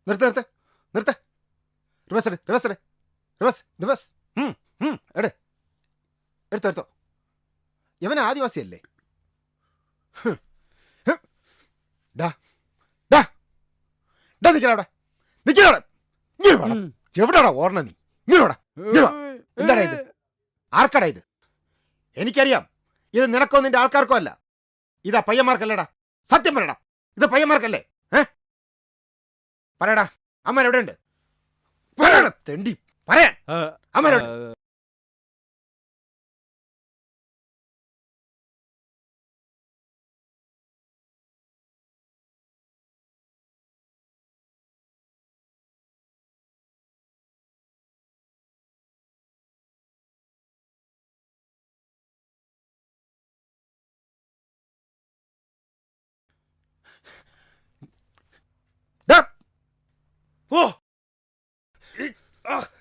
നിർത്ത് റിവേഴ്സ് എടുത്തോ. യവൻ ആദിവാസിയല്ലേ? എവിടാടാ ഓർണ നീ? എന്താടാ ഇത്? ആർക്കടാ ഇത്? എനിക്കറിയാം ഇത് നിനക്കോ നിന്റെ ആൾക്കാർക്കോ അല്ല. ഇതാ പയ്യന്മാർക്കല്ലേടാ. സത്യം പറയടാ, ഇത് പയ്യന്മാർക്കല്ലേ? പറയടാ, അമ്മ എവിടെ ഉണ്ട്? പറയടാ തെണ്ടി, പറയാൻ അമ്മ എവിടെ?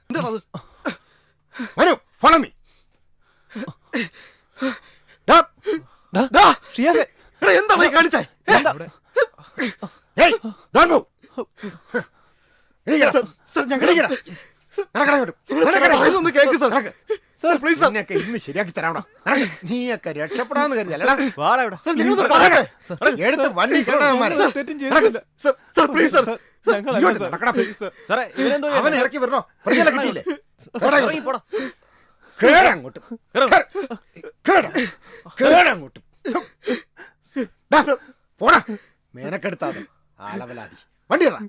എന്താണത്? Manu, follow me. എന്താണ് ഈ കാണിച്ചേ? ഇന്ന് ശരിയാക്കി തരാം. നീയൊക്കെ രക്ഷപ്പെടാന്ന് കരുതല്ലടാ. എടുത്ത് വണ്ടി അവനെ ഇറക്കി വരണോ? കിട്ടിയില്ലേ? കേടങ്ങോട്ട് പോടാ. മേനക്കെടുത്താതെ ആലവലാതി. വണ്ടി ഇടാ.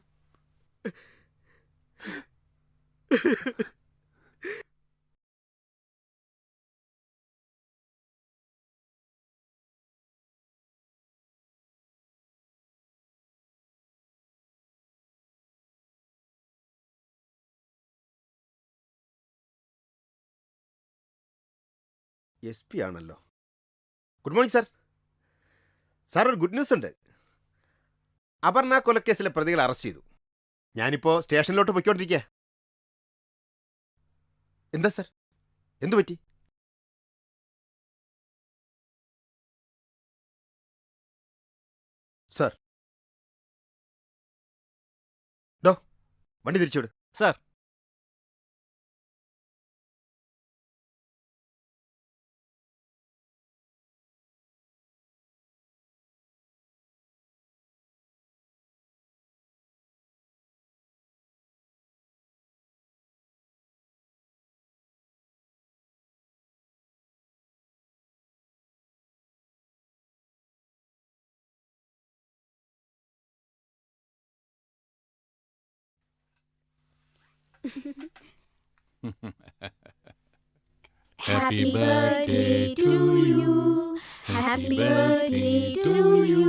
SP ആണല്ലോ. Good morning sir. സാർ, ഒരു ഗുഡ് ന്യൂസ് ഉണ്ട്. അപർണ കൊലക്കേസിലെ പ്രതികളെ അറസ്റ്റ് ചെയ്തു. ഞാനിപ്പോൾ സ്റ്റേഷനിലോട്ട് പൊയ്ക്കൊണ്ടിരിക്കുക. എന്താ സാർ, എന്തു പറ്റി? സാർ, ഡോ വണ്ടി തിരിച്ചുവിട്. Sir. Happy birthday to you. Happy birthday to you.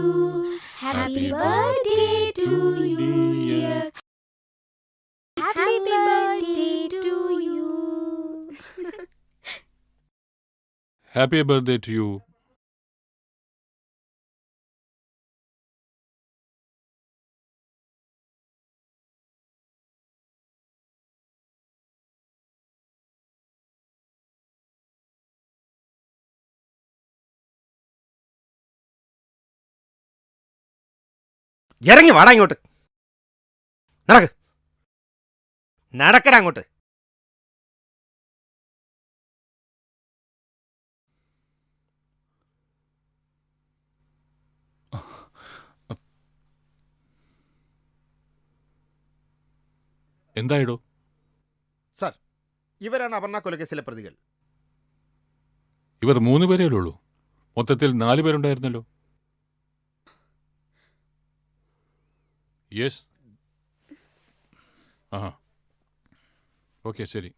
Happy birthday to you, dear. Happy birthday to you. Happy birthday to you. ഇറങ്ങി വാടാ ഇങ്ങോട്ട്. നടക്ക്, നടക്കടാ അങ്ങോട്ട്. എന്തായിടോ? സാർ, ഇവരാണ് അപർണ കൊലക്കേസിലെ പ്രതികൾ. ഇവർ 3 പേരേ ഉള്ളൂ. മൊത്തത്തിൽ 4 പേരുണ്ടായിരുന്നല്ലോ. യെസ്. ആ, ഓക്കെ, ശരി.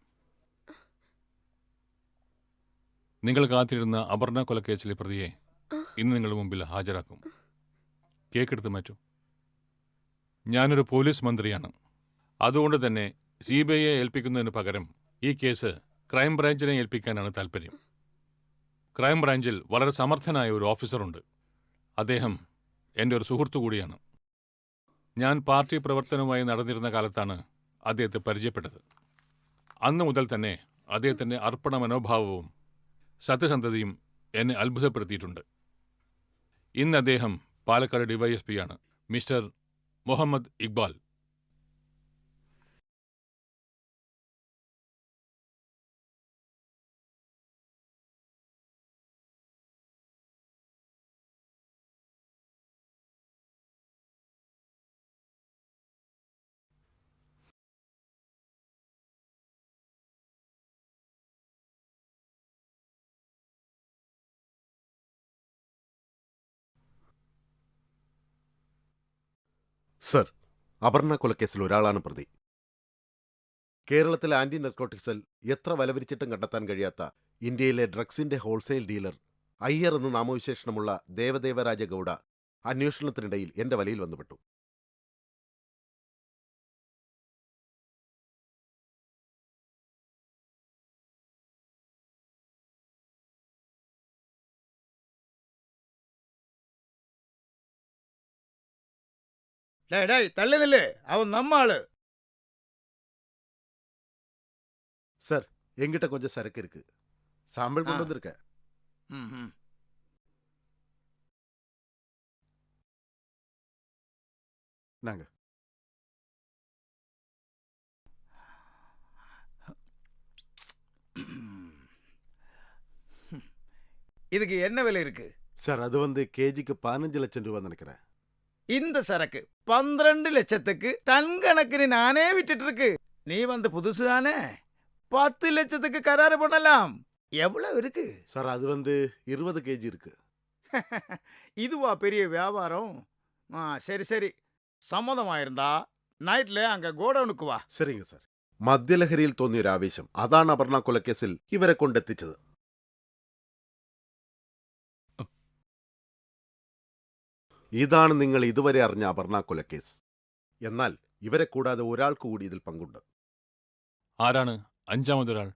നിങ്ങൾ കാത്തിരുന്ന അപർണ കൊലക്കേസിലെ പ്രതിയെ ഇന്ന് നിങ്ങളുടെ മുമ്പിൽ ഹാജരാക്കും. കേക്കെടുത്ത് മാറ്റൂ. ഞാനൊരു പോലീസ് മന്ത്രിയാണ്. അതുകൊണ്ട് തന്നെ CBIയെ ഏൽപ്പിക്കുന്നതിന് പകരം ഈ കേസ് ക്രൈം ബ്രാഞ്ചിനെ ഏൽപ്പിക്കാനാണ് താല്പര്യം. ക്രൈം ബ്രാഞ്ചിൽ വളരെ സമർത്ഥനായ ഒരു ഓഫീസറുണ്ട്. അദ്ദേഹം എൻ്റെ ഒരു സുഹൃത്തു കൂടിയാണ്. ഞാൻ പാർട്ടി പ്രവർത്തനവുമായി നടന്നിരുന്ന കാലത്താണ് അദ്ദേഹത്തെ പരിചയപ്പെട്ടത്. അന്നു മുതൽ തന്നെ അദ്ദേഹത്തിൻ്റെ അർപ്പണ മനോഭാവവും സത്യസന്ധതയും എന്നെ അത്ഭുതപ്പെടുത്തിയിട്ടുണ്ട്. ഇന്ന് അദ്ദേഹം പാലക്കാട് DYSP ആണ്, മിസ്റ്റർ മുഹമ്മദ് ഇക്ബാൽ. സർ, അപർണ കൊലക്കേസിൽ ഒരാളാണ് പ്രതി. കേരളത്തിലെ ആന്റി നർക്കോട്ടിക് സെൽ എത്ര വലവിരിച്ചിട്ടും കണ്ടെത്താൻ കഴിയാത്ത ഇന്ത്യയിലെ ഡ്രഗ്സിന്റെ ഹോൾസെയിൽ ഡീലർ അയ്യർ എന്ന് നാമവിശേഷണമുള്ള ദേവദേവരാജ ഗൌഡ അന്വേഷണത്തിനിടയിൽ എന്റെ വലയിൽ വന്നുപെട്ടു. டேய் தள்ளி நில்லு, அவன் நம்ம ஆளு. சார், எங்கிட்ட கொஞ்சம் சரக்கு இருக்கு, சாம்பிள் கொண்டு வந்திருக்கேன். நாங்க இதுக்கு என்ன விலை இருக்கு? சார், அது வந்து கேஜிக்கு 15 லட்சம் ரூபா நினைக்கிறேன். இந்த சரக்கு 12 லட்சத்துக்கு டன் கணக்குன்னு நானே விட்டுட்டு இருக்கு. நீ வந்து புதுசு தானே, 10 லட்சத்துக்கு கராறு பண்ணலாம். எவ்வளவு இருக்கு? சார், அது வந்து 20 கேஜி இருக்கு. இதுவா பெரிய வியாபாரம்? சரி சரி, സമ്മതമായിരുന്നാ നൈറ്റിലെ അങ്ങ് ഗോഡൌണുക്ക് വാ. சரிங்க சார். മദ്യലഹരിയിൽ തോന്നിയൊരു ആവേശം, അതാണ് അപർണ കൊലക്കേസിൽ ഇവരെ കൊണ്ടെത്തിച്ചത്. ഇതാണ് നിങ്ങൾ ഇതുവരെ അറിഞ്ഞ അപർണ കൊലക്കേസ്. എന്നാൽ ഇവരെ കൂടാതെ ഒരാൾക്ക് കൂടി ഇതിൽ പങ്കുണ്ട്. ആരാണ് 5-മതൊരാൾ?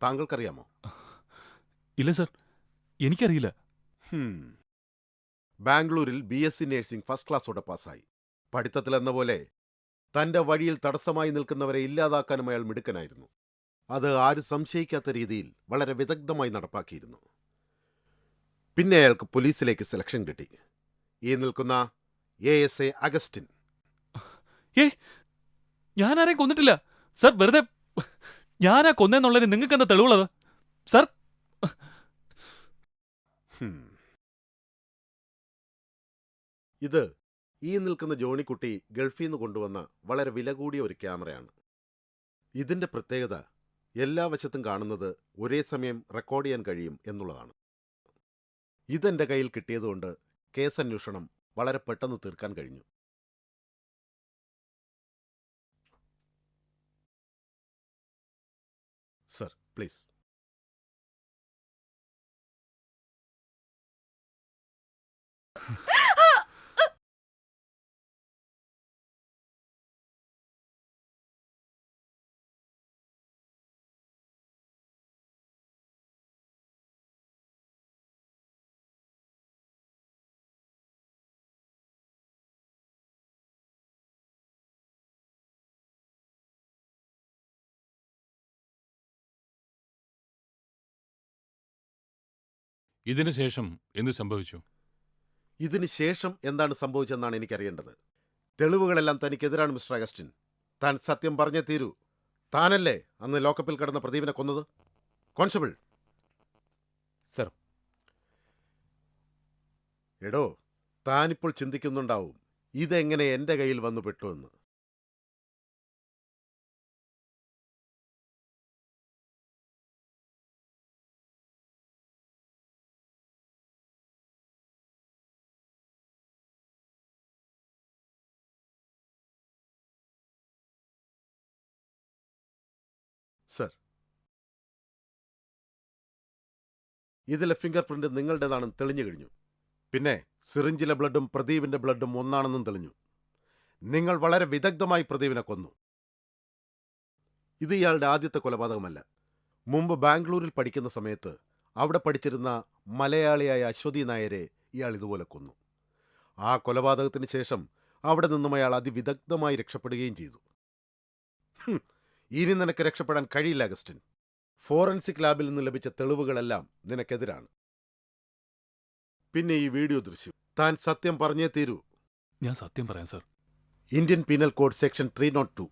താങ്കൾക്കറിയാമോ? ഇല്ല സർ, എനിക്കറിയില്ല. ബാംഗ്ലൂരിൽ BSc നഴ്സിംഗ് ഫസ്റ്റ് ക്ലാസ്സോടെ പാസ്സായി. പഠിത്തത്തിലെന്ന പോലെ തന്റെ വഴിയിൽ തടസ്സമായി നിൽക്കുന്നവരെ ഇല്ലാതാക്കാനും അയാൾ മിടുക്കനായിരുന്നു. അത് ആരും സംശയിക്കാത്ത രീതിയിൽ വളരെ വിദഗ്ധമായി നടപ്പാക്കിയിരുന്നു. പിന്നെ അയാൾക്ക് പോലീസിലേക്ക് സെലക്ഷൻ കിട്ടി. ഈ നിൽക്കുന്ന ASA അഗസ്റ്റിൻ. ഞാനാരെയും കൊന്നിട്ടില്ല സർ. വെറുതെ ഞാനാ കൊന്നെന്നുള്ളതിന് നിങ്ങൾക്ക് എന്താ തെളിവുള്ളത് സർ? ഇത് ഈ നിൽക്കുന്ന ജോണിക്കുട്ടി ഗൾഫിൽ നിന്ന് കൊണ്ടുവന്ന വളരെ വില കൂടിയ ഒരു ക്യാമറയാണ്. ഇതിന്റെ പ്രത്യേകത എല്ലാ വശത്തും കാണുന്നത് ഒരേ സമയം റെക്കോർഡ് ചെയ്യാൻ കഴിയും എന്നുള്ളതാണ്. ഇതെന്റെ കയ്യിൽ കിട്ടിയതുകൊണ്ട് കേസന്വേഷണം വളരെ പെട്ടെന്ന് തീർക്കാൻ കഴിഞ്ഞു. Sir, please. ഇതിനു ശേഷം എന്ത് സംഭവിച്ചു? ഇതിന് ശേഷം എന്താണ് സംഭവിച്ചതെന്നാണ് എനിക്കറിയേണ്ടത്. തെളിവുകളെല്ലാം തനിക്കെതിരാണ് മിസ്റ്റർ അഗസ്റ്റിൻ. താൻ സത്യം പറഞ്ഞേ തീരൂ. താനല്ലേ അന്ന് ലോക്കപ്പിൽ കിടന്ന പ്രദീപിനെ കൊന്നത്? കോൺസ്റ്റബിൾ. സർ. എടോ, താനിപ്പോൾ ചിന്തിക്കുന്നുണ്ടാവും ഇതെങ്ങനെ എൻ്റെ കയ്യിൽ വന്നു പെട്ടു എന്ന്. സർ, ഇതിലെ ഫിംഗർ പ്രിന്റ് നിങ്ങളുടേതാണെന്ന് തെളിഞ്ഞു കഴിഞ്ഞു. പിന്നെ സിറിഞ്ചിലെ ബ്ലഡും പ്രദീപിന്റെ ബ്ലഡും ഒന്നാണെന്നും തെളിഞ്ഞു. നിങ്ങൾ വളരെ വിദഗ്ധമായി പ്രദീപിനെ കൊന്നു. ഇത് ഇയാളുടെ ആദ്യത്തെ കൊലപാതകമല്ല. മുമ്പ് ബാംഗ്ലൂരിൽ പഠിക്കുന്ന സമയത്ത് അവിടെ പഠിച്ചിരുന്ന മലയാളിയായ അശ്വതി നായരെ ഇയാൾ ഇതുപോലെ കൊന്നു. ആ കൊലപാതകത്തിന് ശേഷം അവിടെ നിന്നും അയാൾ അതിവിദഗ്ധമായി രക്ഷപ്പെടുകയും ചെയ്തു. ഇനി നിനക്ക് രക്ഷപ്പെടാൻ കഴിയില്ല അഗസ്റ്റിൻ. ഫോറൻസിക് ലാബിൽ നിന്ന് ലഭിച്ച തെളിവുകളെല്ലാം നിനക്കെതിരാണ്. പിന്നെ ഈ വീഡിയോ ദൃശ്യം. താൻ സത്യം പറഞ്ഞേ തീരൂ. ഞാൻ സത്യം പറയാം sir. Indian penal code section 302,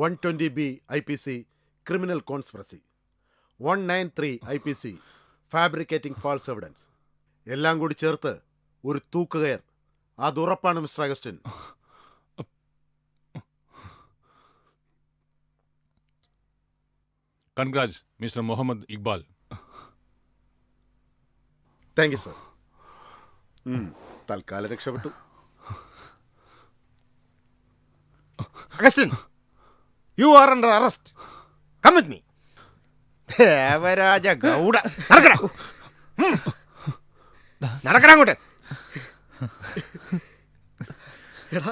120B IPC criminal conspiracy, 193 IPC fabricating false evidence എല്ലാം കൂടി ചേർത്ത് ഒരു തൂക്കുകയർ. അതുറപ്പാണ് mister Augustine. Congrats mister Muhammad Iqbal. Thank you sir. തൽക്കാലം രക്ഷപ്പെട്ടു. Augustine, you are under arrest. Come with me. Devaraja Gowda. നടക്കടാ അങ്ങോട്ട്. എടാ